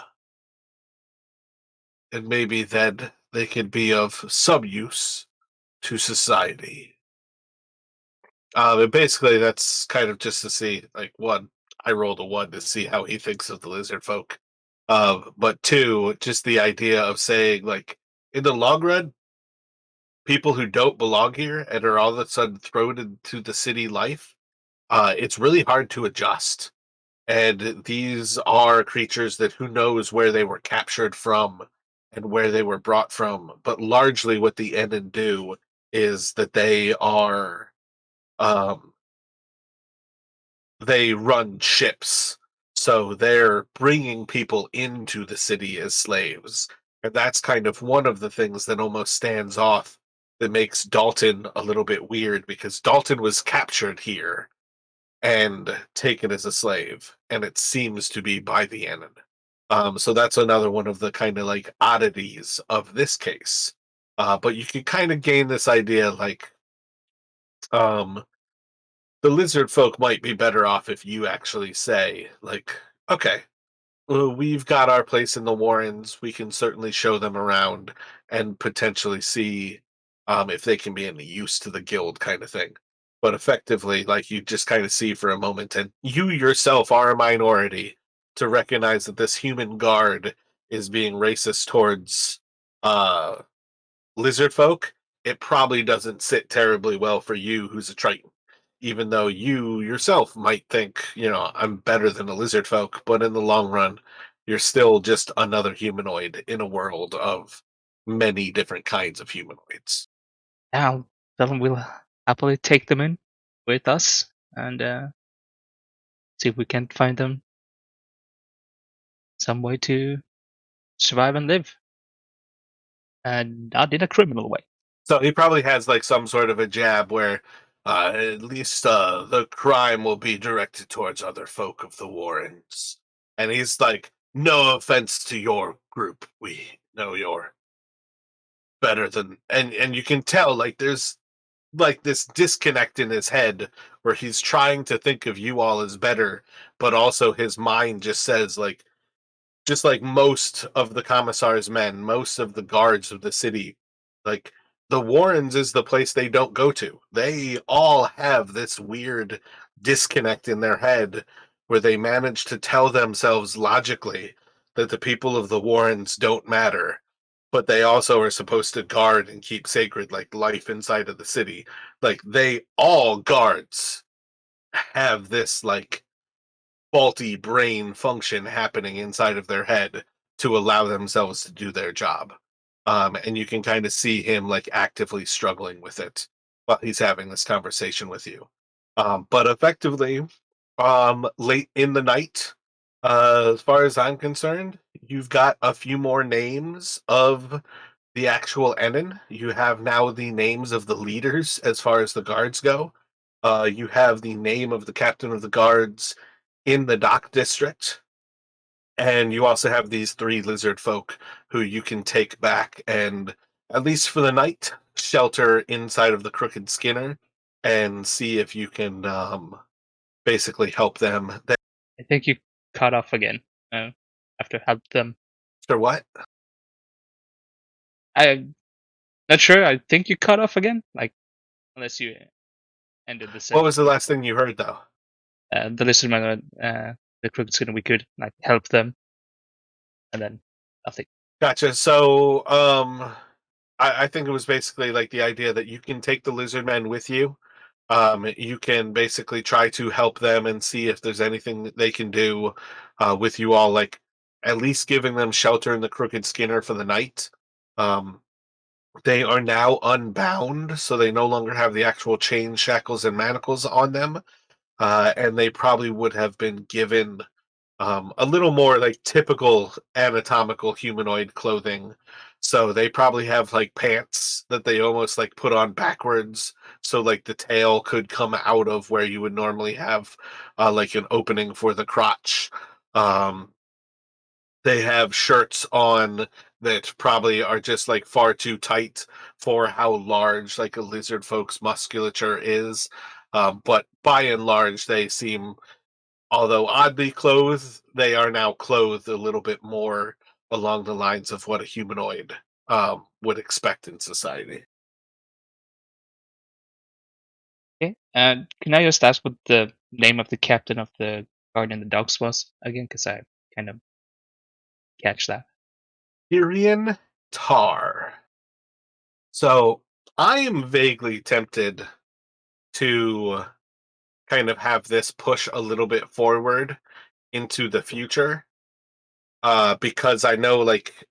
and maybe then they could be of some use to society. And basically, that's kind of just to see, like, one, I rolled a one to see how he thinks of the lizard folk. But two, just the idea of saying, like, in the long run, people who don't belong here and are all of a sudden thrown into the city life, it's really hard to adjust. And these are creatures that who knows where they were captured from and where they were brought from. But largely, what the Enin do is that um, they run ships. So they're bringing people into the city as slaves. And that's kind of one of the things that almost stands off that makes Dalton a little bit weird because Dalton was captured here and taken as a slave, and it seems to be by the Anon. So that's another one of the kind of like oddities of this case. But you can kind of gain this idea like um, the lizard folk might be better off if you actually say, like, okay, well, we've got our place in the Warrens. We can certainly show them around and potentially see if they can be any use to the guild, kind of thing. But effectively, like you just kind of see for a moment, and you yourself are a minority to recognize that this human guard is being racist towards uh, lizard folk. It probably doesn't sit terribly well for you, who's a Triton, even though you yourself might think, I'm better than a lizard folk, but in the long run, you're still just another humanoid in a world of many different kinds of humanoids. Now, then we'll happily take them in with us and see if we can find them some way to survive and live, and not in a criminal way. So he probably has like some sort of a jab where at least the crime will be directed towards other folk of the Warrens. And he's like, no offense to your group. We know you're better than, and you can tell like there's like this disconnect in his head where he's trying to think of you all as better, but also his mind just says like, just like most of the commissar's men, most of the guards of the city, like the Warrens is the place they don't go to. They all have this weird disconnect in their head where they manage to tell themselves logically that the people of the Warrens don't matter, but they also are supposed to guard and keep sacred like life inside of the city. Like they all guards have this like faulty brain function happening inside of their head to allow themselves to do their job. And you can kind of see him like actively struggling with it while he's having this conversation with you. But effectively, late in the night, as far as I'm concerned, you've got a few more names of the actual Enin. You have now the names of the leaders as far as the guards go. You have the name of the captain of the guards in the dock district. And you also have these three lizard folk who you can take back and, at least for the night, shelter inside of the Crooked Skinner and see if you can basically help them. I think you cut off again uh, after help them. After what? I'm not sure. I think you cut off again, like unless you ended the What was sentence the with last thing you heard, though? the listener, the crooked skin. We could like help them, and then nothing. Gotcha. So, I think it was basically like the idea that you can take the lizard men with you. You can basically try to help them and see if there's anything that they can do with you all, like at least giving them shelter in the Crooked Skinner for the night. Um, They are now unbound, so they no longer have the actual chain, shackles, and manacles on them. And they probably would have been given a little more like typical anatomical humanoid clothing. So they probably have like pants that they almost like put on backwards. So like the tail could come out of where you would normally have like an opening for the crotch. Um, they have shirts on that probably are just like far too tight for how large like a lizard folk's musculature is. But by and large, they seem, although oddly clothed, they are now clothed a little bit more along the lines of what a humanoid would expect in society. Okay. And can I just ask what the name of the captain of the Guardian of the Dogs was again? Because I kind of catch that. Tyrion Tar. So I am vaguely tempted to kind of have this push a little bit forward into the future, because I know, like,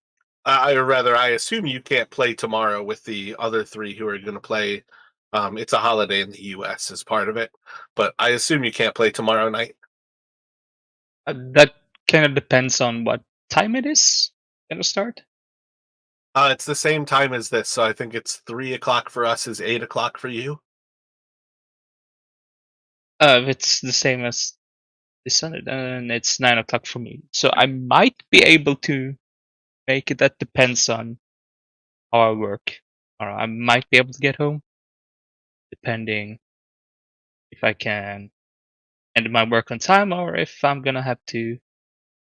or rather, I assume you can't play tomorrow with the other three who are going to play. It's a holiday in the U.S. as part of it, but I assume you can't play tomorrow night. That kind of depends on what time it is gonna start. It's the same time as this, so I think it's 3 o'clock for us, is 8 o'clock for you. If it's the same as this Sunday, then it's 9 o'clock for me. So I might be able to make it. That depends on how I work. Or I might be able to get home, depending if I can end my work on time or if I'm gonna have to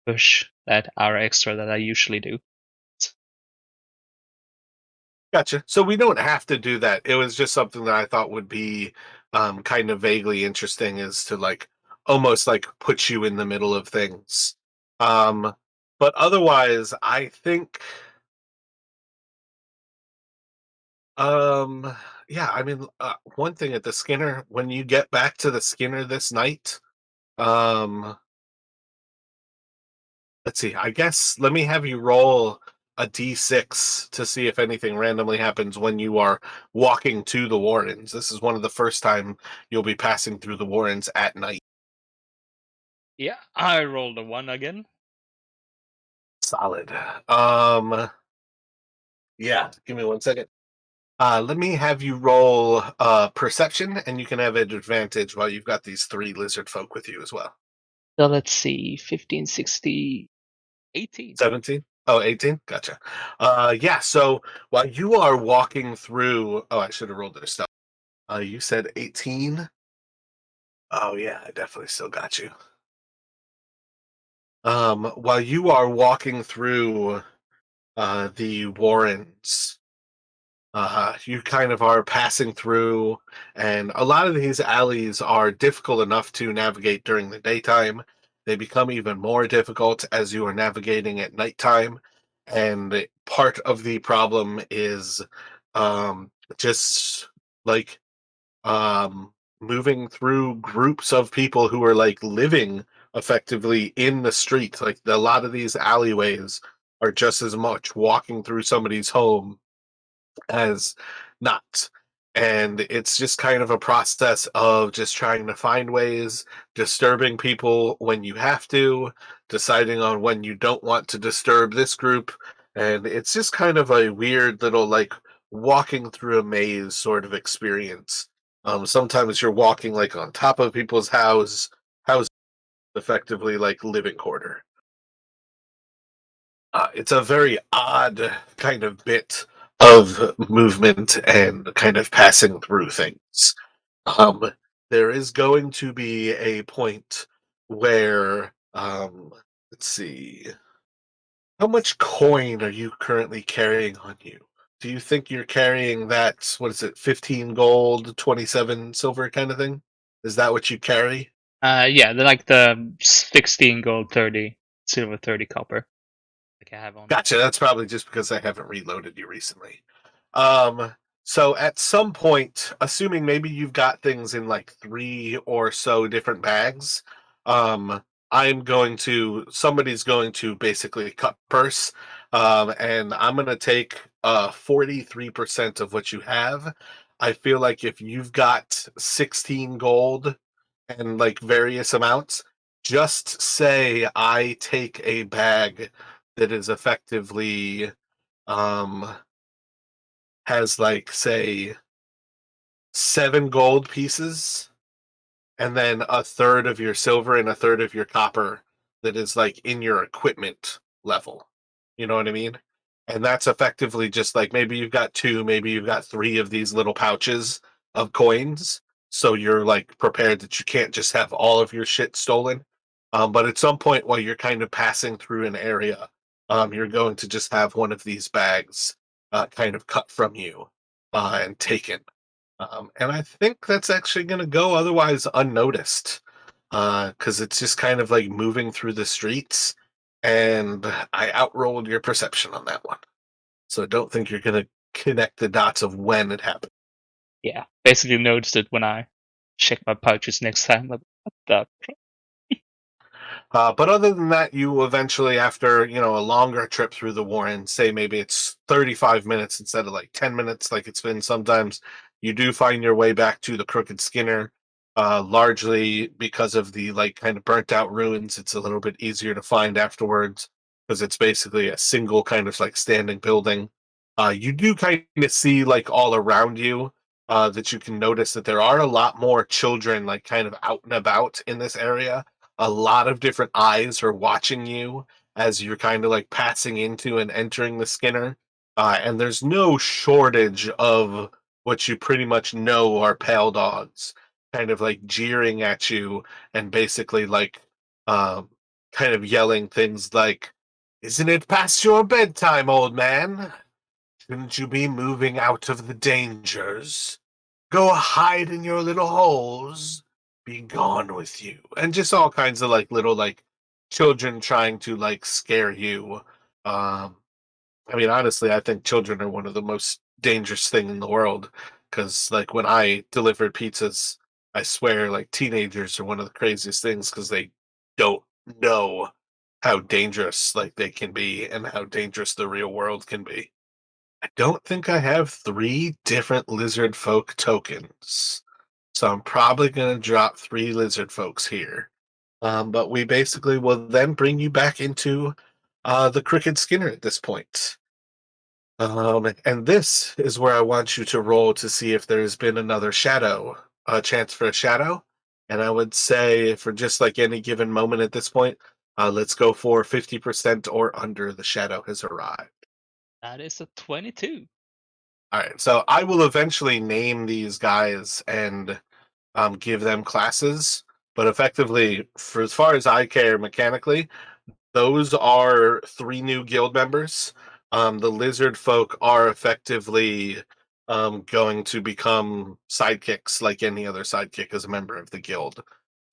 push that hour extra that I usually do. Gotcha. So we don't have to do that. It was just something that I thought would be kind of vaguely interesting, is to like almost like put you in the middle of things. Um, but otherwise, I think, um, yeah, I mean, one thing at the Skinner, when you get back to the Skinner this night, um, let's see. I guess let me have you roll a d6 to see if anything randomly happens when you are walking to the Warrens. This is one of the first time you'll be passing through the Warrens at night. Yeah, I rolled a one again. Solid. Yeah, give me 1 second. Let me have you roll perception, and you can have an advantage while you've got these three lizard folk with you as well. So let's see, 15, 60, 18. 17? Oh, 18? Gotcha. Yeah, so while you are walking through, oh, I should have rolled it a stuff. You said 18? Oh yeah, I definitely still got you. While you are walking through the Warrens, you kind of are passing through, and a lot of these alleys are difficult enough to navigate during the daytime. They become even more difficult as you are navigating at nighttime, and part of the problem is just like um moving through groups of people who are like living effectively in the street. Like a lot of these alleyways are just as much walking through somebody's home as not. And it's just kind of a process of just trying to find ways, disturbing people when you have to, deciding on when you don't want to disturb this group. And it's just kind of a weird little like walking through a maze sort of experience. Sometimes you're walking like on top of people's house, effectively like living quarter. It's a very odd kind of bit of movement and kind of passing through things. Um, there is going to be a point where, let's see, how much coin are you currently carrying on you? Do you think you're carrying that, what is it, 15 gold, 27 silver kind of thing? Is that what you carry? Yeah, they're like the 16 gold, 30 silver, 30 copper. Like I have on me. Gotcha. That's probably just because I haven't reloaded you recently. Um, so at some point, assuming maybe you've got things in like three or so different bags, somebody's going to basically cut purse, and I'm gonna take 43% of what you have. I feel like if you've got 16 gold and like various amounts, just say I take a bag that is effectively um has like say 7 gold pieces and then a third of your silver and a third of your copper that is like in your equipment level. You know what I mean? And that's effectively just like maybe you've got two, maybe you've got three of these little pouches of coins. So you're like prepared that you can't just have all of your shit stolen. But at some point while you're kind of passing through an area, you're going to just have one of these bags kind of cut from you and taken. And I think that's actually going to go otherwise unnoticed because it's just kind of like moving through the streets. And I outrolled your perception on that one. So I don't think you're going to connect the dots of when it happened. Yeah, basically noticed it when I check my pouches next time. Like, what the? But other than that, you eventually, after a longer trip through the Warren, say maybe it's 35 minutes instead of like 10 minutes, like it's been sometimes, you do find your way back to the Crooked Skinner. Largely because of the like kind of burnt out ruins, it's a little bit easier to find afterwards because it's basically a single kind of like standing building. You do kind of see like all around you that you can notice that there are a lot more children like kind of out and about in this area. A lot of different eyes are watching you as you're kind of like passing into and entering the Skinner. And there's no shortage of what you pretty much know are pale dogs, kind of like jeering at you and basically like um, kind of yelling things like, "Isn't it past your bedtime, old man? Shouldn't you be moving out of the dangers? Go hide in your little holes. Be gone with you." And just all kinds of like little like children trying to like scare you. Um, I mean, honestly, I think children are one of the most dangerous thing in the world because like when I delivered pizzas, I swear like teenagers are one of the craziest things because they don't know how dangerous like they can be and how dangerous the real world can be. I don't think I have 3 different lizard folk tokens. So I'm probably going to drop 3 lizard folks here. But we basically will then bring you back into the Crooked Skinner at this point. And this is where I want you to roll to see if there's been another shadow, a chance for a shadow. And I would say for just like any given moment at this point, let's go for 50% or under the shadow has arrived. That is a 22. All right, so I will eventually name these guys and give them classes, but effectively, for as far as I care mechanically, those are 3 new guild members. The lizard folk are effectively going to become sidekicks like any other sidekick as a member of the guild.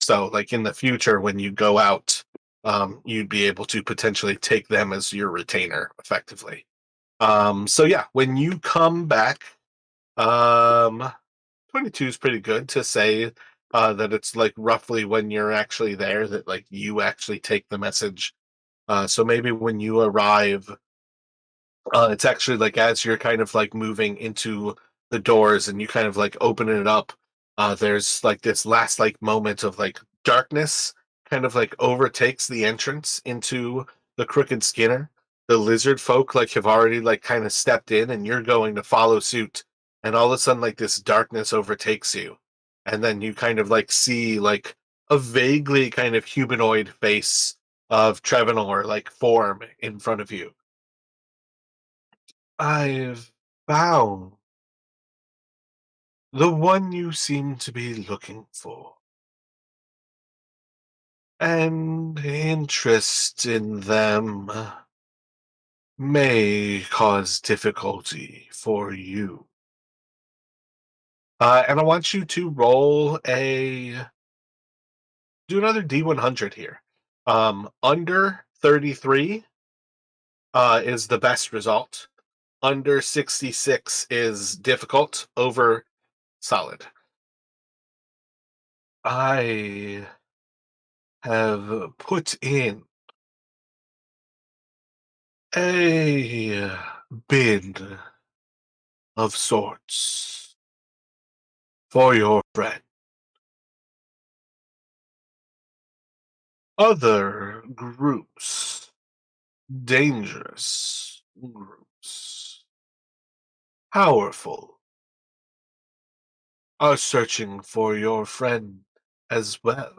So, like in the future, when you go out, you'd be able to potentially take them as your retainer effectively. So yeah, when you come back, um, 22 is pretty good to say that it's like roughly when you're actually there that like you actually take the message. So maybe when you arrive, it's actually like as you're kind of like moving into the doors and you kind of like open it up, there's like this last like moment of like darkness kind of like overtakes the entrance into the Crooked Skinner. The lizard folk like have already like kind of stepped in and you're going to follow suit. And all of a sudden, like this darkness overtakes you. And then you kind of like see like a vaguely kind of humanoid face of Trevenor like form in front of you. I've found the one you seem to be looking for, and interest in them may cause difficulty for you. And I want you to roll do another D100 here. Under 33 is the best result. Under 66 is difficult. Over solid. I have put in a bid of sorts for your friend. Other groups, dangerous groups, powerful, are searching for your friend as well.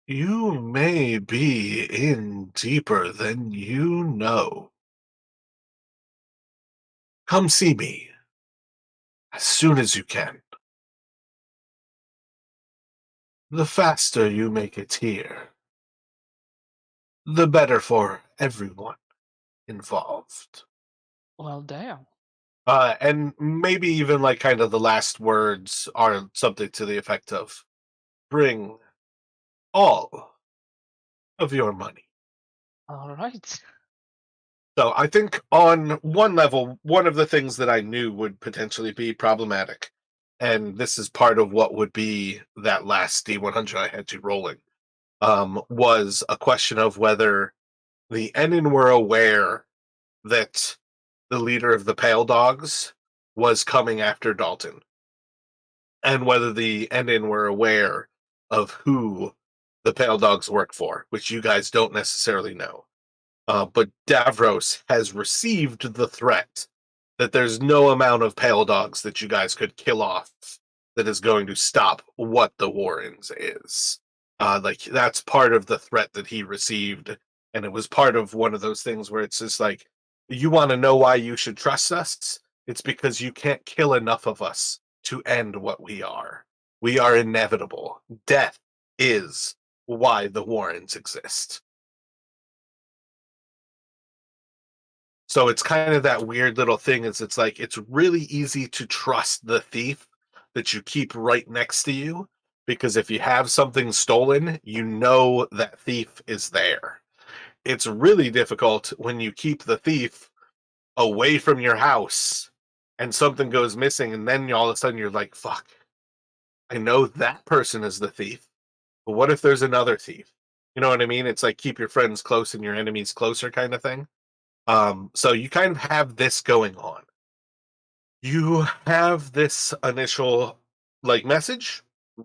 You may be in deeper than you know. Come see me as soon as you can. The faster you make it here, the better for everyone involved. Well, damn. And maybe even like kind of the last words are something to the effect of bring all of your money. All right. So I think on one level, one of the things that I knew would potentially be problematic, and this is part of what would be that last D100 I had you rolling, was a question of whether the Enin were aware that the leader of the Pale Dogs was coming after Dalton, and whether the Enin were aware of who the Pale Dogs work for, which you guys don't necessarily know. But Davros has received the threat that there's no amount of Pale Dogs that you guys could kill off that is going to stop what the Warrens is. Like that's part of the threat that he received, and it was part of one of those things where it's just like, you want to know why you should trust us? It's because you can't kill enough of us to end what we are. We are inevitable. Death is why the Warrens exist. So it's kind of that weird little thing is it's like it's really easy to trust the thief that you keep right next to you because if you have something stolen, you know that thief is there. It's really difficult when you keep the thief away from your house and something goes missing and then all of a sudden you're like, fuck, I know that person is the thief. But what if there's another thief? You know what I mean? It's like keep your friends close and your enemies closer kind of thing. So you kind of have this going on. You have this initial like message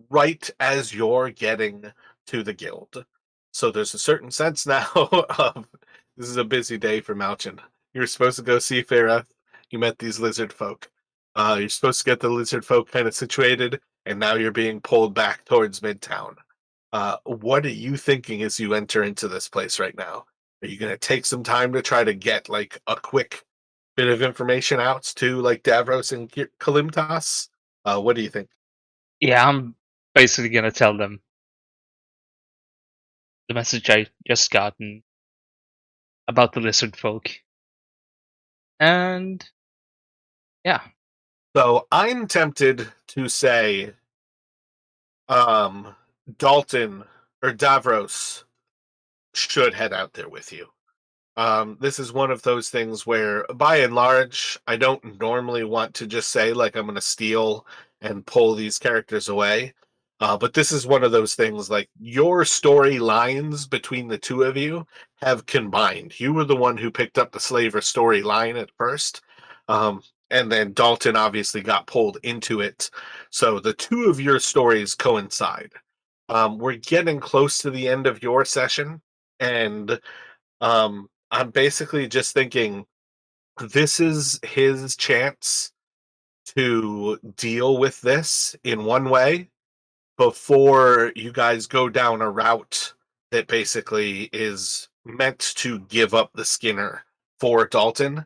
right as you're getting to the guild. So there's a certain sense now of this is a busy day for Malchen. You're supposed to go see Farah. You met these lizard folk. You're supposed to get the lizard folk kind of situated, and now you're being pulled back towards Midtown. What are you thinking as you enter into this place right now? Are you going to take some time to try to get like a quick bit of information out to like Davros and Kalimtas? What do you think? Yeah, I'm basically gonna tell them the message I just gotten about the lizard folk. And yeah. So I'm tempted to say um, Dalton or Davros should head out there with you. This is one of those things where, by and large, I don't normally want to just say, like, I'm going to steal and pull these characters away. But this is one of those things, like, your storylines between the two of you have combined. You were the one who picked up the slaver storyline at first. Um, and then Dalton obviously got pulled into it. So the two of your stories coincide. We're getting close to the end of your session, and I'm basically just thinking this is his chance to deal with this in one way before you guys go down a route that basically is meant to give up the Skinner for Dalton.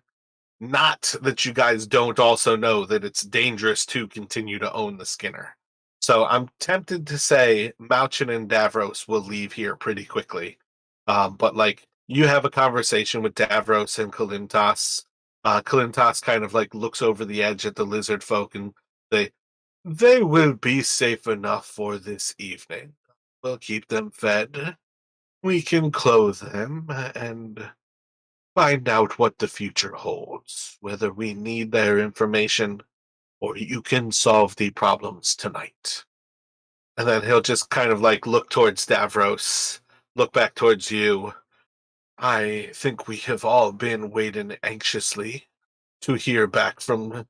Not that you guys don't also know that it's dangerous to continue to own the Skinner. So I'm tempted to say Malchin and Davros will leave here pretty quickly. But like you have a conversation with Davros and Kalimtas. Kalimtas kind of like looks over the edge at the lizard folk and they will be safe enough for this evening. We'll keep them fed. We can clothe them and find out what the future holds, whether we need their information or you can solve the problems tonight. And then he'll just kind of like look towards Davros, look back towards you. I think we have all been waiting anxiously to hear back from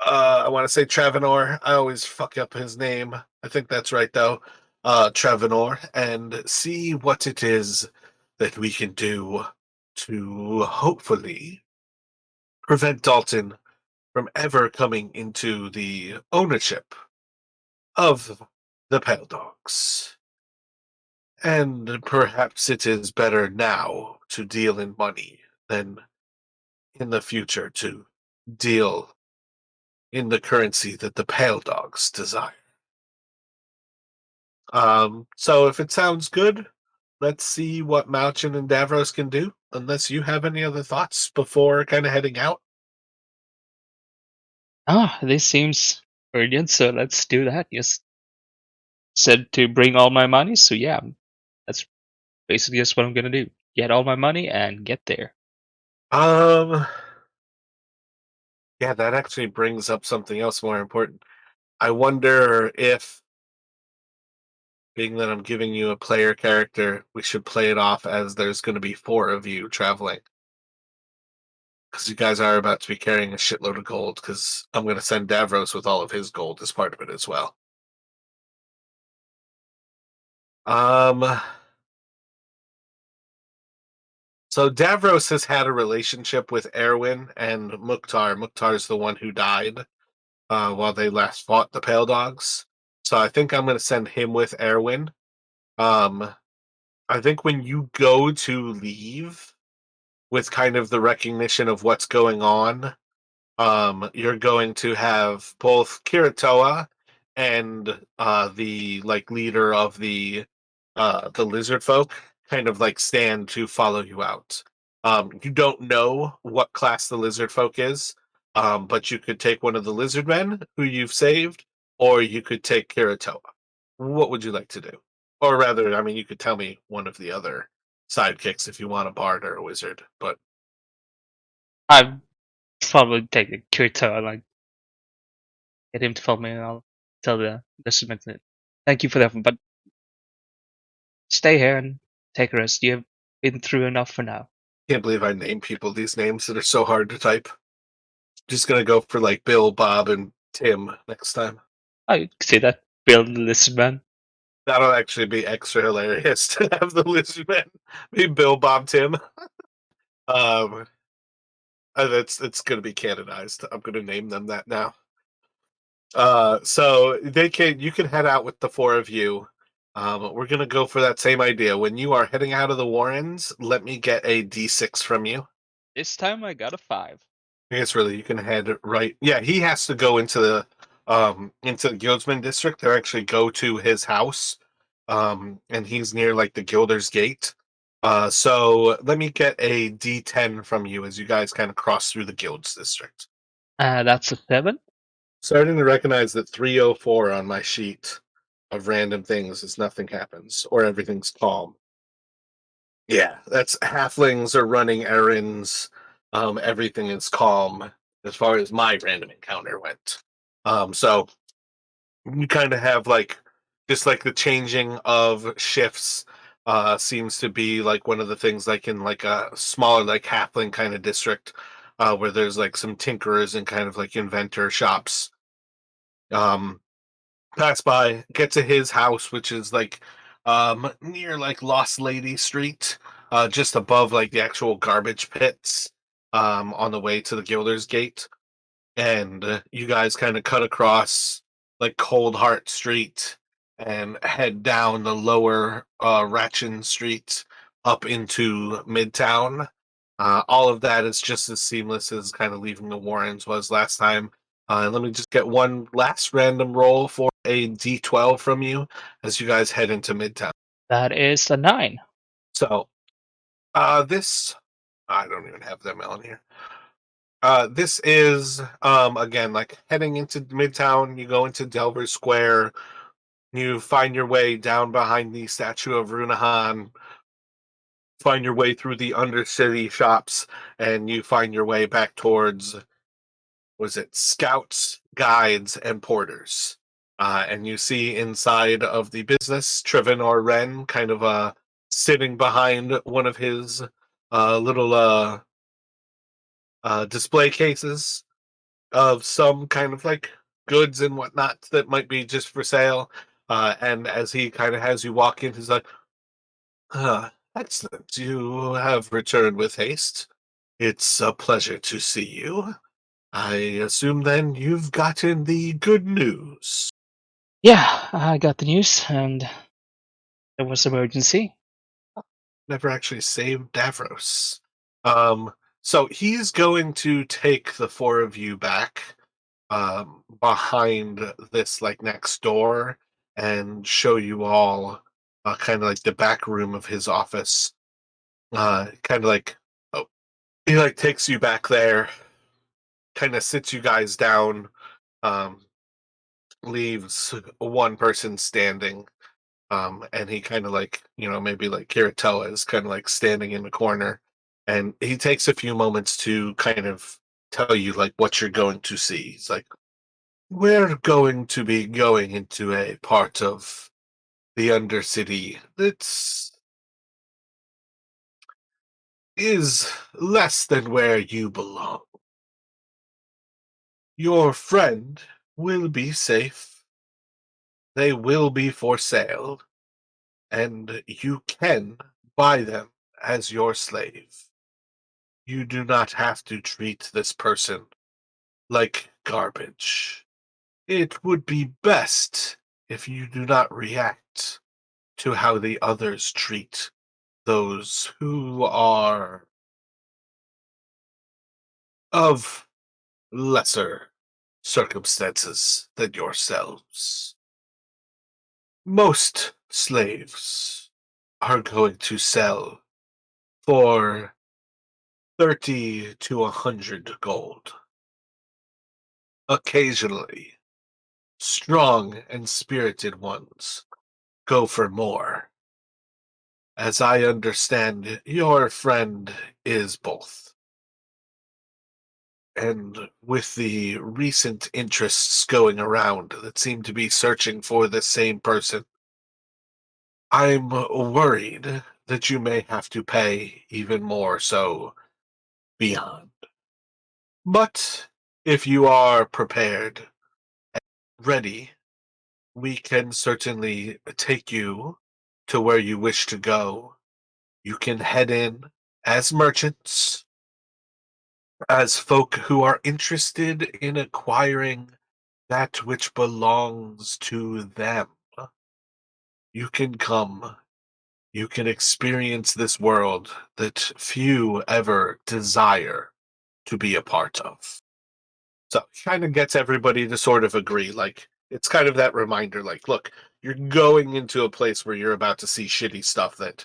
I want to say Travanor. I always fuck up his name. I think that's right though. Travanor, and see what it is that we can do to hopefully prevent Dalton from ever coming into the ownership of the Pale Dogs. And perhaps it is better now to deal in money than in the future to deal in the currency that the Pale Dogs desire. So if it sounds good, let's see what Malchen and Davros can do. Unless you have any other thoughts before kind of heading out. Ah, this seems urgent, so let's do that. Just said to bring all my money, so yeah, that's basically just what I'm gonna do. Get all my money and get there. Um, yeah, that actually brings up something else more important. I wonder if, being that I'm giving you a player character, we should play it off as there's going to be four of you traveling. Because you guys are about to be carrying a shitload of gold, because I'm going to send Davros with all of his gold as part of it as well. Um, so Davros has had a relationship with Erwin and Mukhtar. Mukhtar's the one who died while they last fought the Pale Dogs. So I think I'm going to send him with Erwin. Um, I think when you go to leave with kind of the recognition of what's going on, you're going to have both Kiritoa and the like leader of the lizard folk kind of like stand to follow you out. You don't know what class the lizard folk is, but you could take one of the lizard men who you've saved, or you could take Kiritoa. What would you like to do? Or rather, I mean, you could tell me one of the other sidekicks if you want a bard or a wizard, but I'd probably take a Kirito and like get him to follow me, and I'll tell the instrument that thank you for that, but stay here and take a rest. You've been through enough for now. can't believe I name people these names that are so hard to type. Just gonna go for like Bill, Bob, and Tim next time. I see that build the lizard man. That'll actually be extra hilarious to have the lizard man be Bill, Bob, Tim. Um, that's it's gonna be canonized. I'm gonna name them that now. So you can head out with the four of you. We're gonna go for that same idea. When you are heading out of the Warrens, let me get a D6 from you. This time I got a 5. I guess really you can head right. Yeah, he has to go into the Guildsman district or actually go to his house. And he's near like the Gilder's Gate. So let me get a D10 from you as you guys kind of cross through the Guilds district. That's a 7. Starting to recognize that 304 on my sheet of random things is nothing happens or everything's calm. Yeah, that's halflings are running errands. Everything is calm as far as my random encounter went. So you kind of have like just like the changing of shifts seems to be like one of the things like in like a smaller like halfling kind of district where there's like some tinkerers and kind of like inventor shops. Um, Pass by, get to his house, which is like near like Lost Lady Street, just above like the actual garbage pits, on the way to the Gilder's Gate. And you guys kind of cut across like Cold Heart Street and head down the lower Ratchin Street up into Midtown. All of that is just as seamless as kind of leaving the Warrens was last time. Let me just get one last random roll for a D12 from you as you guys head into Midtown. That is a 9. So, this I don't even have them on here. This is again like heading into Midtown. You go into Delver Square. You find your way down behind the statue of Runahan. Find your way through the undercity shops, and you find your way back towards was it scouts, guides, and porters. And you see inside of the business, Triven or Ren kind of sitting behind one of his little display cases of some kind of like goods and whatnot that might be just for sale. And as he kind of has you walk in, he's like, excellent. You have returned with haste. It's a pleasure to see you. I assume then you've gotten the good news. Yeah, I got the news, and there was emergency. Never actually saved Davros. Um, so he's going to take the four of you back behind this like next door and show you all kind of like the back room of his office. Kind of like oh, he like takes you back there, kind of sits you guys down, um, leaves one person standing. And he kind of like, maybe like Kiritoa is kind of like standing in the corner, and he takes a few moments to kind of tell you like what you're going to see. He's like, we're going to be going into a part of the Undercity that is less than where you belong. Your friend will be safe. They will be for sale, and you can buy them as your slave. You do not have to treat this person like garbage. It would be best if you do not react to how the others treat those who are of lesser circumstances than yourselves. Most slaves are going to sell for 30 to 100 gold. Occasionally, strong and spirited ones go for more. As I understand, your friend is both. And with the recent interests going around that seem to be searching for the same person, I'm worried that you may have to pay even more so beyond. But if you are prepared and ready, we can certainly take you to where you wish to go. You can head in as merchants, as folk who are interested in acquiring that which belongs to them. You can come, you can experience this world that few ever desire to be a part of. So kind of gets everybody to sort of agree. Like it's kind of that reminder, like, look, you're going into a place where you're about to see shitty stuff that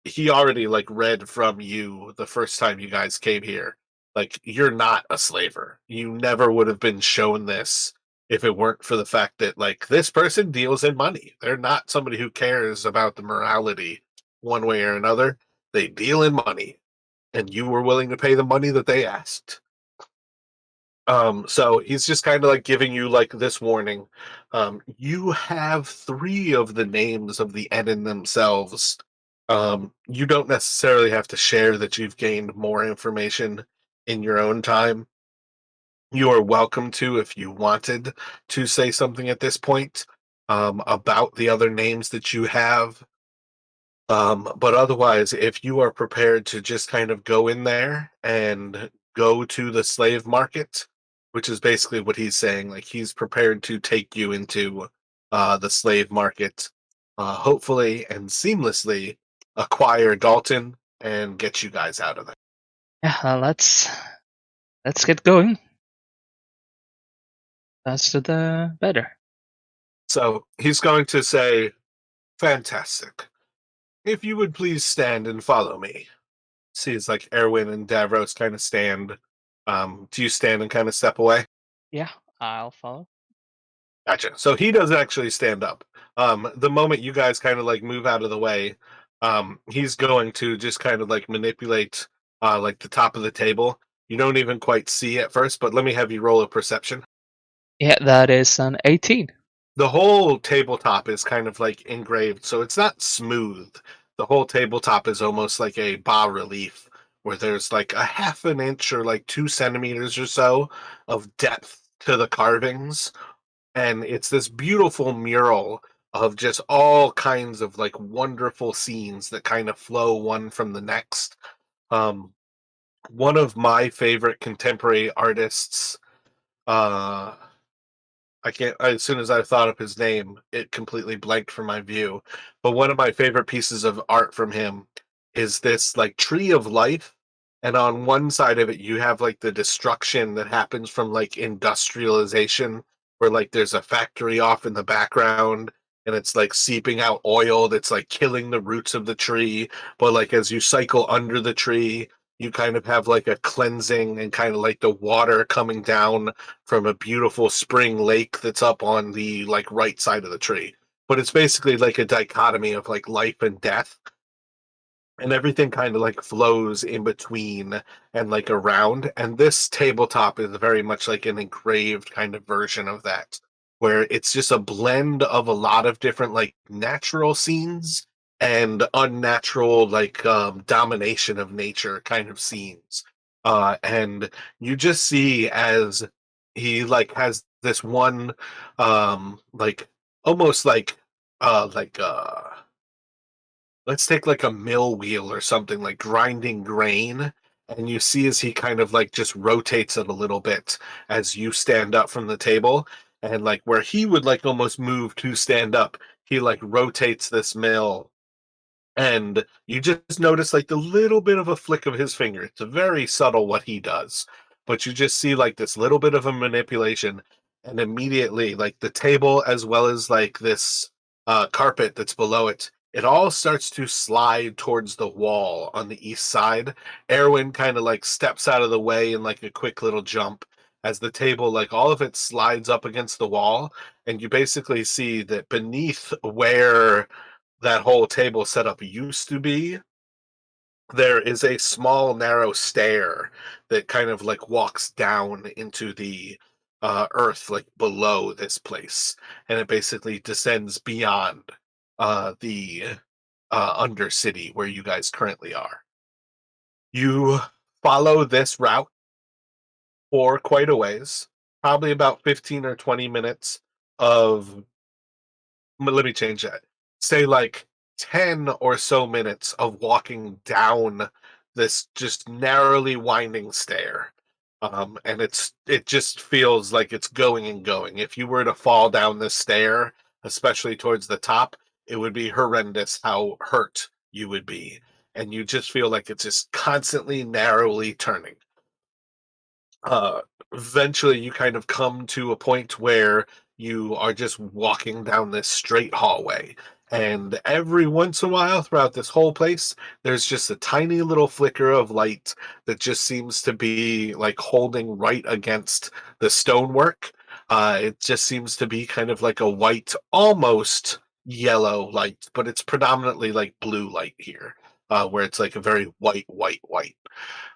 he already like read from you the first time you guys came here. Like you're not a slaver. You never would have been shown this if it weren't for the fact that like this person deals in money. They're not somebody who cares about the morality one way or another. They deal in money, and you were willing to pay the money that they asked. So he's just kind of like giving you like this warning. You have three of the names of the Eden themselves. You don't necessarily have to share that you've gained more information in your own time. You are welcome to if you wanted to say something at this point about the other names that you have. But otherwise, if you are prepared to just kind of go in there and go to the slave market, which is basically what he's saying, like he's prepared to take you into the slave market, hopefully and seamlessly acquire Dalton and get you guys out of there. Yeah, let's get going. Faster the better. So he's going to say, fantastic. If you would please stand and follow me. See, it's like Erwin and Davros kind of stand. Do you stand and kind of step away? Yeah, I'll follow. Gotcha. So he doesn't actually stand up. The moment you guys kind of like move out of the way, he's going to just kind of like manipulate like the top of the table. You don't even quite see at first, but let me have you roll a perception. Yeah, that is an 18. The whole tabletop is kind of like engraved, so it's not smooth. The whole tabletop is almost like a bas relief where there's like a half an inch or like 2 centimeters or so of depth to the carvings. And it's this beautiful mural of just all kinds of like wonderful scenes that kind of flow one from the next. Um, One of my favorite contemporary artists, uh, I can't. As soon as I thought of his name, it completely blanked from my view. But one of my favorite pieces of art from him is this like tree of life, and on one side of it, you have like the destruction that happens from like industrialization, where like there's a factory off in the background, and it's like seeping out oil that's like killing the roots of the tree. But like as you cycle under the tree, you kind of have like a cleansing and kind of like the water coming down from a beautiful spring lake that's up on the like right side of the tree. But it's basically like a dichotomy of like life and death, and everything kind of like flows in between and like around. And this tabletop is very much like an engraved kind of version of that, where it's just a blend of a lot of different like natural scenes and unnatural like domination of nature kind of scenes. And you just see as he like has this one like almost like let's take like a mill wheel or something like grinding grain, and you see as he kind of like just rotates it a little bit as you stand up from the table, and like where he would like almost move to stand up, he like rotates this mill, and you just notice like the little bit of a flick of his finger. It's very subtle what he does, but you just see like this little bit of a manipulation, and immediately like the table as well as like this carpet that's below it, it all starts to slide towards the wall on the east side. Erwin kind of like steps out of the way in like a quick little jump as the table, like all of it slides up against the wall, and you basically see that beneath where that whole table setup used to be, there is a small narrow stair that kind of like walks down into the earth like below this place, and it basically descends beyond the undercity where you guys currently are. You follow this route for quite a ways, probably about 15 or 20 minutes of, let me change that. Say like 10 or so minutes of walking down this just narrowly winding stair. And it just feels like it's going and going. If you were to fall down this stair, especially towards the top, it would be horrendous how hurt you would be. And you just feel like it's just constantly narrowly turning. uh Eventually you kind of come to a point where you are just walking down this straight hallway, and every once in a while throughout this whole place there's just a tiny little flicker of light that just seems to be like holding right against the stonework. It just seems to be kind of like a white, almost yellow light, but it's predominantly like blue light here, where it's like a very white.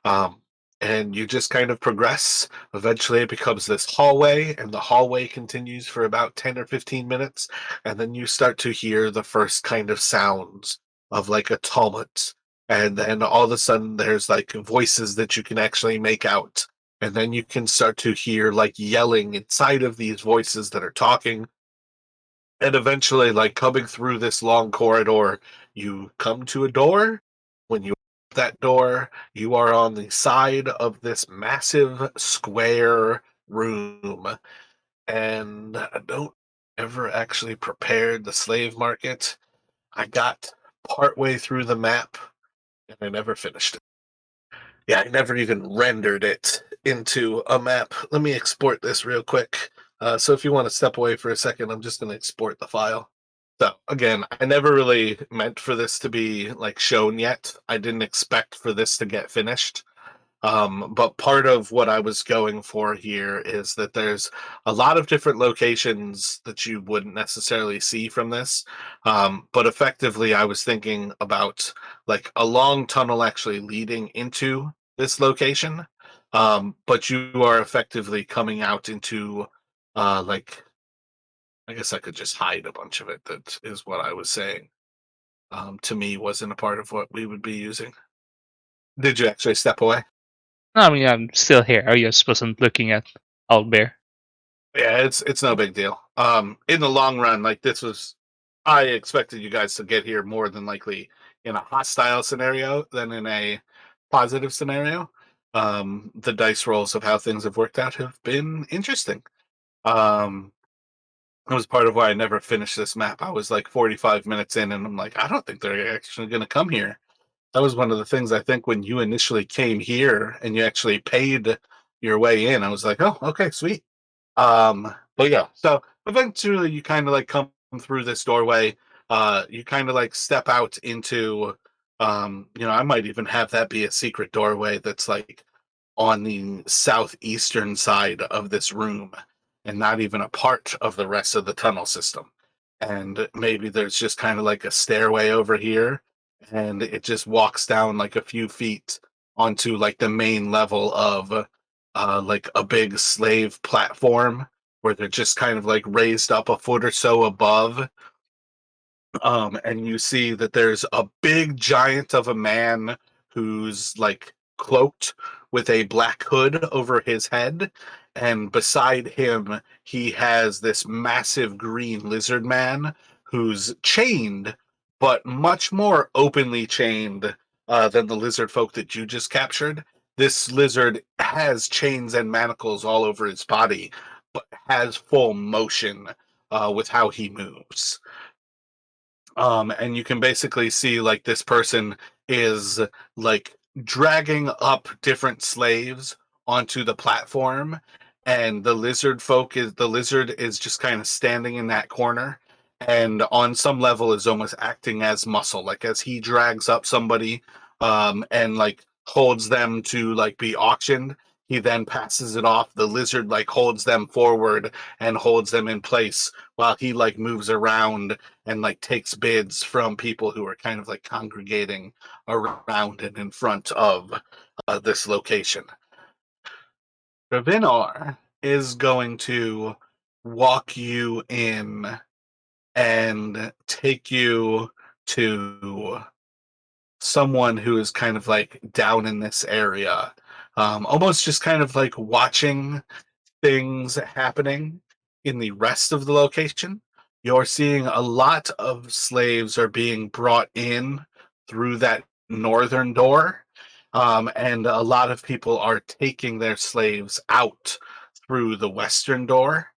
um, and you just kind of progress. Eventually, it becomes this hallway, and the hallway continues for about 10 or 15 minutes. And then you start to hear the first kind of sounds of like a tumult. And then all of a sudden, there's like voices that you can actually make out. And then you can start to hear like yelling inside of these voices that are talking. And eventually, like coming through this long corridor, you come to a door. When you open that door, you are on the side of this massive square room. And I don't ever actually prepared the slave market. I got partway through the map and I never finished it. Yeah, I never even rendered it into a map. Let me export this real quick. So if you want to step away for a second, I'm just going to export the file. So again, I never really meant for this to be like shown yet. I didn't expect for this to get finished. But part of what I was going for here is that there's a lot of different locations that you wouldn't necessarily see from this. But effectively, I was thinking about like a long tunnel actually leading into this location. But you are effectively coming out into like I guess I could just hide a bunch of it. That is what I was saying. To me, wasn't a part of what we would be using. Did you actually step away? No, I mean, I'm still here. I just wasn't looking at Owlbear. Yeah, it's no big deal. In the long run, like this was, I expected you guys to get here more than likely in a hostile scenario than in a positive scenario. The dice rolls of how things have worked out have been interesting. Um, it was part of why I never finished this map. I was like 45 minutes in, and I'm like, I don't think they're actually going to come here. That was one of the things I think when you initially came here and you actually paid your way in, I was like, oh, okay, sweet. But yeah, so eventually you kind of like come through this doorway. You kind of like step out into, I might even have that be a secret doorway that's like on the southeastern side of this room and not even a part of the rest of the tunnel system. And maybe there's just kind of like a stairway over here and it just walks down like a few feet onto like the main level of like a big slave platform where they're just kind of like raised up a foot or so above, and you see that there's a big giant of a man who's like cloaked with a black hood over his head, and beside him he has this massive green lizard man who's chained, but much more openly chained than the lizard folk that you just captured. This lizard has chains and manacles all over his body, but has full motion with how he moves. And you can basically see like this person is like dragging up different slaves onto the platform, and the lizard is just kind of standing in that corner, and on some level is almost acting as muscle, like as he drags up somebody, and like holds them to like be auctioned. He then passes it off. The lizard like holds them forward and holds them in place while he like moves around and like takes bids from people who are kind of like congregating around and in front of this location. Ravinar is going to walk you in and take you to someone who is kind of like down in this area, almost just kind of like watching things happening in the rest of the location. You're seeing a lot of slaves are being brought in through that northern door, and a lot of people are taking their slaves out through the western door.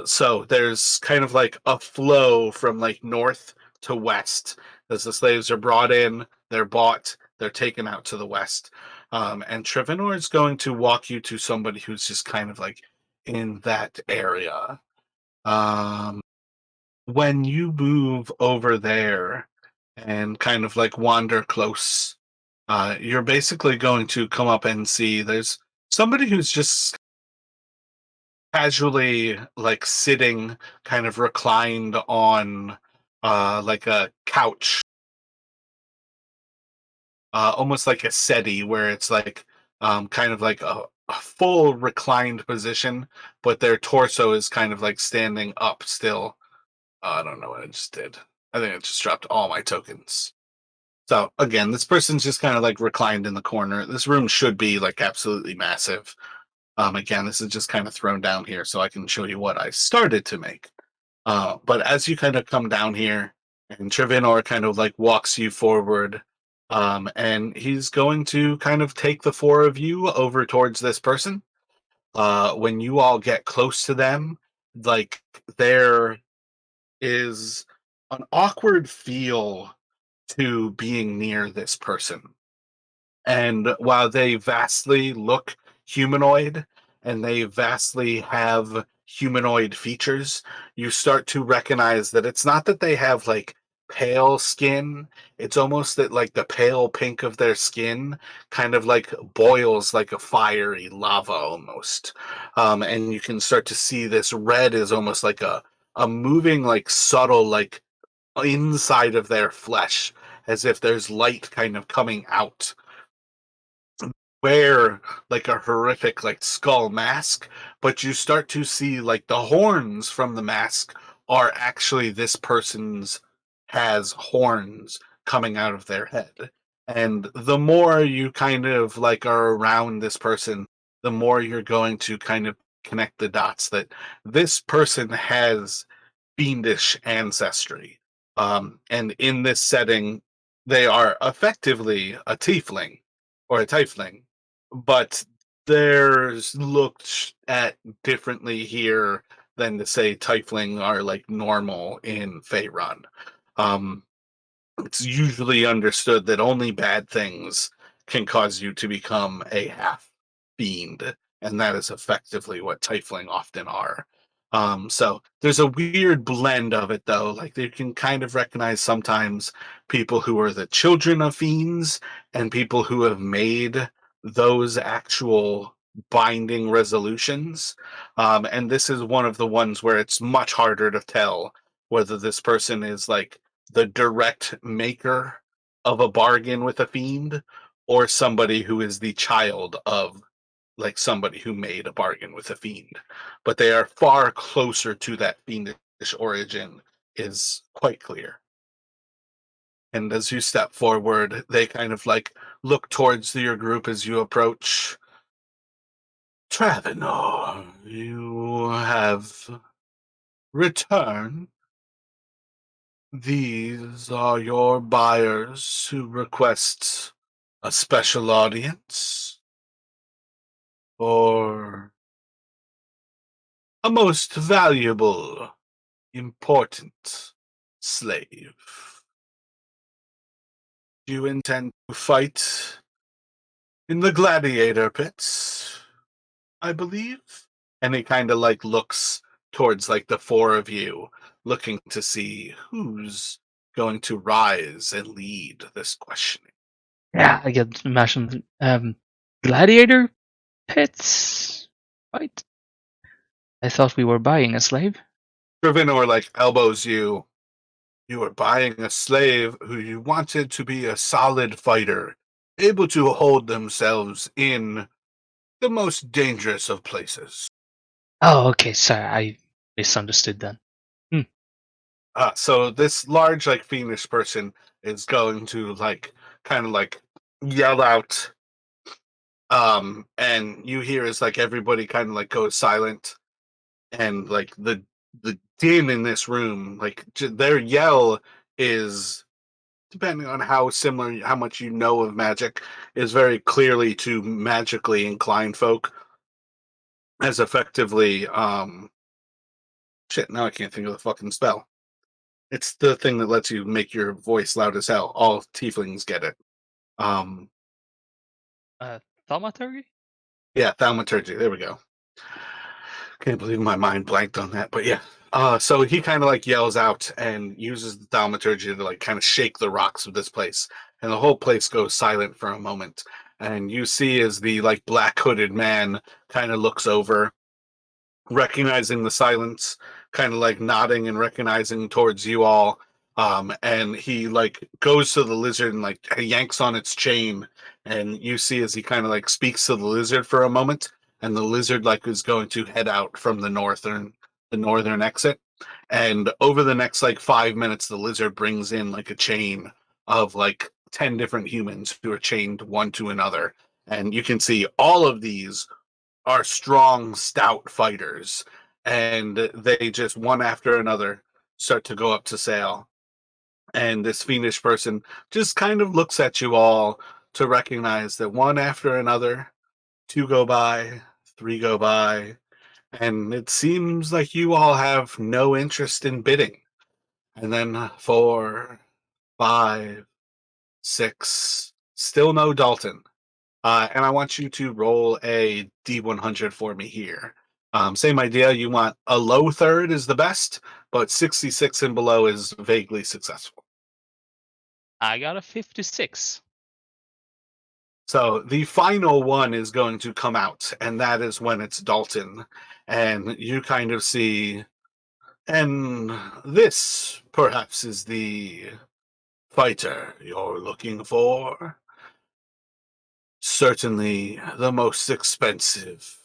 So there's kind of like a flow from like north to west as the slaves are brought in, they're bought, they're taken out to the west. And Trevenor is going to walk you to somebody who's just kind of like in that area. Um, when you move over there and kind of like wander close, you're basically going to come up and see there's somebody who's just casually like sitting kind of reclined on like a couch, almost like a settee where it's like kind of like a full reclined position, but their torso is kind of like standing up still. I don't know what I just did. I think I just dropped all my tokens. So again, this person's just kind of like reclined in the corner. This room should be like absolutely massive. Again, this is just kind of thrown down here so I can show you what I started to make. But as you kind of come down here, and Trevenor kind of like walks you forward, and he's going to kind of take the four of you over towards this person. When you all get close to them, like there is an awkward feel to being near this person. And while they vastly look humanoid and they vastly have humanoid features, you start to recognize that it's not that they have like pale skin. It's almost that like the pale pink of their skin kind of like boils like a fiery lava almost. And you can start to see this red is almost like a moving like subtle like inside of their flesh as if there's light kind of coming out wear like a horrific like skull mask, but you start to see like the horns from the mask are actually this person's has horns coming out of their head. And the more you kind of like are around this person, the more you're going to kind of connect the dots that this person has fiendish ancestry. And in this setting, they are effectively a tiefling or a tiefling, but there's looked at differently here than to say tiefling are like normal in Faerun. Um, it's usually understood that only bad things can cause you to become a half fiend, and that is effectively what tiefling often are. So there's a weird blend of it, though. Like you can kind of recognize sometimes people who are the children of fiends and people who have made those actual binding resolutions. And this is one of the ones where it's much harder to tell whether this person is like the direct maker of a bargain with a fiend or somebody who is the child of like somebody who made a bargain with a fiend. But they are far closer to that fiendish origin is quite clear. And as you step forward, they kind of like look towards your group as you approach. Travenor, you have returned. These are your buyers who request a special audience or a most valuable, important slave. Do you intend to fight in the gladiator pits, I believe? And he kind of like looks towards like the four of you, looking to see who's going to rise and lead this questioning. Yeah, I get imagine gladiator pits. Right? I thought we were buying a slave. Trivenor like elbows you. You were buying a slave who you wanted to be a solid fighter, able to hold themselves in the most dangerous of places. Oh, okay. Sorry, I misunderstood then. Hmm. So this large, like fiendish person is going to like kind of like yell out, and you hear is like everybody kind of like goes silent, and like the din in this room, like their yell is depending on how similar, how much you know of magic, is very clearly to magically inclined folk. As effectively, shit. Now I can't think of the fucking spell. It's the thing that lets you make your voice loud as hell. All tieflings get it. Um, Thaumaturgy? yeah, thaumaturgy. There we go. Can't believe my mind blanked on that, but yeah. So he kind of like yells out and uses the thaumaturgy to like kind of shake the rocks of this place, and the whole place goes silent for a moment. And you see as the like black hooded man kind of looks over, recognizing the silence, kind of like nodding and recognizing towards you all. And he like goes to the lizard and like yanks on its chain, and you see as he kind of like speaks to the lizard for a moment, and the lizard like is going to head out from the northern exit. And over the next like 5 minutes, the lizard brings in like a chain of like 10 different humans who are chained one to another. And you can see all of these are strong, stout fighters, and they just one after another start to go up to sail. And this fiendish person just kind of looks at you all to recognize that one after another, two go by, three go by, and it seems like you all have no interest in bidding. And then four, five, six, still no Dalton. And I want you to roll a D100 for me here. Same idea. You want a low third is the best, but 66 and below is vaguely successful. I got a 56. So the final one is going to come out, and that is when it's Dalton. And you kind of see, and this perhaps is the fighter you're looking for. Certainly the most expensive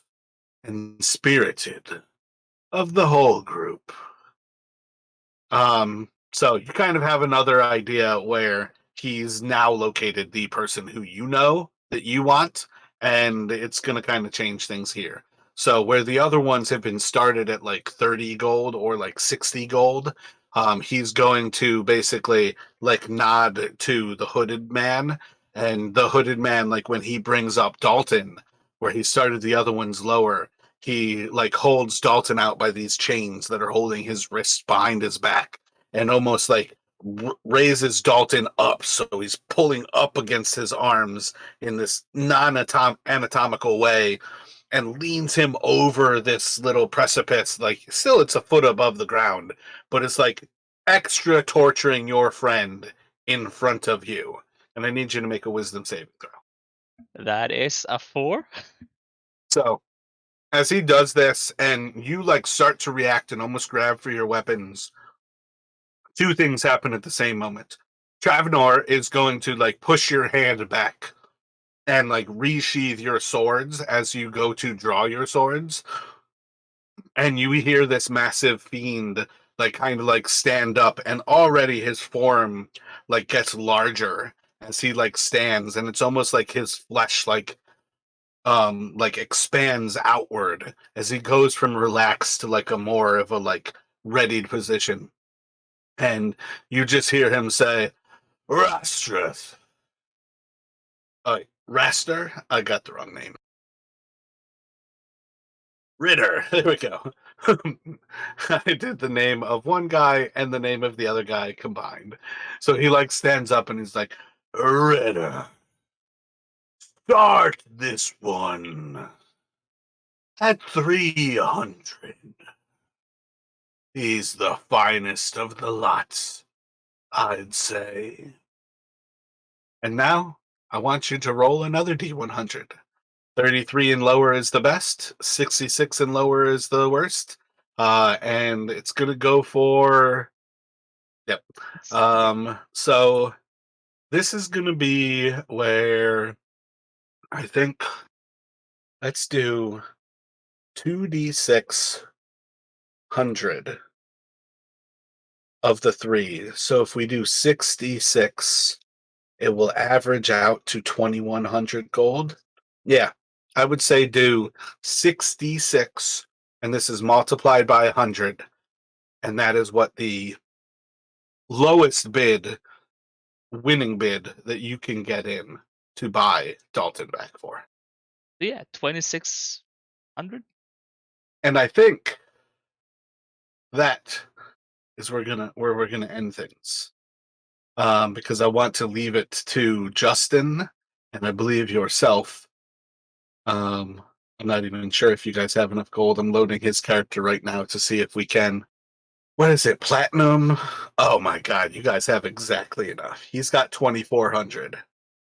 and spirited of the whole group. So you kind of have another idea where he's now located the person who you know that you want, and it's going to kind of change things here. So where the other ones have been started at like 30 gold or like 60 gold, he's going to basically like nod to the hooded man, and the hooded man, like when he brings up Dalton, where he started the other ones lower, he like holds Dalton out by these chains that are holding his wrists behind his back, and almost like raises Dalton up, so he's pulling up against his arms in this non-anatomical way, and leans him over this little precipice. Like, still it's a foot above the ground, but it's like extra torturing your friend in front of you. And I need you to make a wisdom saving throw. That is a 4. So as he does this, and you like start to react and almost grab for your weapons, two things happen at the same moment. Travenor is going to like push your hand back and like resheath your swords as you go to draw your swords, and you hear this massive fiend like kind of like stand up, and already his form like gets larger as he like stands, and it's almost like his flesh like expands outward as he goes from relaxed to like a more of a like readied position. And you just hear him say, Rastreth. Raster? I got the wrong name. Ritter. There we go. I did the name of one guy and the name of the other guy combined. So he like stands up and he's like, Ritter, start this one at 300. He's the finest of the lots, I'd say. And now I want you to roll another D100. 33 and lower is the best, 66 and lower is the worst. And it's going to go for. Yep. Let's see. So this is going to be where I think let's do 2d600 of the three. So if we do 66, it will average out to 2100 gold. Yeah, I would say do 66, and this is multiplied by 100, and that is what the lowest bid, winning bid that you can get in to buy Dalton back for. Yeah, 2600. And I think that is where we're gonna end things. Because I want to leave it to Justin and I believe yourself. Um, I'm not even sure if you guys have enough gold. I'm loading his character right now to see if we can. What is it? Platinum? Oh my god, you guys have exactly enough. He's got 2400.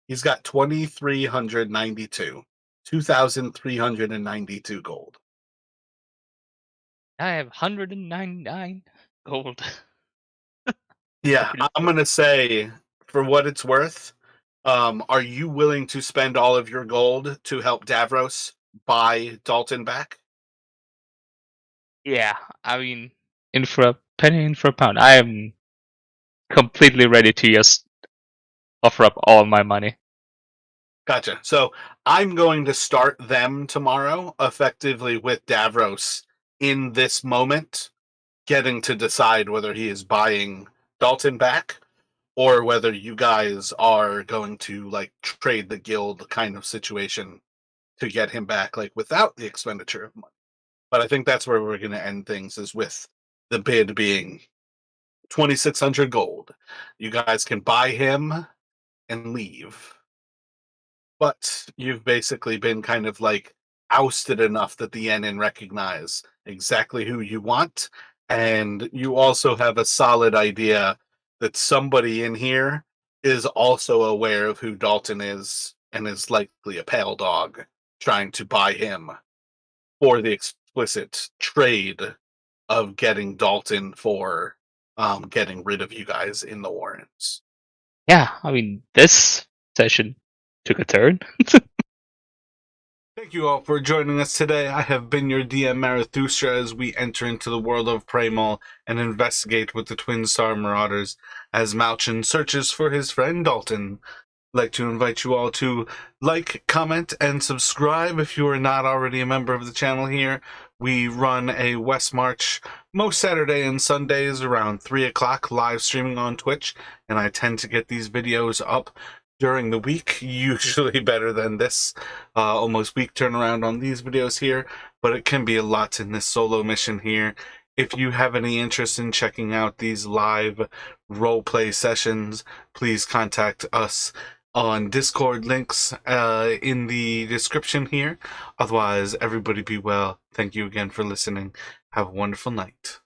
He's got 2392. 2392 gold. I have 199 gold. Yeah, Pretty I'm poor. gonna say for what it's worth, are you willing to spend all of your gold to help Davros buy Dalton back? Yeah, I mean, in for a penny, in for a pound. I am completely ready to just offer up all my money. Gotcha. So I'm going to start them tomorrow, effectively with Davros in this moment, getting to decide whether he is buying Dalton back or whether you guys are going to like trade the guild kind of situation to get him back, like without the expenditure of money. But I think that's where we're going to end things is with the bid being 2600 gold. You guys can buy him and leave, but you've basically been kind of like ousted enough that the NN recognize exactly who you want, and you also have a solid idea that somebody in here is also aware of who Dalton is and is likely a pale dog trying to buy him for the explicit trade of getting Dalton for getting rid of you guys in the Warrens. Yeah, I mean, this session took a turn. Thank you all for joining us today. I have been your DM Marathustra as we enter into the world of Praemol and investigate with the twin Star Marauders as Malchen searches for his friend Dalton. I'd like to invite you all to like, comment, and subscribe if you are not already a member of the channel here. We run a West March most Saturday and Sundays around 3 o'clock live streaming on Twitch, and I tend to get these videos up during the week, usually better than this almost week turnaround on these videos here, but it can be a lot in this solo mission here. If you have any interest in checking out these live roleplay sessions, please contact us on Discord, links in the description here. Otherwise, everybody be well. Thank you again for listening. Have a wonderful night.